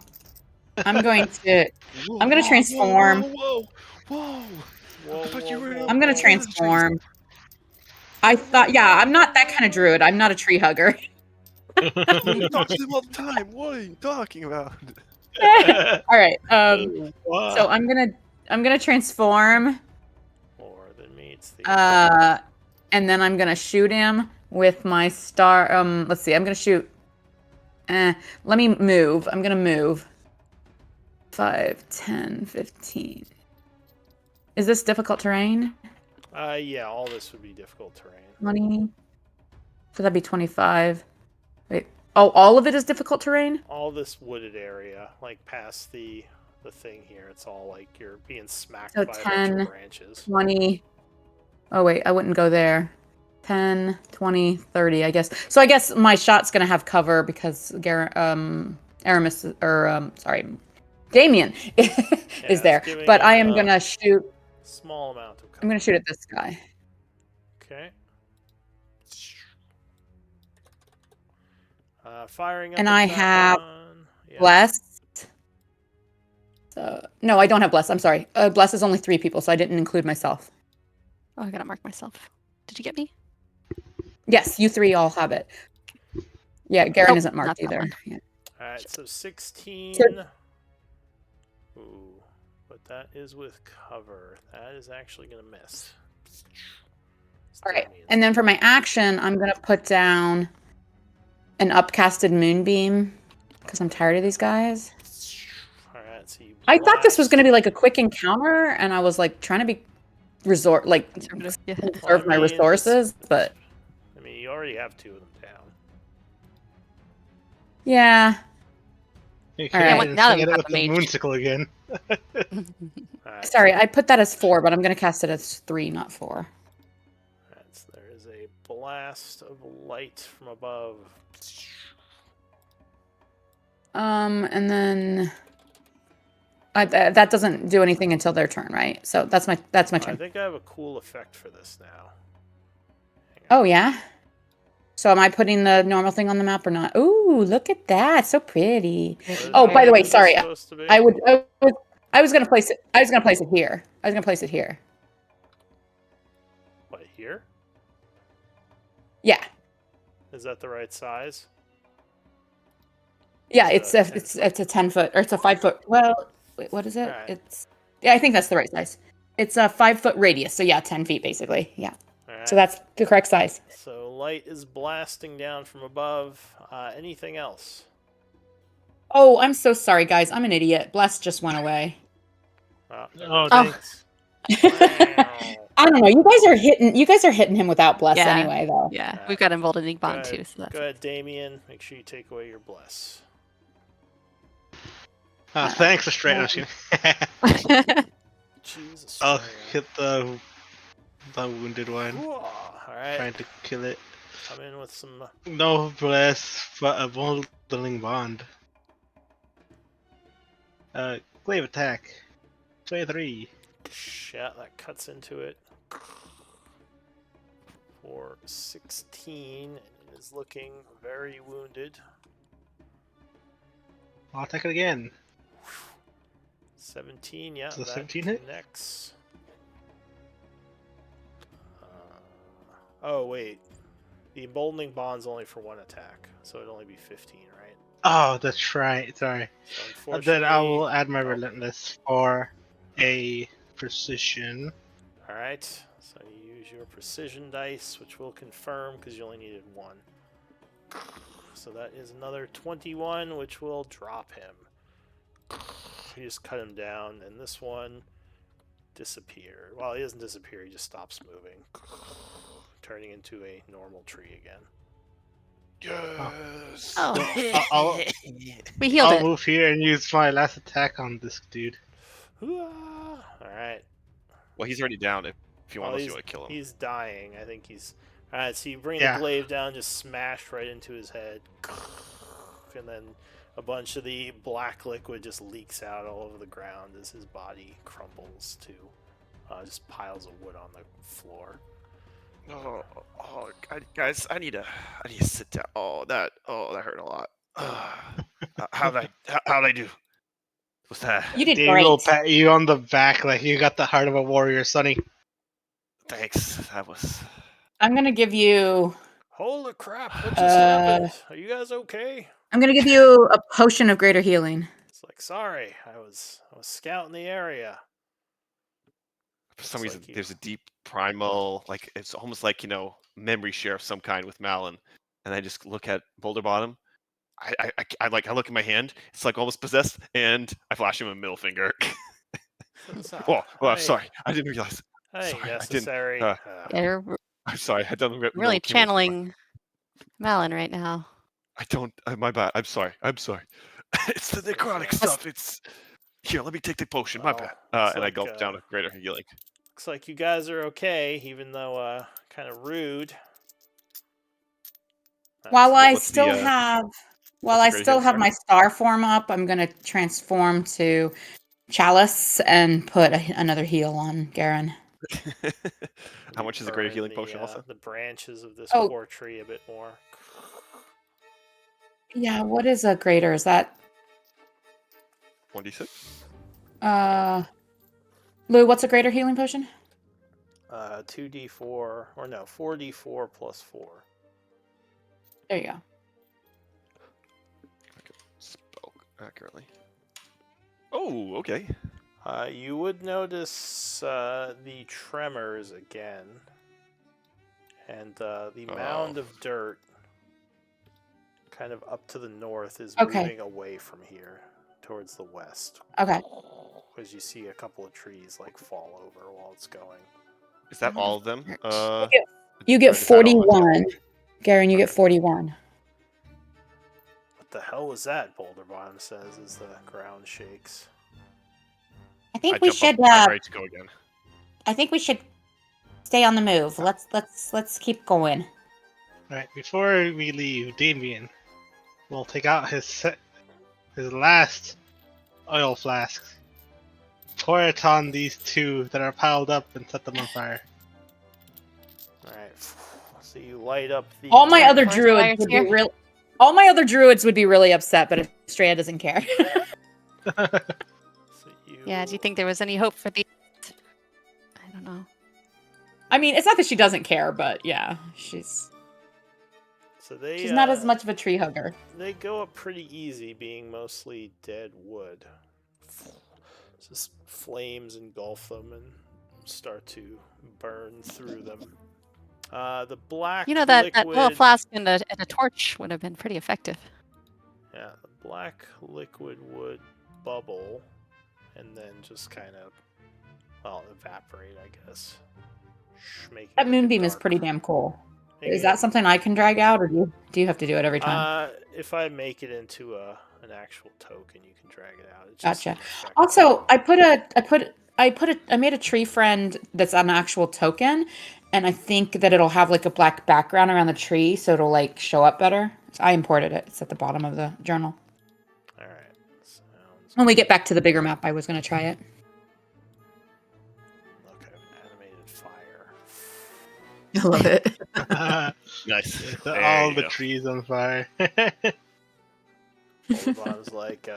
going to transform. Whoa. I thought you were I'm gonna transform. I thought, yeah, I'm not that kind of druid. I'm not a tree hugger. You talk to them all the time. What are you talking about? All right. Wow. So I'm gonna transform. More than meets the. And then I'm gonna shoot him with my star. Let's see. I'm gonna shoot. Let me move. I'm gonna move. 5, 10, 15. Is this difficult terrain? Yeah, all this would be difficult terrain. 20. So that'd be 25. Wait. Oh, all of it is difficult terrain? All this wooded area, like past the thing here, it's all like you're being smacked So by a bunch 10, of branches. 20. Oh, wait. I wouldn't go there. 10, 20, 30, I guess. So I guess my shot's going to have cover because Aramis, or, sorry, Damien is there. giving But I him, am going to shoot Small amount of cover. I'm gonna shoot at this guy. Okay. Firing up And at I that have one. Yeah. Blessed. No, I don't have Bless. I'm sorry. Bless is only 3 people, so I didn't include myself. Oh, I gotta mark myself. Did you get me? Yes, you 3 all have it. Yeah, Garen Nope, isn't not marked that either. one. Yeah. All right, so 16. Ooh, but that is with cover. That is actually going to miss. All right, and then for my action, I'm gonna put down an upcasted moonbeam because I'm tired of these guys. All right, so you I thought this was blast. gonna be like a quick encounter, and I was like trying to be Conservative. Yeah. Well, conserve my resources, but I mean, you already have 2 of them down. yeah. You All right. can Now that hit we've it got with the the mage. moonsicle again. All right, Sorry, I put that as 4, but I'm gonna cast it as 3, not 4. All right, so there is a blast of light from above. And then that doesn't do anything until their turn, right? So that's my I turn. think I have a cool effect for this now. Oh yeah. So am I putting the normal thing on the map or not? Ooh, look at that, so pretty. Oh, by the way, What is this sorry. supposed to be? I was gonna place it. I was gonna place it here. I was gonna place it here. What, here? Yeah, Is that the right size? yeah. It's It's a 10-foot or it's a 5-foot. Well, wait, what is it? Alright. Yeah, I think that's the right size. It's a 5-foot radius, so yeah, 10 feet basically. Yeah. All right. So that's the correct size. So light is blasting down from above. Anything else? Oh, I'm so sorry, guys. I'm an idiot. Bless just went away. There Oh, it dang. is. Wow. I don't know. You guys are hitting him without Bless Yeah. anyway, though. Yeah, we've got emboldening bond Go too, ahead, so that's go ahead, Damien. Make sure you take away your bless. Thanks, Australia. Jesus. I'll Australia. hit the wounded one. All right. Trying to kill it. Come in with some. No bless, but a molding bond. Glaive attack. 23. Yeah, that cuts into it. For 16, and it is looking very wounded. I'll attack it again. 17, yeah, Does the that 17 hit? connects. Oh, wait. The emboldening bond's only for 1 attack, so it'd only be 15, right? Oh, that's right. Sorry. So Then I will unfortunately... add my Oh. relentless for a precision. Alright, so you use your precision dice, which will confirm because you only needed 1. So that is another 21, which will drop him. You just cut him down, and this one disappeared. Well, he doesn't disappear, he just stops moving, turning into a normal tree again. Yes. Oh. we I'll healed it. move here and use my last attack on this dude. Alright. Well, he's already down. If you want, Oh, you want to kill him. He's dying. I think he's... Alright, so you bring Yeah. the glaive down, just smashed right into his head. And then a bunch of the black liquid just leaks out all over the ground as his body crumbles to just piles of wood on the floor. Guys, I need to sit down. That hurt a lot. How'd I do? What's that? You did Dave great. will pat you on the back like you got the heart of a warrior, Sonny. Thanks. That was. Uh, I'm gonna give you. Holy crap, what just happened? Are you guys okay? I'm gonna give you a potion of greater healing. It's like, sorry, I was scouting the area. For some Looks reason, like you- there's a deep primal, like it's almost like memory share of some kind with Malin, and I just look at Boulder Bottom. I look at my hand. It's like almost possessed, and I flash him a middle finger. I'm sorry. I didn't realize. Hey, Sorry, I didn't, necessary. They're I'm sorry. I don't really channeling Malin right now. I don't. My bad. I'm sorry. It's the necrotic stuff. It's here. Let me take the potion. My bad. It's And I like, gulp down a greater healing. Looks like you guys are okay, even though kind of rude. While I what's the, still what's have the greater heal, my star form up, I'm gonna transform to chalice and put another heal on Garen. How much is a greater Burn healing potion also? The branches of this Oh. poor tree a bit more. Yeah, what is a greater? Is that 1d6? Lou, what's a greater healing potion? 2d4 or no, 4d4 plus 4. There you go. I could spell accurately. Oh, okay. You would notice the tremors again, and the mound of dirt kind of up to the north is moving away from here towards the west. Okay. Because you see a couple of trees like fall over while it's going. Is that all of them? You or get is that all of them? 41. Garen, you get 41. What the hell was that? Boulder Bottom says as the ground shakes. I think I we jump up, should. I'm ready to go again. I think we should stay on the move. Let's keep going. Alright, before we leave, Damien will take out his last oil flask, pour it on these two that are piled up, and set them on fire. Alright, so you light up the... All my other Forest druids fires would here. be real. All my other druids would be really upset, but Estrella doesn't care. So you... Yeah, do you think there was any hope for the... I don't know. I mean, it's not that she doesn't care, but yeah, she's she's not as much of a tree hugger. They go up pretty easy, being mostly dead wood. Just flames engulf them and start to burn through them. The black You know, that liquid... little flask and a torch would have been pretty effective. Yeah, the black liquid would bubble and then just kind of, well, evaporate, I guess. That moonbeam is pretty damn cool. Is that something I can drag out, or do you have to do it every time? If I make it into an actual token, you can drag it out. It's Gotcha. just Also, I made a tree friend that's an actual token, and I think that it'll have like a black background around the tree, so it'll like show up better. So I imported it. It's at the bottom of the journal. All right. Sounds When we get back to the bigger map, I was going to try it. Okay, animated fire. I love it. Nice. All the trees on fire. Bolbon's like,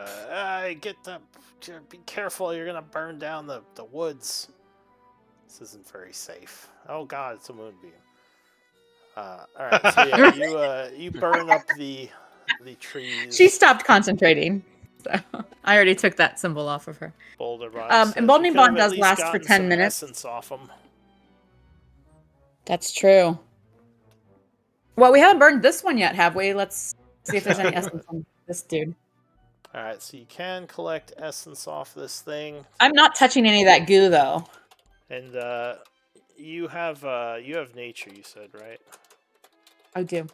be careful, you're gonna burn down the woods. This isn't very safe. Oh god, it's a moonbeam. Alright, so yeah, you burn up the trees. She stopped concentrating. So I already took that symbol off of her. Boulder Bond Emboldening Bond does last for 10 minutes. Essence off 'em. That's true. Well, we haven't burned this one yet, have we? Let's see if there's any essence on this dude. Alright, so you can collect essence off this thing. I'm not touching any of that goo, though. And you have nature, you said, right? I do.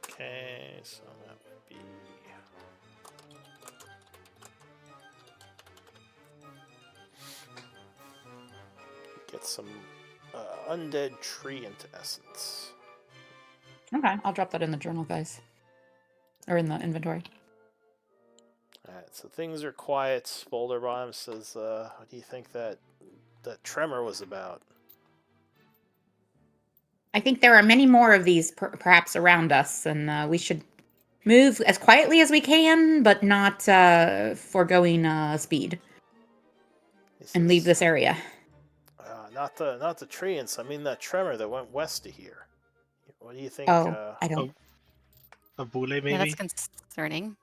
Okay, so that would be... Get some undead tree into essence. Okay, I'll drop that in the journal, guys. Or in the inventory. Alright, so things are quiet. Boulder Bottom says, what do you think that tremor was about? I think there are many more of these perhaps around us, and we should move as quietly as we can, but not foregoing speed. And leave this area. Not the treants. I mean that tremor that went west of here. What do you think? Oh, I don't. A bule, maybe? Yeah, that's concerning.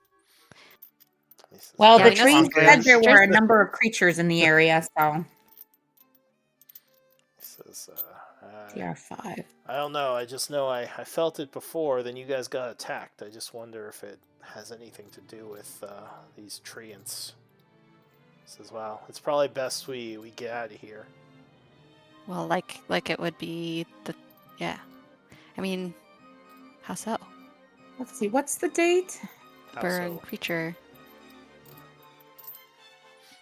Well, Yeah, the trees said there were a number of creatures in the area, so. Says, TR5. I don't know. I just know I felt it before. Then you guys got attacked. I just wonder if it has anything to do with these treants. Says, well, it's probably best we get out of here. Well, like it would be the... Yeah. I mean, how so? Let's see, what's the date? How Burn so? creature.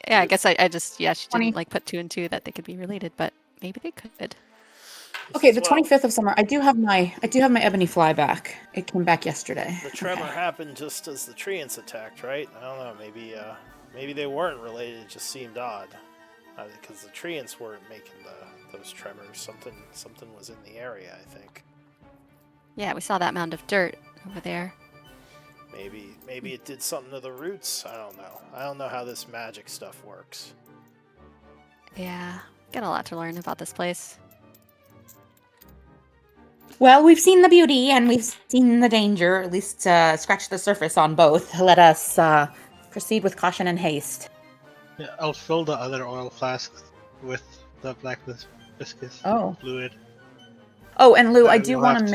Yeah, I guess I just... Yeah, she 20. didn't like put two and two that they could be related, but maybe they could. Okay, the 25th of summer. I do have my ebony fly back. It came back yesterday. The tremor happened just as the treants attacked, right? I don't know. Maybe Maybe they weren't related. It just seemed odd. Because the treants weren't making those tremors. Something was in the area, I think. Yeah, we saw that mound of dirt over there. Maybe it did something to the roots. I don't know. I don't know how this magic stuff works. Yeah, got a lot to learn about this place. Well, we've seen the beauty and we've seen the danger, at least scratch the surface on both. Let us proceed with caution and haste. Yeah, I'll fill the other oil flasks with the black viscous Oh. fluid. Oh, and Lou, I That do you'll want have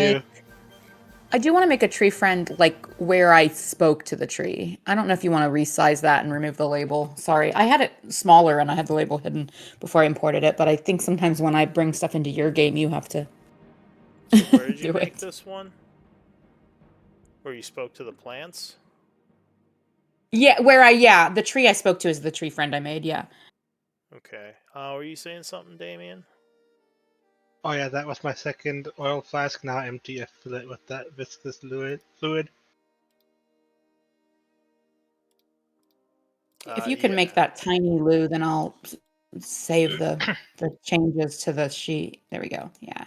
to make a tree friend like where I spoke to the tree. I don't know if you want to resize that and remove the label. Sorry, I had it smaller and I had the label hidden before I imported it, but I think sometimes when I bring stuff into your game, you have to So where did you do make it. this one? Where you spoke to the plants? Yeah, the tree I spoke to is the tree friend I made, yeah. Okay. Were you saying something, Damien? Oh yeah, that was my second oil flask, now empty. I fill it with that viscous fluid. If you can make that tiny, Lou, then I'll save the changes to the sheet. There we go. Yeah.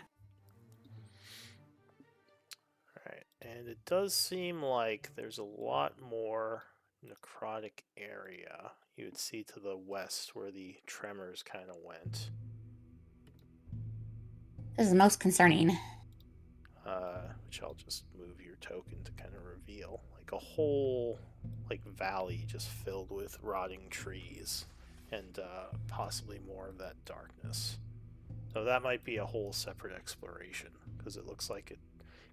Right. And it does seem like there's a lot more necrotic area you would see to the west where the tremors kind of went. This is most concerning. Which I'll just move your token to kind of reveal. Like a whole valley just filled with rotting trees and possibly more of that darkness. So that might be a whole separate exploration because it looks like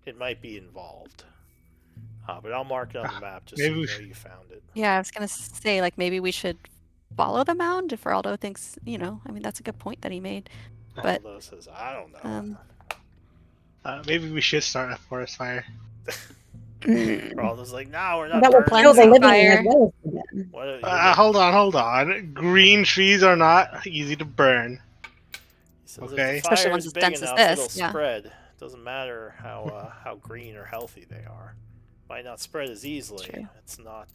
it might be involved. But I'll mark it on the map just so Maybe you we know should- you found it. Yeah, I was gonna say like maybe we should follow the mound if Geraldo thinks, I mean that's a good point that he made. But Although says, I don't know. maybe we should start a forest fire. Geraldo's like, no, we're not That will burning kill the down. living fire. as well as the dead. What, you're gonna- Hold on. Green trees are not easy to burn. He says, Okay. if the Especially fire ones is as big dense as enough, this, it'll yeah. spread. It doesn't matter how green or healthy they are. Might not spread as easily. True. It's not.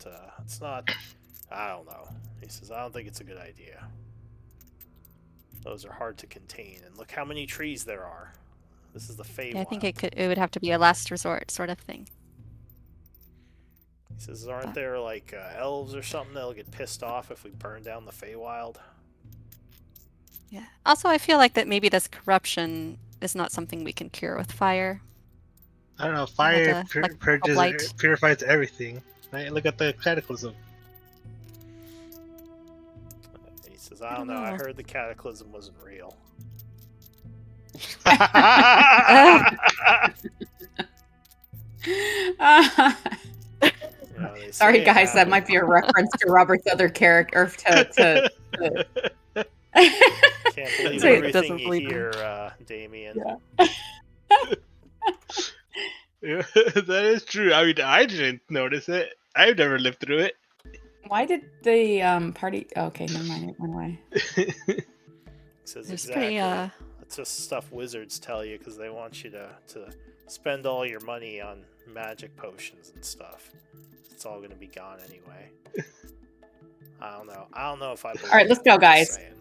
I don't know. He says, I don't think it's a good idea. Those are hard to contain, and look how many trees there are. This is the Feywild. Yeah, I think it would have to be a last resort sort of thing. He says, aren't there like elves or something that'll get pissed off if we burn down the Feywild? Yeah. Also, I feel like that maybe this corruption is not something we can cure with fire. I don't know. Fire like purges, light. purifies everything. Right? Look at the cataclysm. He says, I don't know. I heard the cataclysm wasn't real. You know, they Sorry, say it guys, that happened. might be a reference to Robert's other character. Or to Can't believe So he everything doesn't you believe him. hear, Damien. That is true. I mean, I didn't notice it. I've never lived through it. Why did the party? Okay, never mind. It went away. He says It's exactly. pretty It's just stuff wizards tell you because they want you to spend all your money on magic potions and stuff. It's all going to be gone anyway. I don't know. I don't know if I believe All right, let's that, go, I'm just guys. saying.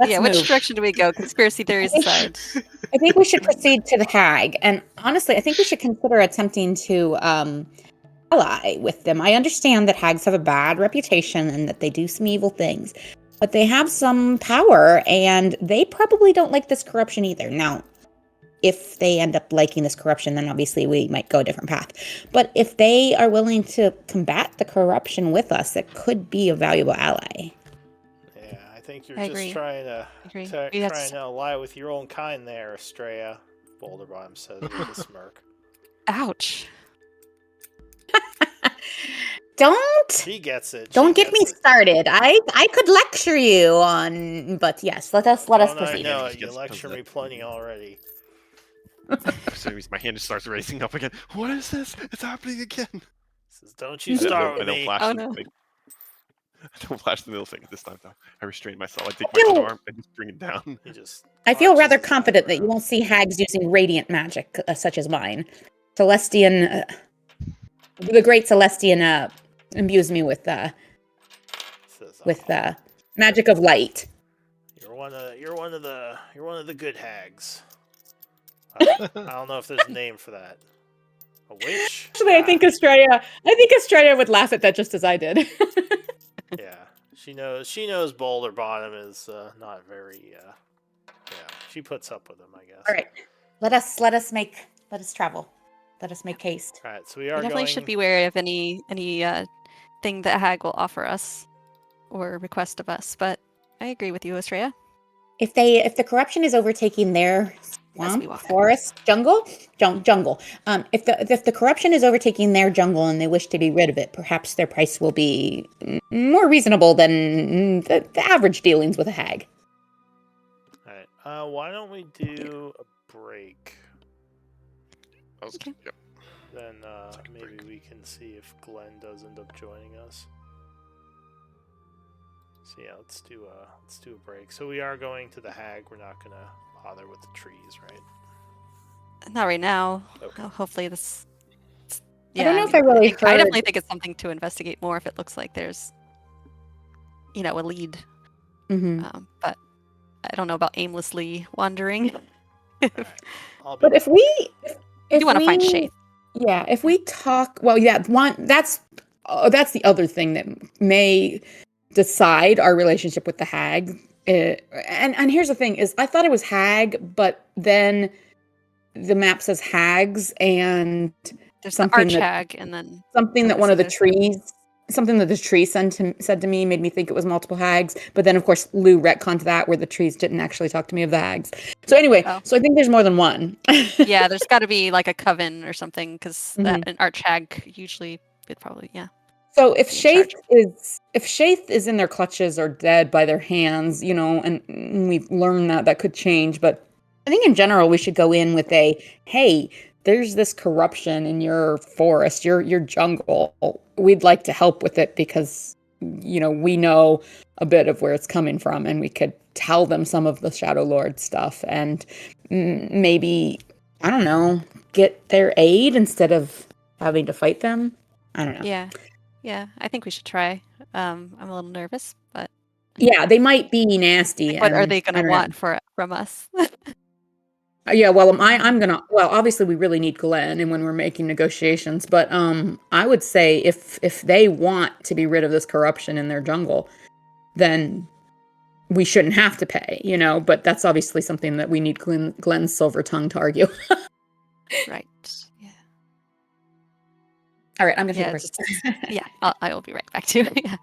Let's yeah, move. which direction do we go? Conspiracy theories aside. I think we should proceed to the hag, and honestly, I think we should consider attempting to ally with them. I understand that hags have a bad reputation and that they do some evil things, but they have some power, and they probably don't like this corruption either. Now, if they end up liking this corruption, then obviously we might go a different path. But if they are willing to combat the corruption with us, it could be a valuable ally. Yeah, I think you're I just agree. trying to Agree. trying That's- to lie with your own kind there, Estrella. Boulderbottom says with a smirk. Ouch. Don't She gets it. don't she get me gets it. started. I could lecture you on, but yes, let us Oh, no, proceed. no, Yes, you yes, lecture does me that. plenty already. For some reason, my hand just starts racing up again. What is this? It's happening again. Says, don't you start I with don't me. flash. Oh, the- no. like, I don't flash the middle finger this time, though. I restrain myself. I take my other arm and just bring it down. He just I feel arches rather his confident that you eyebrow. won't see hags using radiant magic such as mine. Celestian, the great Celestian imbues me with Says, with magic of light. You're one of the good hags. I don't know if there's a name for that. A witch? Actually, I think Estrella would laugh at that just as I did. Yeah, she knows Boulder Bottom is not very. Yeah, she puts up with him, I guess. All right, let us travel. Let us make haste. All right, so we We are definitely going. should be wary of any thing that Hag will offer us or request of us. But I agree with you, Estrella. If the corruption is overtaking their As we swamp, walk. forest, jungle, if the corruption is overtaking their jungle and they wish to be rid of it, perhaps their price will be more reasonable than the average dealings with a hag. All right, why don't we do a break? Okay. Yep. Then maybe we can see if Glenn does end up joining us. So yeah, let's do a break. So we are going to the hag. We're not gonna bother with the trees, right? Not right now. Okay. Hopefully this. I don't know mean, if I really I heard. definitely think it's something to investigate more if it looks like there's, a lead. Mhm. But I don't know about aimlessly wandering. All right. I'll be But if back. You do want to find Shaith. Yeah, if we talk, well, yeah, that's the other thing that may decide our relationship with the hag. And here's the thing: is I thought it was hag, but then the map says hags, and There's the something that Archhag, and then something that one obviously of the there's trees. Something that the tree said to me made me think it was multiple hags, but then of course Lou retconned that where the trees didn't actually talk to me of the hags. So anyway, Oh. so I think there's more than one. yeah, there's got to be like a coven or something because Mhm. an Archhag usually would probably So if be in charge. Shaith is in their clutches or dead by their hands, and we've learned that could change, but I think in general we should go in with hey, there's this corruption in your forest, your jungle. We'd like to help with it because we know a bit of where it's coming from, and we could tell them some of the Shadowlord stuff and maybe, I don't know, get their aid instead of having to fight them. I don't know. Yeah, I think we should try. I'm a little nervous, but Yeah, they might be nasty, like, what are and they going I to don't know. want from us? Yeah, well, I'm gonna. Well, obviously, we really need Glenn, and when we're making negotiations, but I would say if they want to be rid of this corruption in their jungle, then we shouldn't have to pay, But that's obviously something that we need Glenn's silver tongue to argue. right. Yeah. All right, I'm gonna take a Yeah. break. Just, yeah. I will be right back too. Yeah.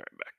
All right, back.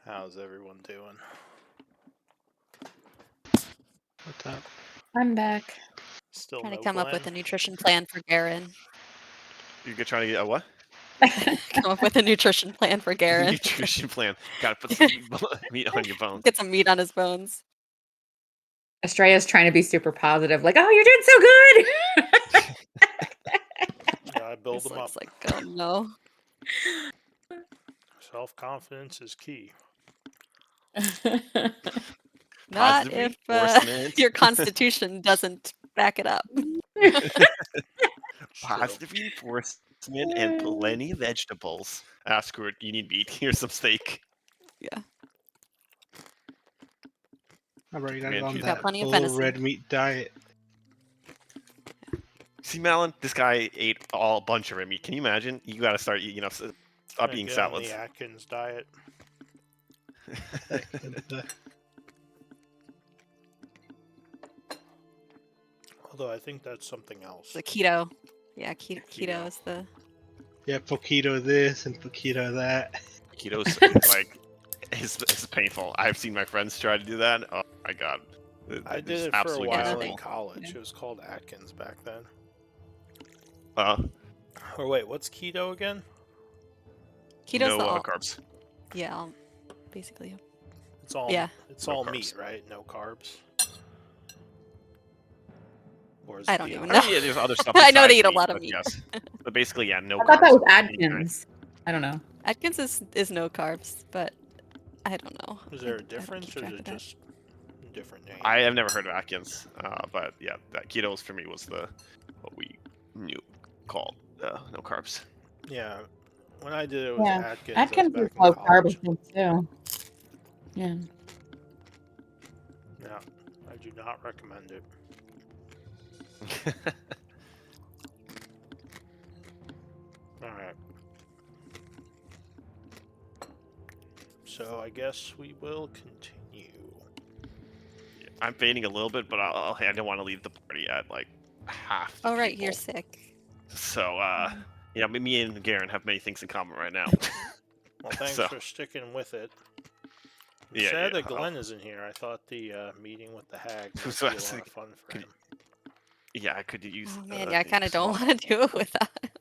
How's everyone doing? What's up? I'm back. Still Trying to no come up Glenn? with a nutrition plan for Garen. You're trying to get a what? Come up with a nutrition plan for Garen. Nutrition plan. Gotta put some meat on your bones. Get some meat on his bones. Estrella's trying to be super positive, like, oh, you're doing so good. Gotta build This them up. looks like, oh no. Self-confidence is key. Not Positive if reinforcement. your constitution doesn't back it up. It's true. Positive reinforcement and plenty of vegetables. Ah, screw it. You need meat. Here's some steak. Yeah. How about you gotta Man, go on he's got that plenty of full venison. red meat diet? See, Malin, this guy ate a bunch of red meat. Can you imagine? You gotta start, stop Gotta eating get on salads. the Atkins diet. Although I think that's something else. The keto. Yeah, keto Keto. is the. Yeah, poquito this and poquito that. Keto's like, it's painful. I've seen my friends try to do that. Oh my god. I They're did just it for a absolutely while nothing. in wonderful. college. Yeah. It was called Atkins back then. Uh, Or wait, what's keto again? Keto's no the all. carbs. Yeah, basically. It's all Yeah. it's No all carbs. meat, right? No carbs. Or is I it don't the even I know. mean, yeah, there's other stuff. I know they besides eat a meat, lot of but meat. Yes, but basically, yeah, no I thought that carbs was of any kind. Atkins. I don't know. Atkins is no carbs, but I don't know. Is there a I don't difference, keep or is track it of that. just a different name? I have never heard of Atkins, but yeah, that keto for me was what we knew called no carbs. Yeah, when I did it was Yeah. Atkins. Atkins That's is back in low carb, I college. think, too. Yeah. No, I do not recommend it. All right. So I guess we will continue. I'm fading a little bit, but I don't want to leave the party at like half the Oh right, people. you're sick. So yeah, me and Garen have many things in common right now. Well, thanks So- for sticking with it. I'm Yeah, sad yeah, that Glenn isn't here. I thought the meeting with the hag would So be a I was lot like, of fun for could- him. Yeah, I could use. Oh man, yeah, I the kind of don't slot. want to do it without him.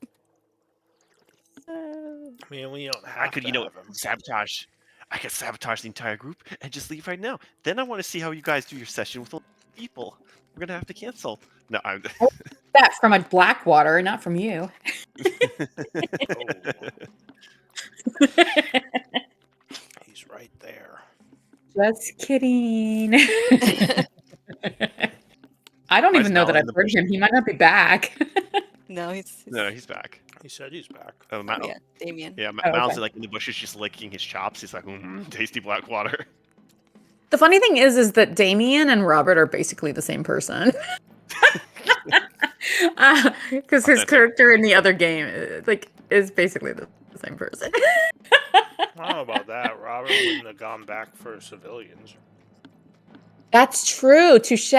I mean, we don't have I could, to have him. sabotage. I could sabotage the entire group and just leave right now. Then I want to see how you guys do your session with people. We're gonna have to cancel. No, I'm. That from a Blackwater, not from you. Oh, he's right there. Just kidding. I don't Why is even know that Mal in I've the heard bush? him. He might not be back. No, he's No, he's back. He said he's back. Mal, yeah, Damien. yeah, Oh, Mal's okay. like in the bushes, just licking his chops. He's like, tasty black water. The funny thing is that Damien and Robert are basically the same person. Because his Authentic. character in the other game, is basically the same person. I don't know about that. Robert wouldn't have gone back for civilians. That's true. Touche.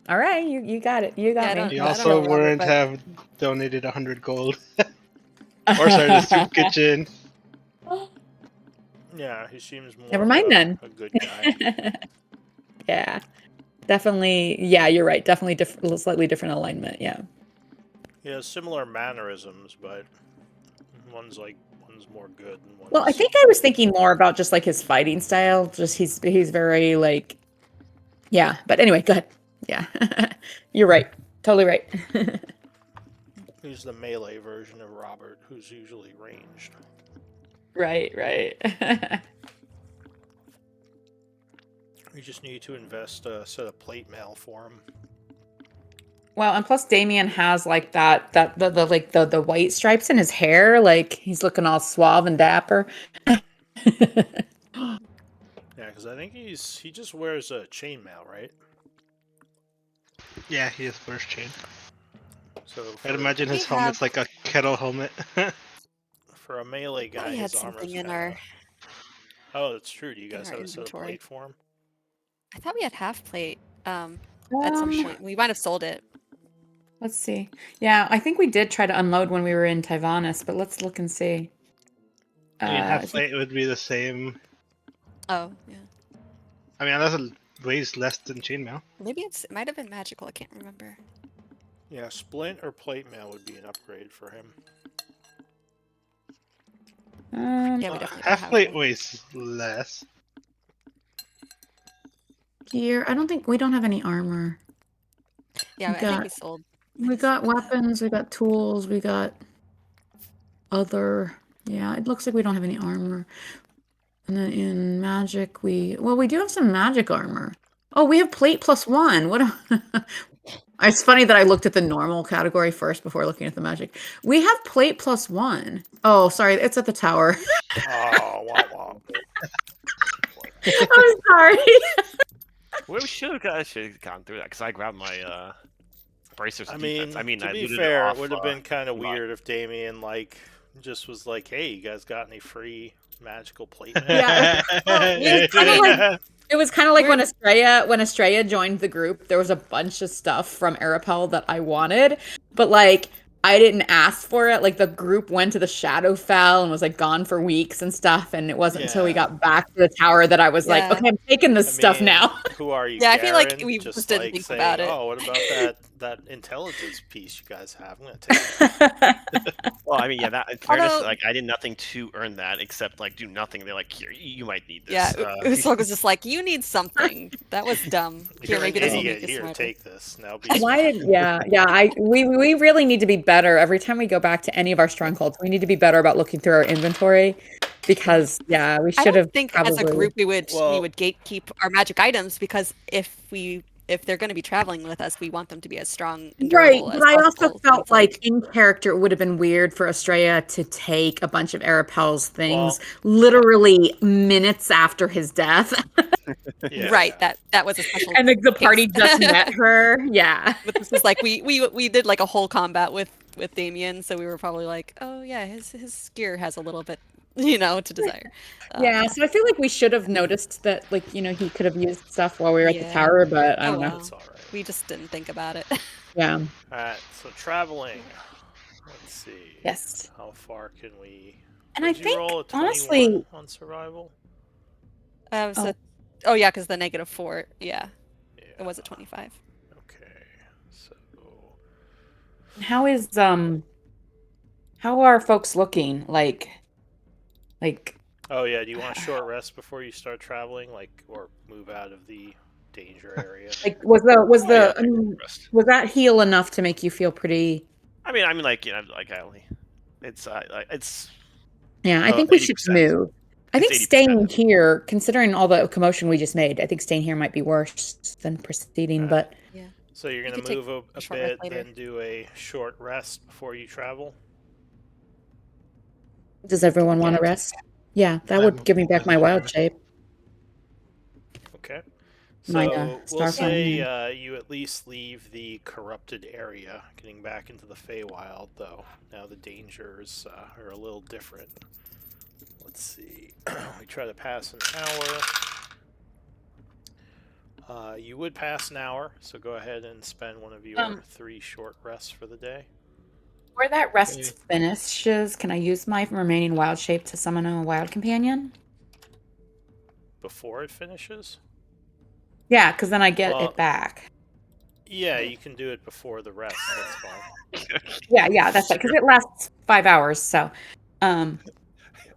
All right, you got it. You Yeah, I got don't- me. He I don't also know, Robert, wouldn't but- have donated 100 gold. Or sorry, the soup kitchen. Yeah, he seems more Never mind of then. a good guy. Yeah, definitely. Yeah, you're right. Definitely slightly different alignment. Yeah. He has similar mannerisms, but one's more good and one's Well, I think I was thinking more about just like his fighting style. Just he's very like, yeah. But anyway, go ahead. Yeah, you're right. Totally right. he's the melee version of Robert, who's usually ranged. Right. We just need to invest a set of plate mail for him. Well, and plus Damien has like the white stripes in his hair. Like he's looking all suave and dapper. Yeah, because I think he just wears a chainmail, right? Yeah, he has first chain. So I'd imagine his We have- helmet's like a kettle helmet. for a melee guy, We had his armor's something in kinda- our. Oh, that's true. Do you in guys our have a set of inventory. plate for him? I thought we had half plate. At some point, we might have sold it. Let's see. Yeah, I think we did try to unload when we were in Tyvanis, but let's look and see. I mean, I half think- plate would be the same. Oh yeah, I mean, unless it weighs less than chainmail. maybe it might have been magical. I can't remember. Yeah, splint or plate mail would be an upgrade for him. Yeah, we definitely don't Half have plate one. weighs less. gear. I don't think we don't have any armor. Yeah, we I think got- we sold. We got weapons, we got tools, we got other. Yeah, it looks like we don't have any armor. And then in magic, we do have some magic armor. Oh, we have plate +1. What? It's funny that I looked at the normal category first before looking at the magic. We have plate +1. Oh, sorry, it's at the tower. Oh, wah, wah. I'm sorry. We should have gone through that because I grabbed my bracers. I Of mean, defense. I mean, to I be looted fair, off, it would have been kind of mine. weird if Damien just was like, "Hey, you guys got any free magical plate mail?" Yeah. It's kinda like- It was kind of like when Estrella joined the group. There was a bunch of stuff from Arapel that I wanted, but like I didn't ask for it. Like the group went to the Shadowfell and was like gone for weeks and stuff. And it wasn't until we Yeah. got back to the tower that I was like, Yeah. okay, I'm taking this I stuff mean, now. who are you, Yeah, I feel like Garen? we just didn't like think saying, about it. oh, what about that intelligence piece you guys have? I'm gonna take that. Well, I mean, yeah, that in fairness, Although- like I did nothing to earn that except like do nothing. They're like, here, you might need this. Yeah, Usul was just like, you need something. That was dumb. Here, You're maybe an this will idiot. make you Here, smarter. take this. Now be Why smart. did we really need to be better every time we go back to any of our strongholds. We need to be better about looking through our inventory because we I should don't have think probably as a group we would Well- gatekeep our magic items because if they're going to be traveling with us, we want them to be as strong and Right, durable as but I also possible. felt It's like in character it would have been weird for Estrella to take a bunch of Arapel's things literally minutes after his death. Yeah. right, that was a special And the party case. just met her. Yeah. But this is like we did like a whole combat with Damien, so we were probably like, oh yeah, his gear has a little bit, to desire. Yeah, so I feel like we should have noticed that, like, he could have used stuff while we were at the Yeah. tower, but I Oh don't know. well, That's all right. we just didn't think about it. Yeah. All right. So traveling. Let's see. Yes. How far can we? And I Did you think, roll a 21 honestly, on survival. So, oh yeah, because the -4, yeah, Yeah. it was at 25. Okay. So. how are folks looking? Like, Oh yeah. Do you want a short rest before you start traveling, or move out of the danger area? was Yeah, I mean, rest. was that heal enough to make you feel pretty? I mean, like I only, it's Yeah, I think we should 80%. move. I It's think 80%. staying here, considering all the commotion we just made, I think staying here might be worse than proceeding. Alright. But So you're We gonna could take move a short rest bit, later. then do a short rest before you travel. does everyone want to Yeah. rest? Yeah, that I'm would give me back my okay with wild that. shape. Okay. My, So we'll star say family. you at least leave the corrupted area, getting back into the Feywild, though. Now the dangers are a little different. Let's see. We try to pass an hour. You would pass an hour, so go ahead and spend one of your 3 short rests for the day. Where that rest finishes, can I use my remaining wild shape to summon a wild companion? Before it finishes? Yeah, because then I get Well- it back. Yeah, you can do it before the rest. That's fine. Yeah, that's right. Because it lasts 5 hours. So,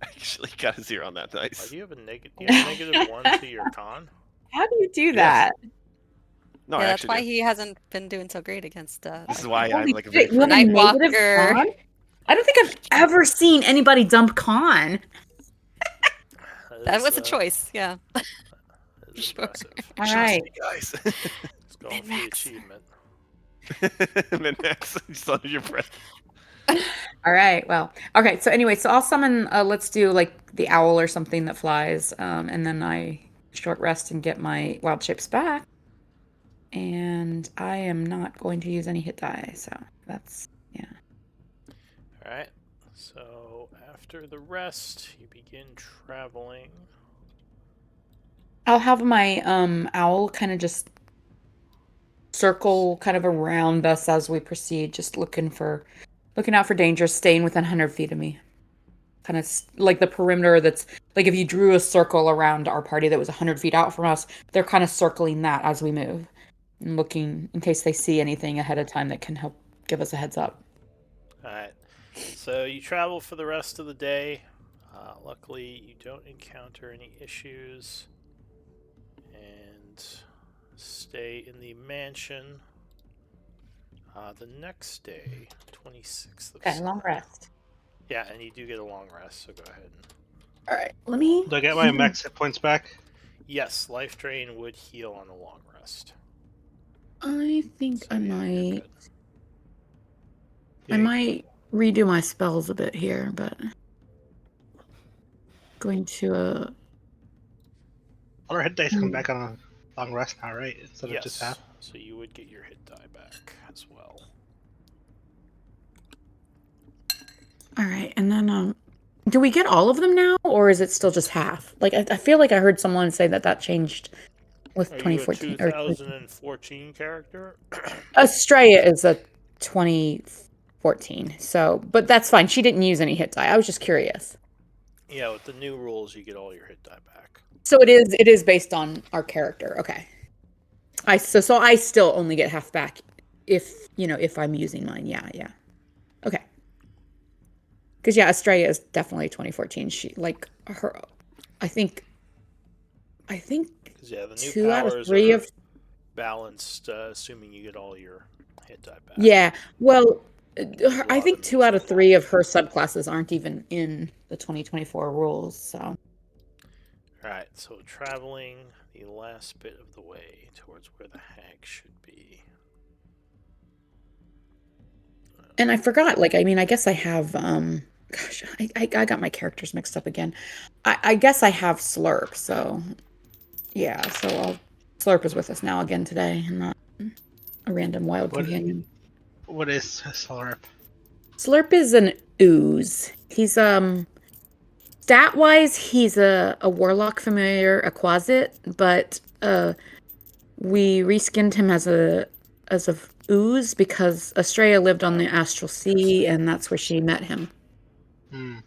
Actually got a 0 on that. Why Nice. do you have a -1 to your con? how do you do that? No, yeah, I that's actually why do. he hasn't been doing so great against. This is why I'm Holy like a shit, very you have a Night negative Walker. con? I don't think I've ever seen anybody dump con. That was a is, choice. Yeah. that is Sure. impressive. All Trust right. me, guys. Let's go for the Min-max. achievement. Min-max, just under your breath. All right. Well, okay. So anyway, so I'll summon. Let's do like the owl or something that flies, and then I short rest and get my wild shapes back. And I am not going to use any hit die, so that's Alright, so after the rest, you begin traveling. I'll have my owl kind of just circle kind of around us as we proceed, just looking out for danger, staying within 100 feet of me. Kind of like the perimeter that's like if you drew a circle around our party that was 100 feet out from us, they're kind of circling that as we move and looking in case they see anything ahead of time that can help give us a heads up. Alright, so you travel for the rest of the day. Luckily, you don't encounter any issues. And stay in the mansion. The next day, 26th of Okay, long rest. Yeah, and you do get a long rest, so go ahead. And... All right, let me. Do I get my max hit points back? Yes, life drain would heal on a long rest. I think So, I yeah, you're might. good. I might redo my spells a bit here, but going to All our hit dice come back on a long rest now, right? Instead of just Yes, half. so you would get your hit die back as well. all right, and then do we get all of them now, or is it still just half? Like I feel like I heard someone say that changed with Are you a 2014 or 2014 character? Estrella is a 20 14. So, but that's fine. She didn't use any hit die. I was just curious. Yeah, with the new rules, you get all your hit die back. So it is based on our character. Okay. So I still only get half back if I'm using mine. Yeah. Okay. Because yeah, Estrella is definitely 2014. She like her. I think. 'Cause, yeah, the new 2 out of powers 3 are of balanced, assuming you get all your hit die back. yeah. Well, A I lot think of 2 out of using 3 of her subclasses aren't even in the 2024 rules. So Alright, so traveling the last bit of the way towards where the hag should be. and I forgot. Like I mean, I guess I have. Gosh, I got my characters mixed up again. I guess I have Slurp. So yeah. So Slurp is with us now again today, and not a random wild What- companion. What is Slurp? Slurp is an ooze. He's stat wise he's a warlock familiar, a quasit, but we reskinned him as a ooze because Estrella lived on the astral sea, and that's where she met him. Hmm.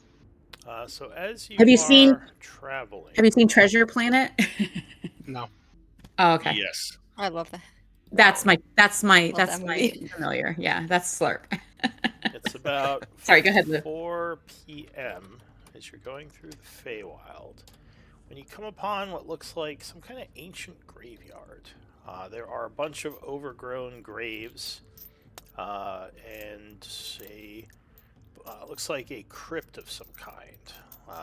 So as you Have you are seen- traveling, Have you seen Treasure Planet? No. Oh, okay. Yes. I love that. That's my Love that's that my movie. familiar. Yeah, that's Slurp. it's about Sorry, go ahead, Lou. 4 p.m. as you're going through the Feywild. When you come upon what looks like some kind of ancient graveyard, there are a bunch of overgrown graves and a looks like a crypt of some kind.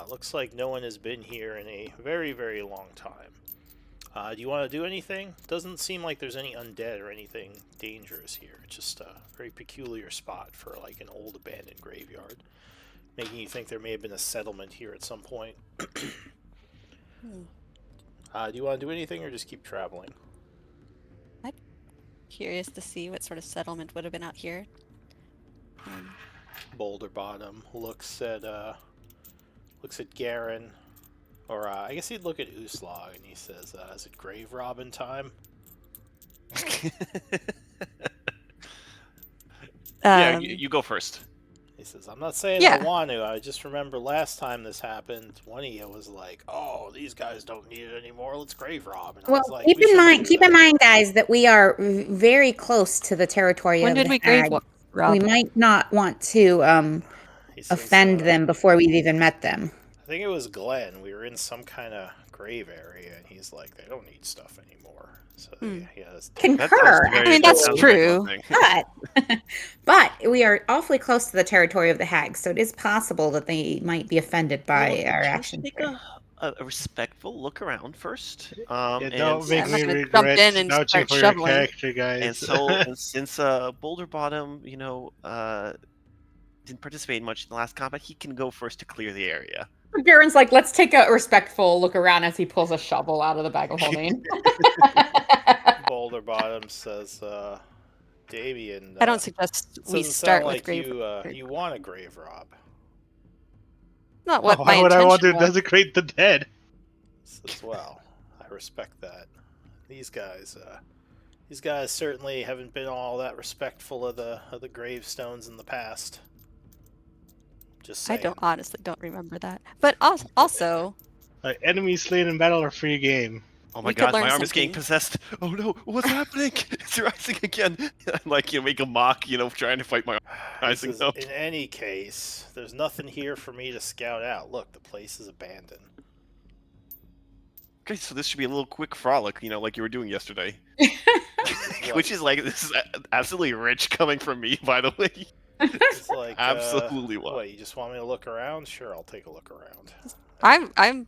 Looks like no one has been here in a very, very long time. Do you want to do anything? Doesn't seem like there's any undead or anything dangerous here. It's just a very peculiar spot for like an old abandoned graveyard, making you think there may have been a settlement here at some point. Hmm. Do you want to do anything or just keep traveling? Curious to see what sort of settlement would have been out here. Boulder Bottom looks at Garen, or I guess he'd look at Uslag and he says, "Is it grave robbing time?" Yeah, Um, you go first. He says, "I'm not saying Yeah. I want to. I just remember last time this happened, one of you was like, 'Oh, these guys don't need it anymore. Let's grave rob.' And I Well, was like, keep we in shouldn't mind, do keep that." in mind, guys, that we are very close to the territory when of did the we grave hag. rob? We might not want to He says, offend them before we've even met them. I think it was Glenn. We were in some kind of grave area, and he's like, "They don't need stuff anymore." So he has Concur. That I mean, that that's sounds very true. daunting. But we are awfully close to the territory of the hag, so it is possible that they might be offended by Well, our just actions. take here. a respectful look around first. Yeah, And don't make I'm not me gonna jump regret in and vouching start for your shoveling. character, guys. And so, and since Boulder Bottom, didn't participate much in the last combat, he can go first to clear the area. Garen's like, let's take a respectful look around as he pulls a shovel out of the bag of holding. Boulder Bottom says, "Davian, I don't suggest we doesn't start sound with like grave. you want a grave rob." Not what Why my would I want to intention was. desecrate the dead? Says, "Well, I respect that. These guys certainly haven't been all that respectful of the gravestones in the past." Just I saying. honestly don't remember that. But also, Enemies slain in battle are free game. Oh my We could god, learn my arm is getting something. possessed. Oh no, what's happening? It's rising again. I'm like, make a mock, trying to fight my arm He rising says, up. "In any case, there's nothing here for me to scout out. Look, the place is abandoned." Okay, so this should be a little quick frolic, like you were doing yesterday. Which is like, this is absolutely rich coming from me, by the way. It's like, Absolutely what? what, you just want me to look around? Sure, I'll take a look around. I'm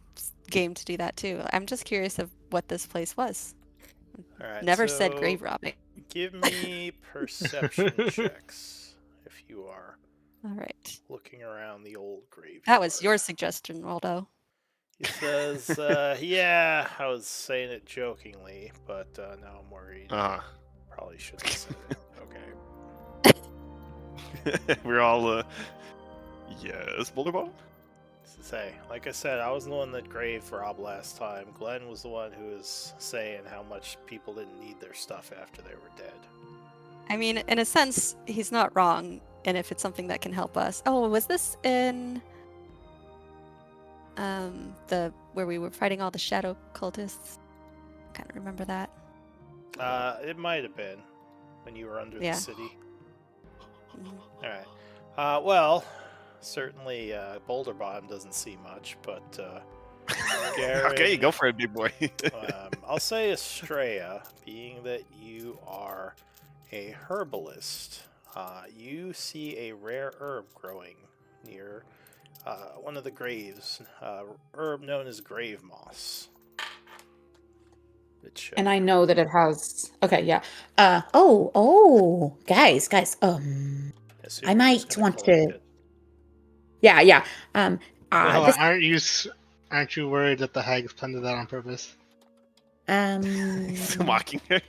game to do that too. I'm just curious of what this place was. All right, Never said so grave robbing. Give me perception checks if you are All right. looking around the old graveyard. That was your suggestion, Waldo. He says, "Yeah, I was saying it jokingly, but now I'm worried. Probably shouldn't have said it." Okay. We're all, yes, Boulder Bottom? Say, like I said, I was the one that grave robbed last time. Glenn was the one who was saying how much people didn't need their stuff after they were dead. I mean, in a sense, he's not wrong. and if it's something that can help us. Oh, was this in the where we were fighting all the shadow cultists? I can't remember that. It might have been when you were under the Yeah. city. Mhm. All right. Well, certainly Boulder Bottom doesn't see much, but Okay, go for it, big boy. I'll say Estrella, being that you are a herbalist, you see a rare herb growing near one of the graves, herb known as grave moss. Which, And I know that it has. Okay, yeah. Guys. assume I you're just might gonna want collect to. it. Yeah. Well, This. aren't you worried that the hags planted that on purpose? He's mocking her.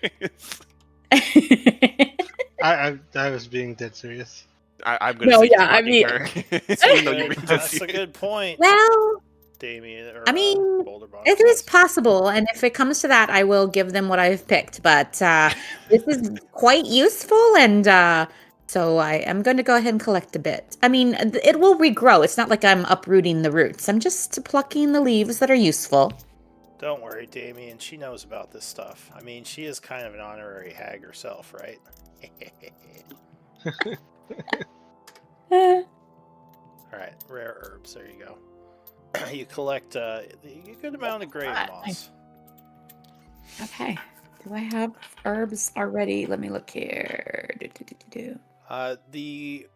I was being dead serious. I'm gonna No, say he's yeah, I mocking mean- her. That's a Even though you're good- being dead that's a serious. good point, Well, Damien. Or, I mean, Boulder Bottom it is says. possible, and if it comes to that, I will give them what I've picked. But this is quite useful, and so I am going to go ahead and collect a bit. I mean, it will regrow. It's not like I'm uprooting the roots. I'm just plucking the leaves that are useful. Don't worry, Damien. She knows about this stuff. I mean, she is kind of an honorary hag herself, right? Eh, All right, rare herbs. There you go. You collect a good amount of grave Alright. moss. okay. Do I have herbs already? Let me look here. Do. The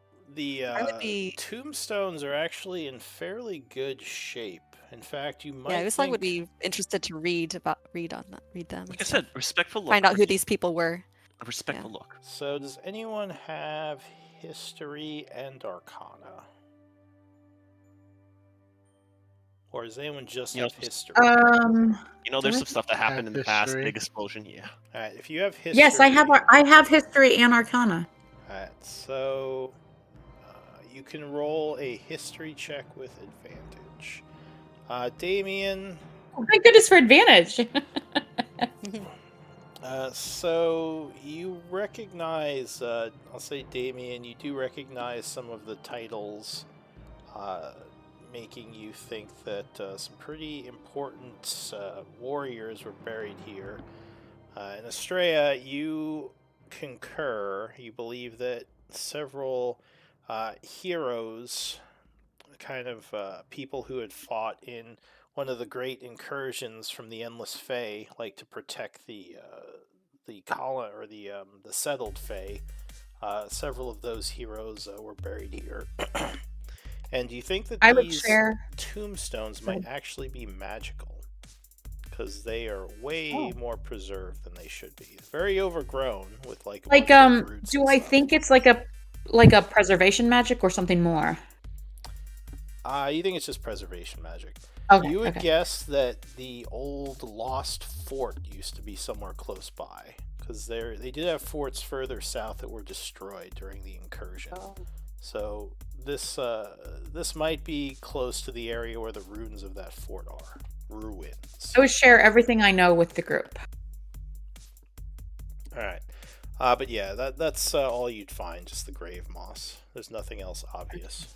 I would be. tombstones are actually in fairly good shape. In fact, you might. Yeah, Uslang would think- be interested to read them. Like I and said, respectful look. find out who these people were. A respectful look. So, does anyone have history and arcana? Or does anyone just You know, have history? You know, there's some stuff that happened in the past. history. Big explosion. Yeah. All right, if you have history. Yes, I have history and arcana. Alright, so you can roll a history check with advantage. Damien, Oh, thank goodness for advantage. so you recognize, I'll say Damien, you do recognize some of the titles, making you think that some pretty important warriors were buried here. And Estrella, you concur. You believe that several heroes, kind of people who had fought in one of the great incursions from the Endless Fae, like to protect the colony or the settled Fae. Several of those heroes were buried here. And do you think that I would these share. tombstones might actually be magical? Because they are way more preserved than they should be. Very overgrown with like a bunch of roots Do and I stuff. think it's like a preservation magic or something more? You think it's just preservation magic? Okay. You would okay. guess that the old lost fort used to be somewhere close by, because they did have forts further south that were destroyed during the incursion. So this might be close to the area where the ruins of that fort are. Ruins. I would share everything I know with the group. All right. But yeah, that's all you'd find, just the grave moss. There's nothing else obvious.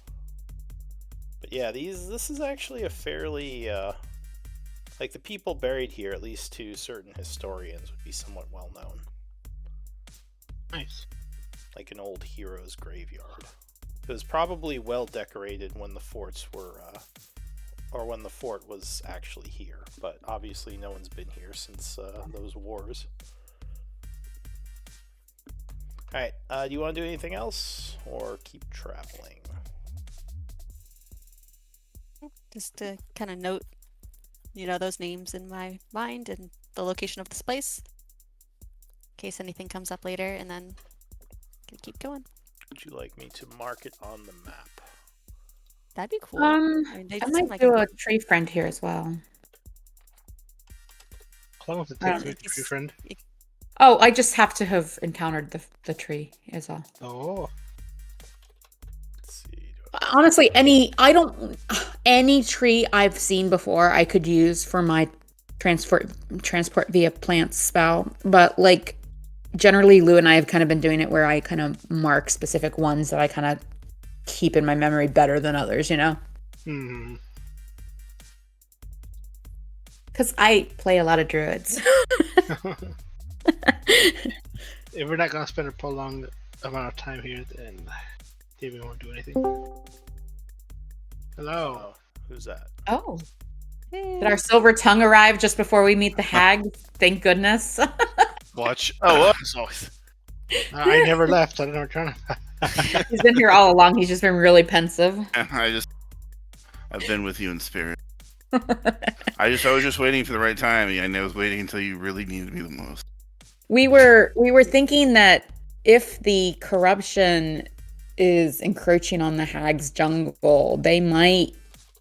But yeah, this is actually a fairly like the people buried here, at least to certain historians, would be somewhat well known. Nice. Like an old hero's graveyard. It was probably well decorated when the forts were or when the fort was actually here, but obviously no one's been here since those wars. Alright, do you want to do anything else, or keep traveling? Just to kind of note, those names in my mind and the location of this place, in case anything comes up later, and then can keep going. Would you like me to mark it on the map? That'd be cool. I they might seem like do a tree friend here as well. How long does it Um, take to reach your friend? Oh, I just have to have encountered the tree is all. Oh. Let's see. Honestly, any tree I've seen before I could use for my transport via plant spell, but like generally Lou and I have kind of been doing it where I kind of mark specific ones that I kind of keep in my memory better than others, you know? Hmm. Because I play a lot of druids. If we're not gonna spend a prolonged amount of time here, then David won't do anything. Hello. Oh, who's that? Oh. Did our silver tongue arrive just before we meet the hags? Thank goodness. Watch. Oh, I never left. I don't know what you're trying to. He's been here all along. He's just been really pensive. I've been with you in spirit. I was just waiting for the right time. I was waiting until you really needed me the most. We were thinking that if the corruption is encroaching on the hags' jungle, they might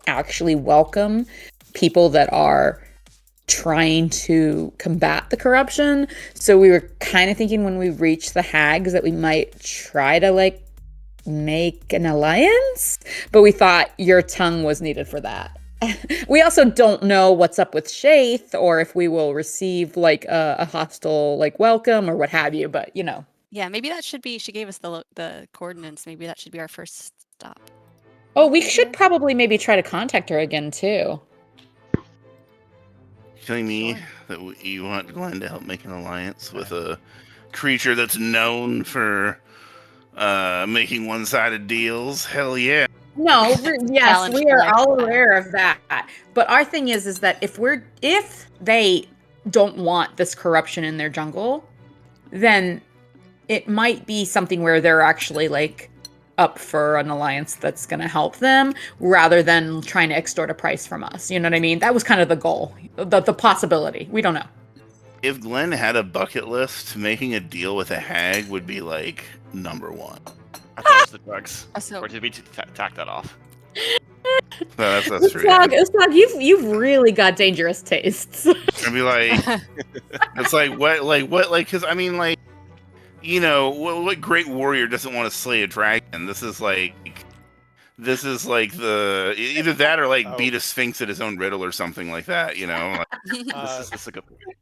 actually welcome people that are trying to combat the corruption. So we were kind of thinking when we reach the hags that we might try to like make an alliance, but we thought your tongue was needed for that. We also don't know what's up with Shaith or if we will receive like a hostile like welcome or what have you, but you know. Yeah, maybe that should be. She gave us the coordinates. Maybe that should be our first stop. Oh, we should probably maybe try to contact her again too. Telling me that you want Glenn to help make an alliance with a creature that's known for making one-sided deals? Hell yeah. No, yes, Challenge we are like all that. aware of that. But our thing is that if they don't want this corruption in their jungle, then it might be something where they're actually like up for an alliance that's going to help them rather than trying to extort a price from us. You know what I mean? That was kind of the goal, the possibility. We don't know. If Glenn had a bucket list, making a deal with a hag would be like number one. I thought it was the drugs. So Or did we tack that off? No, that's true. Ustag, you've really got dangerous tastes. I'd be like, it's like what, because I mean, like, you know, what great warrior doesn't want to slay a dragon? This is like the either that or like beat a sphinx at his own riddle or something like that. You know, This is a good movie.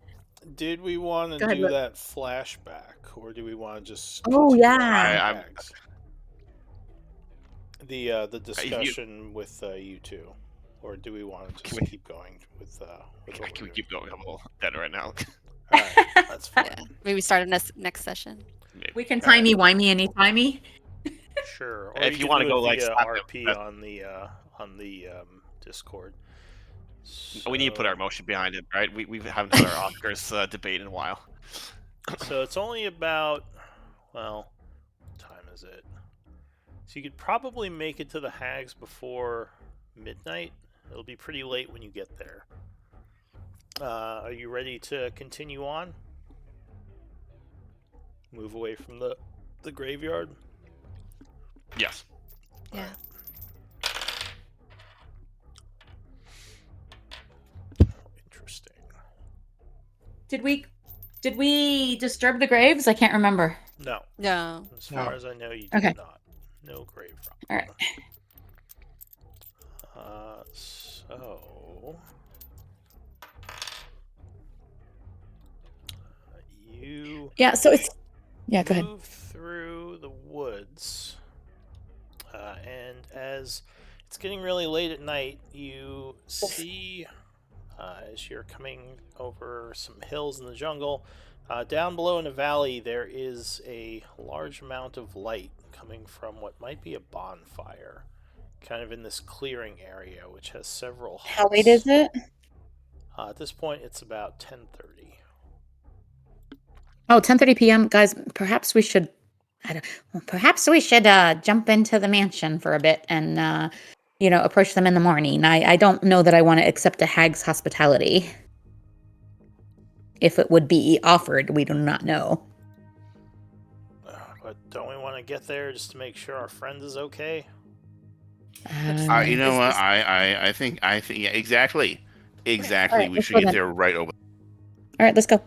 Did we want Go to ahead, do Luke. that flashback, or do we want to just? Oh, continue yeah. on with Hags? The discussion with you two, or do we want to just keep going with? With what Can we're we keep going? I'm a little dead right now. doing? All right, that's fine. yeah, maybe start a next session. Maybe. We can timey-wimey anytimey. Sure. Or If you can wanna do go, it like, via slap RP them, on the Discord. We need to put our emotion behind it, right? We haven't had our Oscars debate in a while. So it's only about, well, what time is it? So you could probably make it to the Hags before midnight. It'll be pretty late when you get there. Are you ready to continue on? Move away from the graveyard? Yes. Yeah. Interesting. Did we disturb the graves? I can't remember. No. No. As far No. as I know, you Okay. did not. No grave robbing. All right. So you Yeah, so it's go ahead. move through the woods, and as it's getting really late at night, you see, as you're coming over some hills in the jungle, down below in a valley, there is a large amount of light coming from what might be a bonfire, kind of in this clearing area, which has several huts. How late is it? At this point, it's about 10:30. Oh, 10:30 p.m. Guys, perhaps we should jump into the mansion for a bit and approach them in the morning. I don't know that I want to accept a hag's hospitality. If it would be offered, we do not know. But don't we want to get there just to make sure our friend is okay? You know Is what? this- I think yeah, exactly. Alright, We let's should go get then. there right over. All right, let's go.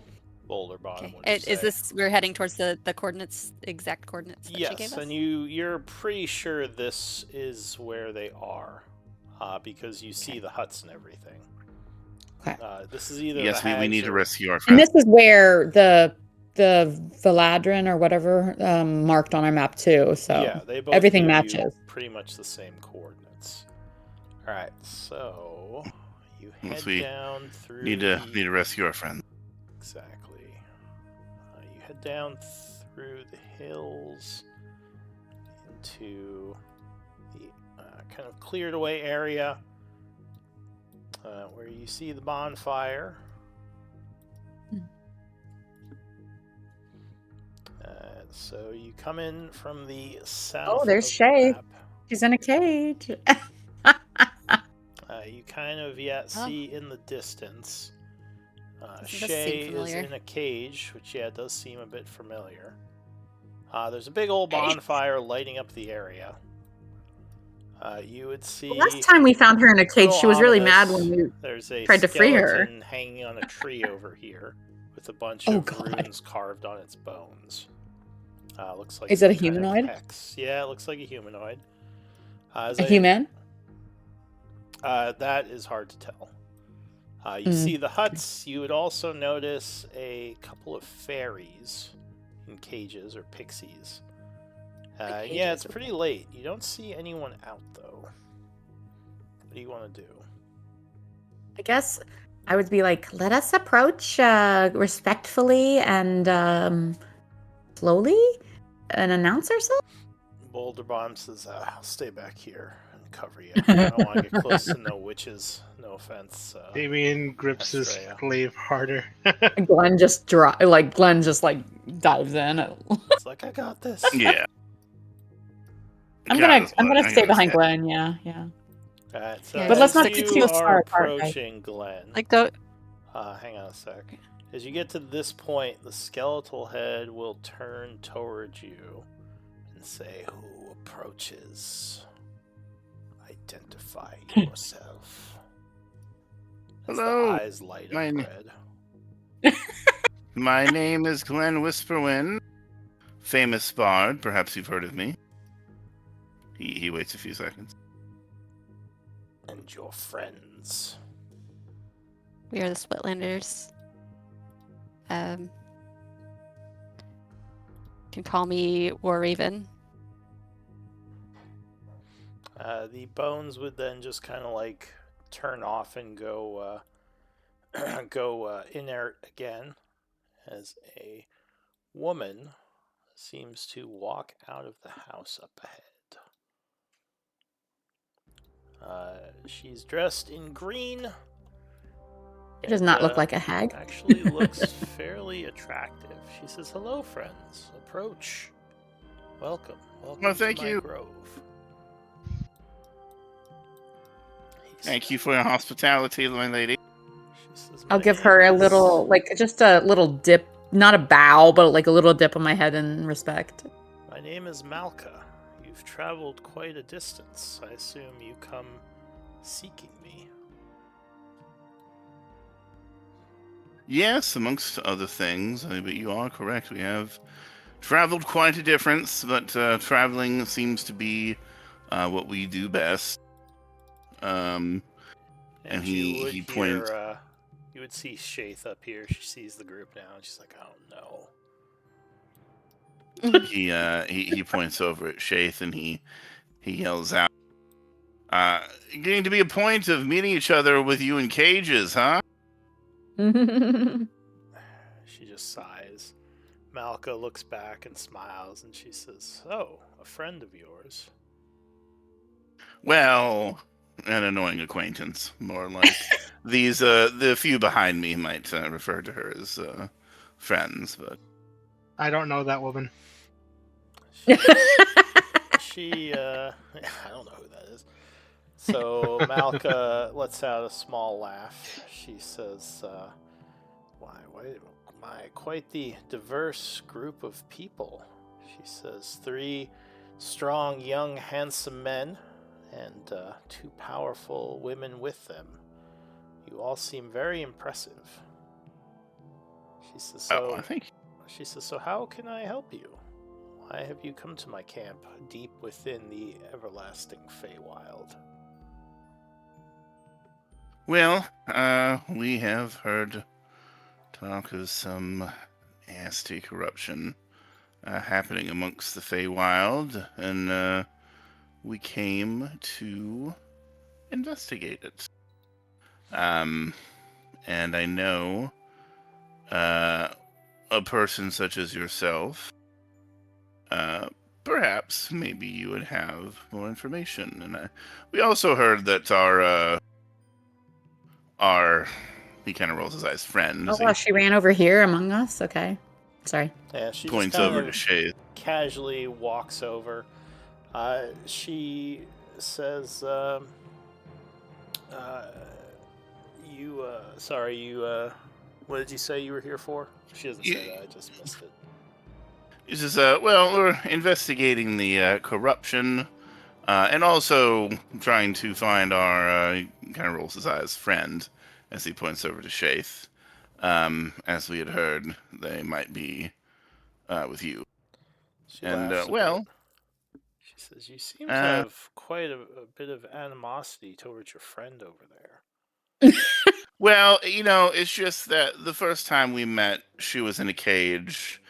Boulder Bottom. Okay. What did you Is say? this we're heading towards the coordinates, exact coordinates that she gave Yes, us? and you're pretty sure this is where they are, because you see the huts and everything. Okay. This is either Yes, the we hags need to or- rescue our And friend. this is where the the Valadrin or whatever marked on our map too, so Yeah, they both everything give you matches. pretty much the same coordinates. All right, so you Unless head we down through Need the to rescue our friend. exactly. You head down through the hills into the kind of cleared away area where you see the bonfire. So you come in from the south. Oh, there's of the Shay. map. She's in a cage. You kind of see in the distance. Doesn't this seem Shay is familiar? in a cage, which does seem a bit familiar. There's a big old bonfire lighting up the area. You would see. Last time we found her in a cage, little she was really mad ominous, when we there's a tried to free her. skeleton hanging on a tree over here with a bunch Oh, of God. runes carved on its bones. Looks like Is it a some kind of humanoid? hex. Yeah, it looks like a humanoid. A human? That is hard to tell. You see the huts. You would also notice a couple of fairies in cages or pixies. Yeah, it's pretty late. You don't see anyone out, though. What do you want to do? I guess I would be like, let us approach respectfully and slowly and announce ourselves. Boulder Bomb says, I'll stay back here and cover you. I don't want to get close to no witches. No offense. Damien grips his Estrella. glaive harder. Glenn just dives in. It's like, I got this. Yeah. I'm God, gonna I stay behind understand. Glenn. Yeah. Alright, so Yeah, But let's as not you get too are far apart, guys. approaching Glenn, Like the hang on a sec. As you get to this point, the skeletal head will turn towards you and say, "Who approaches? Identify yourself." As Hello, the eyes light up my- red. My name is Glenn Whisperwind, famous bard. Perhaps you've heard of me. He waits a few seconds. And your friends. we are the Splitlanders. Can call me War Raven. The bones would then just kind of like turn off and go inert again as a woman seems to walk out of the house up ahead. She's dressed in green. It does not look like a hag. Actually looks fairly attractive. She says, "Hello, friends. Approach. Welcome. Well, thank to my you. grove." Thank you for your hospitality, my lady. She says, I'll "My give her a name is- little, just a little dip, not a bow, but like a little dip on my head in respect. My name is Malka. You've traveled quite a distance. I assume you come seeking me." Yes, amongst other things, but you are correct. We have traveled quite a difference, but traveling seems to be what we do best. And And he- you would he hear, pointed- you would see Shaith up here. She sees the group now, and she's like, "Oh no." He points over at Shaith and he yells out, "Getting to be a point of meeting each other with you in cages, huh?" She just sighs. Malka looks back and smiles, and she says, "Oh, a friend of yours." Well, an annoying acquaintance, more like. These the few behind me might refer to her as friends, but I don't know that woman. She, I don't know who that is. So Malka lets out a small laugh. She says, why, quite the diverse group of people. She says, 3 strong, young, handsome men, and 2 powerful women with them. You all seem very impressive. She says, oh, I think She says, "So how can I help you? Why have you come to my camp deep within the everlasting Feywild?" well, we have heard talk of some nasty corruption happening amongst the Feywild, and we came to investigate it. And I know a person such as yourself, perhaps maybe you would have more information. And we also heard that he kind of rolls his eyes, friend. Oh, As wow, he she ran over here among us. Okay. Sorry. Yeah, she just points kind over of to Shay. casually walks over. She says, what did you say you were here for? She doesn't say that, I just missed it. He says, well, we're investigating the corruption, and also trying to find our, kind of rolls his eyes, friend, as he points over to Shaith. As we had heard, they might be with you. She And, laughs a well, bit. She says, you seem to have quite a bit of animosity towards your friend over there. well, it's just that the first time we met, she was in a cage,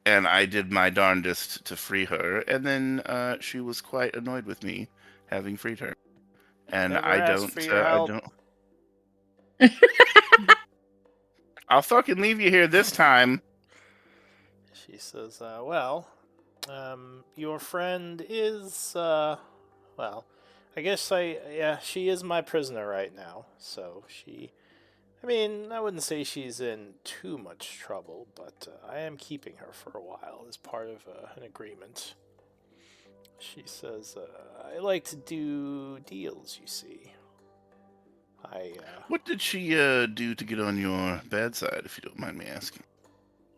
and I did my darndest to free her, and then she was quite annoyed with me having freed her. And Never I asked don't, for your help. I'll fucking leave you here this time. She says, your friend is, well, I guess she is my prisoner right now, so I wouldn't say she's in too much trouble, but I am keeping her for a while as part of an agreement. She says, I like to do deals, you see. What did she do to get on your bad side, if you don't mind me asking?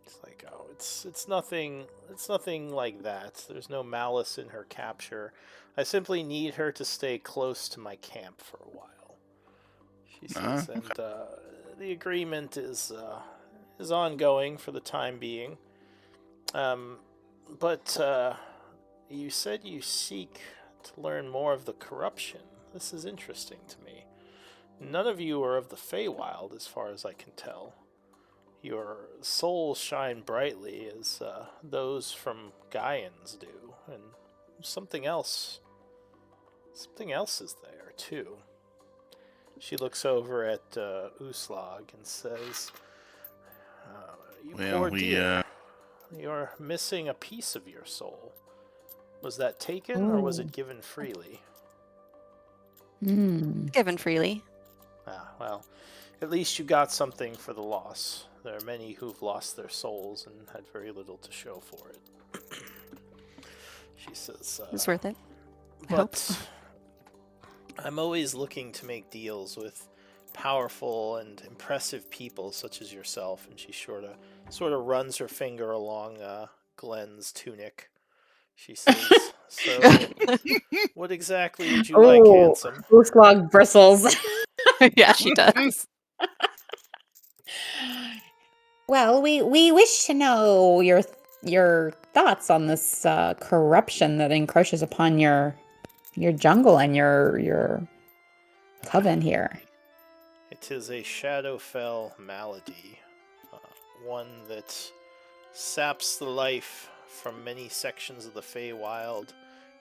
It's like, oh, it's nothing like that. There's no malice in her capture. I simply need her to stay close to my camp for a while. She says, and the agreement is ongoing for the time being. But you said you seek to learn more of the corruption. This is interesting to me. None of you are of the Feywild, as far as I can tell. Your souls shine brightly as those from Gaians do, and something else is there too. She looks over at Uslag and says, "You poor dear, you're missing a piece of your soul. Was that taken or was it given freely?" Given freely. Ah, well, at least you got something for the loss. There are many who've lost their souls and had very little to show for it. She says, It's worth it. I hope. but I'm always looking to make deals with powerful and impressive people such as yourself. And she sort of runs her finger along Glenn's tunic. She says, so what exactly would you like, handsome? Uslag bristles. Yeah, she does. Well, we wish to know your thoughts on this corruption that encroaches upon your jungle and your coven here. It is a Shadowfell malady, one that saps the life from many sections of the Feywild,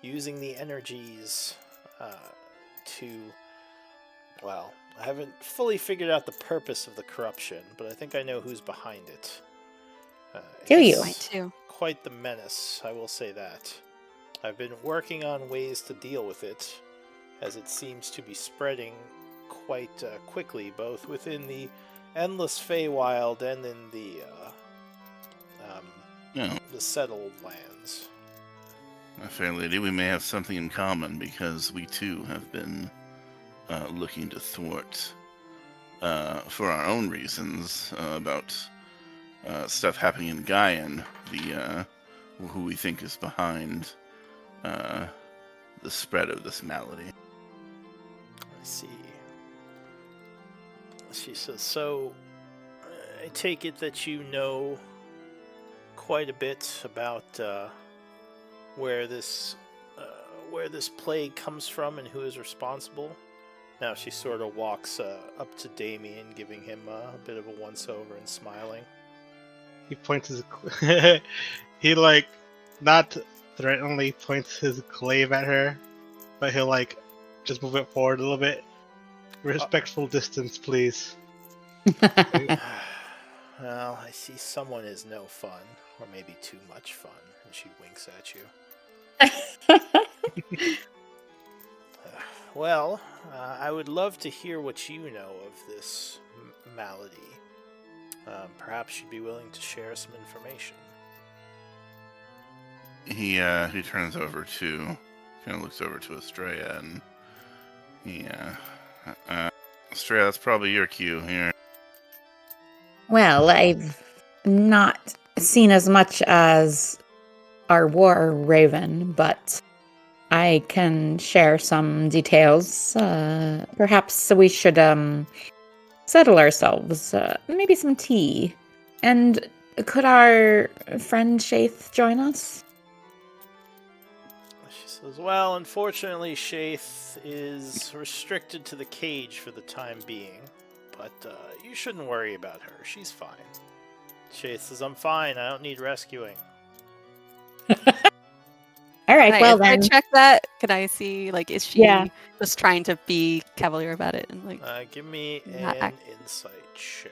using the energies to, well, I haven't fully figured out the purpose of the corruption, but I think I know who's behind it. Do you? Might too. Quite the menace, I will say that. I've been working on ways to deal with it, as it seems to be spreading quite quickly, both within the endless Feywild and in the settled lands. My fair lady, we may have something in common because we too have been looking to thwart, for our own reasons, about stuff happening in Gaian, who we think is behind the spread of this malady. I see. She says, so I take it that you know quite a bit about where this plague comes from and who is responsible. Now she sort of walks up to Damien, giving him a bit of a once-over and smiling. he points his he not threateningly points his glaive at her, but he'll just move it forward a little bit. Respectful distance, please. Well, I see someone is no fun, or maybe too much fun, and she winks at you. Well, I would love to hear what you know of this malady. Perhaps you'd be willing to share some information. He turns over to, kind of looks over to Estrella, and Estrella, that's probably your cue here. Well, I've not seen as much as our war raven, but I can share some details. Perhaps we should settle ourselves. Maybe some tea. And could our friend Shaith join us? She says, well, unfortunately, Shaith is restricted to the cage for the time being, but you shouldn't worry about her. She's fine. Shaith says, I'm fine. I don't need rescuing. All right, well Can I then. check that? Can I see, is she Yeah. just trying to be cavalier about it? And Give me Not an insight check.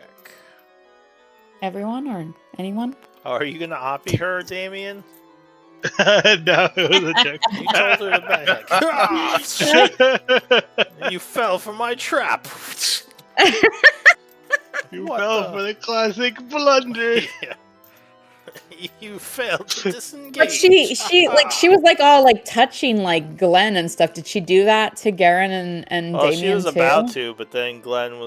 Everyone or anyone? Oh, are you going to oppie her, Damien? No, it was a joke. You told her to back. Ah, you fell for my trap. You What fell the- for the classic blunder. Yeah. You failed to disengage. But she was all touching Glenn and stuff. Did she do that to Garen and Well, Damien she was too? about to, but then Damien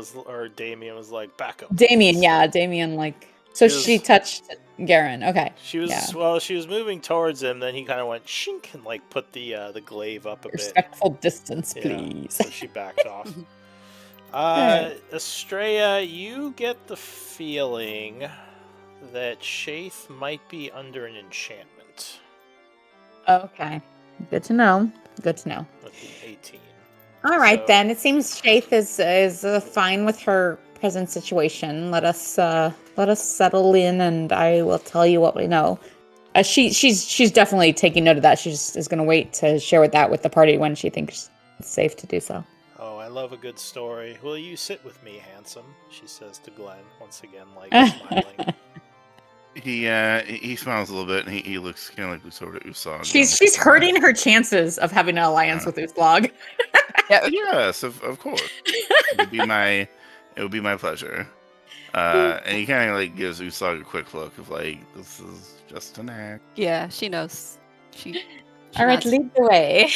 was like, back up. Damien, please." yeah, Damien so She was- she touched Garen. Okay. She was Yeah. she was moving towards him, then he kind of went shink and put the glaive up a bit. Respectful distance, Yeah, please. So she backed off. Estrella, you get the feeling that Shaith might be under an enchantment Okay. Good to know. Good to know. with the 18. All right, So- then. It seems Shaith is fine with her present situation. Let us settle in, and I will tell you what we know. She's definitely taking note of that. She just is going to wait to share that with the party when she thinks it's safe to do so. Oh, I love a good story. Will you sit with me, handsome? She says to Glenn, once again, smiling. He smiles a little bit, and he looks looks over to Usag. She's hurting her chances of having an alliance with Uslog. Yes, of course. It would be my pleasure. And he kind of gives Usag a quick look of this is just an act. yeah, she knows. She All right, nods. lead the way.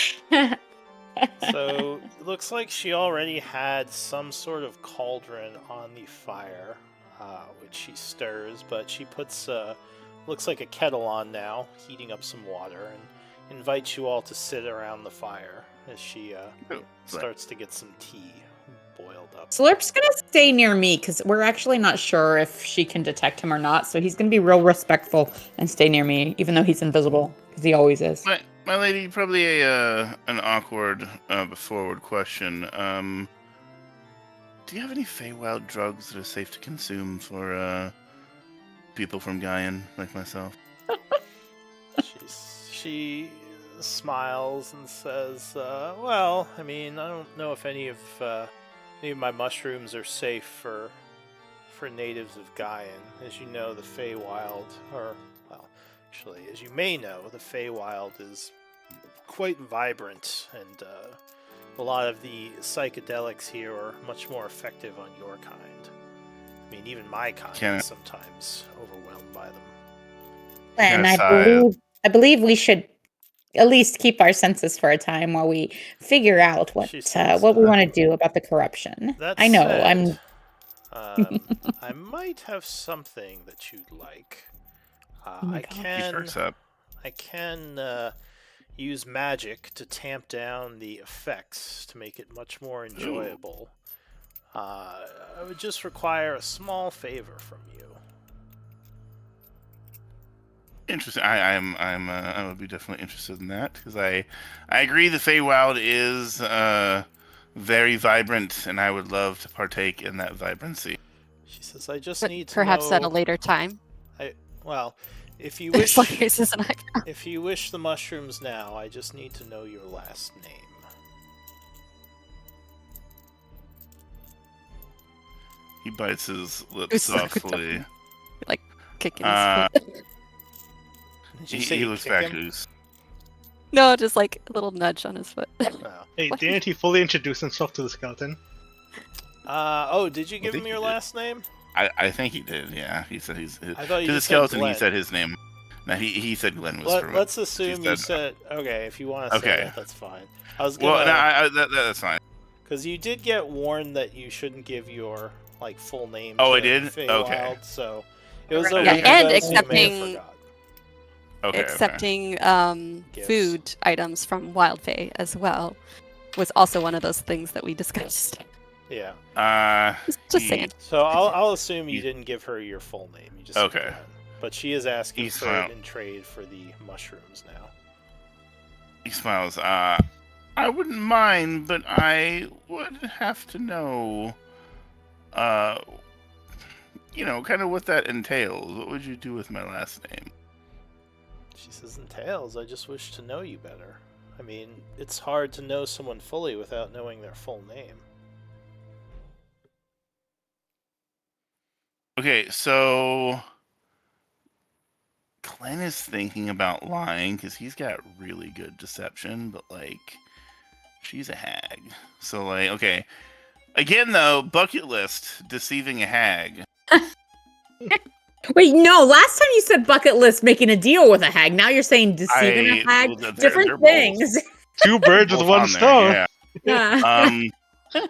So, it looks like she already had some sort of cauldron on the fire, which she stirs, but she puts, looks like a kettle on now, heating up some water, and invites you all to sit around the fire as she starts to get some tea boiled up. Slurp's gonna stay near me because we're actually not sure if she can detect him or not. So he's gonna be real respectful and stay near me, even though he's invisible, because he always is. My lady, probably an awkward but forward question. Do you have any Feywild drugs that are safe to consume for people from Gaian like myself? She smiles and says, well, I mean, I don't know if any of my mushrooms are safe for natives of Gaian. As you know, the Feywild, actually, as you may know, the Feywild is quite vibrant, and a lot of the psychedelics here are much more effective on your kind. I mean, even my kind is sometimes overwhelmed by them. And Yes, I believe we should at least keep our senses for a time while we figure out what She says, we want to do about the corruption. That I know. said, I might have something that you'd like. my I God. He can perks up. use magic to tamp down the effects to make it much more enjoyable. I would just require a small favor from you. Interesting. I would be definitely interested in that because I agree the Feywild is very vibrant, and I would love to partake in that vibrancy. She says, "I just But need to perhaps know." at a later time. Well, if you wish, Slugface is an icon. if you wish the mushrooms now, I just need to know your last name. He bites his lips Who's stuck with softly. Like kicking his Uh, foot. Did you he say he you looks kick back him? at Goose. No, just like a little nudge on his foot. Oh. Hey, What? didn't he fully introduce himself to the skeleton? Oh, did you give think him he your did. last name? I think he did. Yeah, he said his I thought you to the just said skeleton. He Glenn. said his name. No, he said Glenn was for Let's assume you said- said okay. If you want to say Okay. that, that's fine. I was Well, no, gonna that's fine. because you did get warned that you shouldn't give your like full name. Oh, to I did? Feywild, Okay. so it was Yeah, okay. and because you may have accepting- forgot. Okay. Accepting Gifts. food items from Wild Fae as well was also one of those things that we discussed. Yeah. Okay. Just saying. So I'll assume you He- didn't give her your full name. You just Okay. said Glenn. But she is asking He's for fine. it in trade for the mushrooms now. He smiles. I wouldn't mind, but I would have to know, kind of what that entails. What would you do with my last name? She says, "Entails. I just wish to know you better. I mean, it's hard to know someone fully without knowing their full name." Okay, so Glenn is thinking about lying because he's got really good deception, but she's a hag. So okay. Again though, bucket list, deceiving a hag. Wait, no. Last time you said bucket list, making a deal with a hag. Now you're saying deceiving a hag. Well, they're Different both- things. Two birds with both one on there, stone. yeah. Yeah.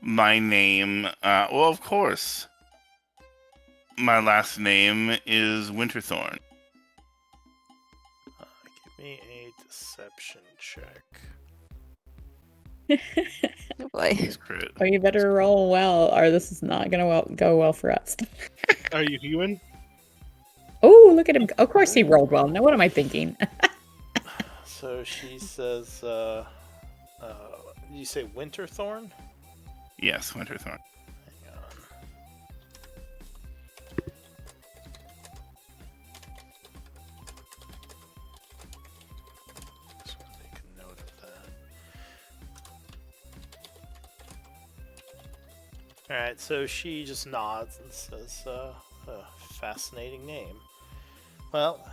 My name, well, of course. My last name is Winterthorn. Give me a deception check. Oh boy. He's crit. Oh, you better roll well, or this is not gonna go well for us. Are you human? Oh, look at him! Of course he rolled well. Now what am I thinking? So she says, did you say Winterthorn? Yes, Winterthorn. Hang on. Just want to make a note of that. Alright, so she just nods and says, fascinating name. Well,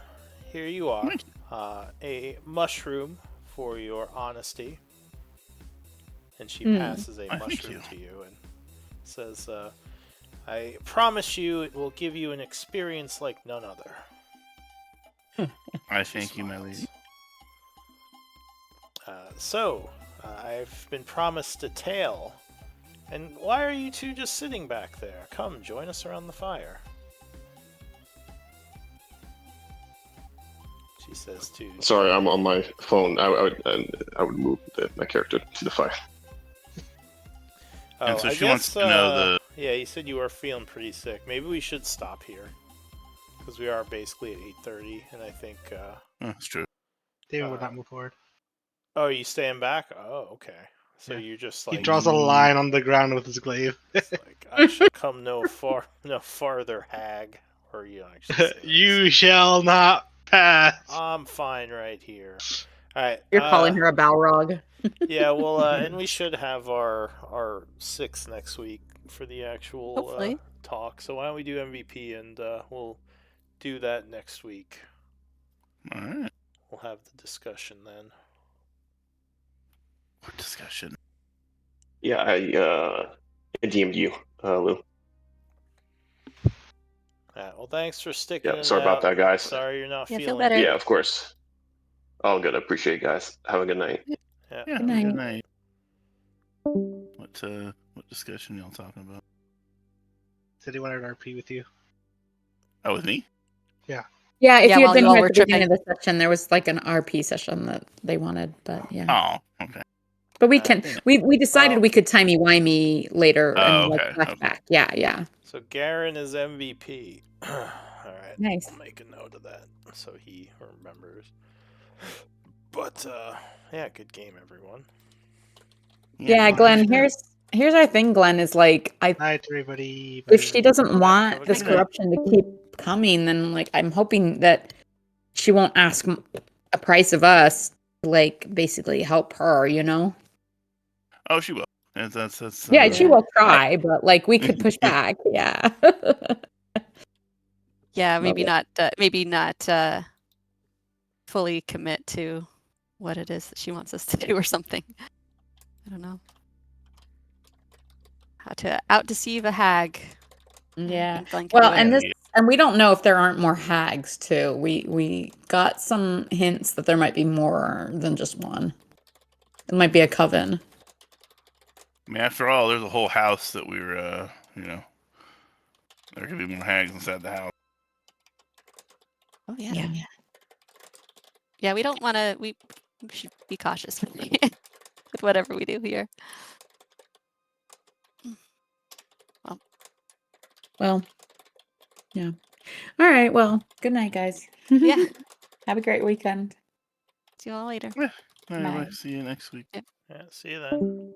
here you are. A mushroom for your honesty. And she passes a Oh, thank mushroom you. to you and says, I promise you it will give you an experience like none other. I She thank you, my smiles. lady. I've been promised a tale. And why are you two just sitting back there? Come, join us around the fire. She says to... Sorry, I'm on my phone. I would move my character to the fire. Oh, And so I she wants guess, to know the. Yeah, you said you were feeling pretty sick. Maybe we should stop here. Because we are basically at 8:30, and I think... Oh, it's true. David would not move forward. Oh, you staying back? Oh, okay. So Yeah. you're just He like... draws a line on the ground with his glaive. It's like, I shall come no farther, hag. Or you actually say that. You shall not pass. I'm fine right here. Alright. You're calling her a Balrog. Yeah, well, and we should have our 6 next week for the actual Hopefully. talk. So why don't we do MVP and we'll do that next week. All right. We'll have the discussion then. What discussion? Yeah, I DM'd you, Lou. Alright, well, thanks for sticking Yeah, it sorry about out. that, guys. Sorry you're not Yeah, feel feeling better. Yeah, of course. All good. I appreciate it, guys. Have a good night. Yeah. Yeah. Good night. Good night. What discussion y'all talking about? Said he wanted RP with you. Oh, with me? Yeah, if Yeah, you had while been you all here were at the beginning of the session, there was like an RP session that they wanted, but yeah. Oh, okay. But we can we decided Well- we could timey-wimey later Oh, and like okay, flash okay. back. Yeah. So Garen is MVP. Alright. Nice. I'll make a note of that so he remembers. But yeah, good game everyone. Yeah, well, Glenn, shit. here's our thing, Glenn, is like Night, everybody. if she doesn't Have want a this good night. corruption to keep coming, then like I'm hoping that she won't ask a price of us to like basically help her, you know? Oh, she will. That's Yeah, she will I- try, but like we could push back. Yeah. Yeah, Love maybe it. not. Maybe not fully commit to what it is that she wants us to do or something. I don't know. How to out-deceive a hag. Yeah. And Glenn can Well, do it. and Yeah, this and we don't know if there aren't more hags too. We got some hints that there might be more than just one. It might be a coven. I mean, after all, there's a whole house that we're, there could be more hags inside the house. Oh yeah. Yeah, we don't want to. We should be cautious with whatever we do here. Well, yeah. All right. Well, good night, guys. Yeah. Have a great weekend. See you all later. All right, Bye. see you next week. Yeah, see you then.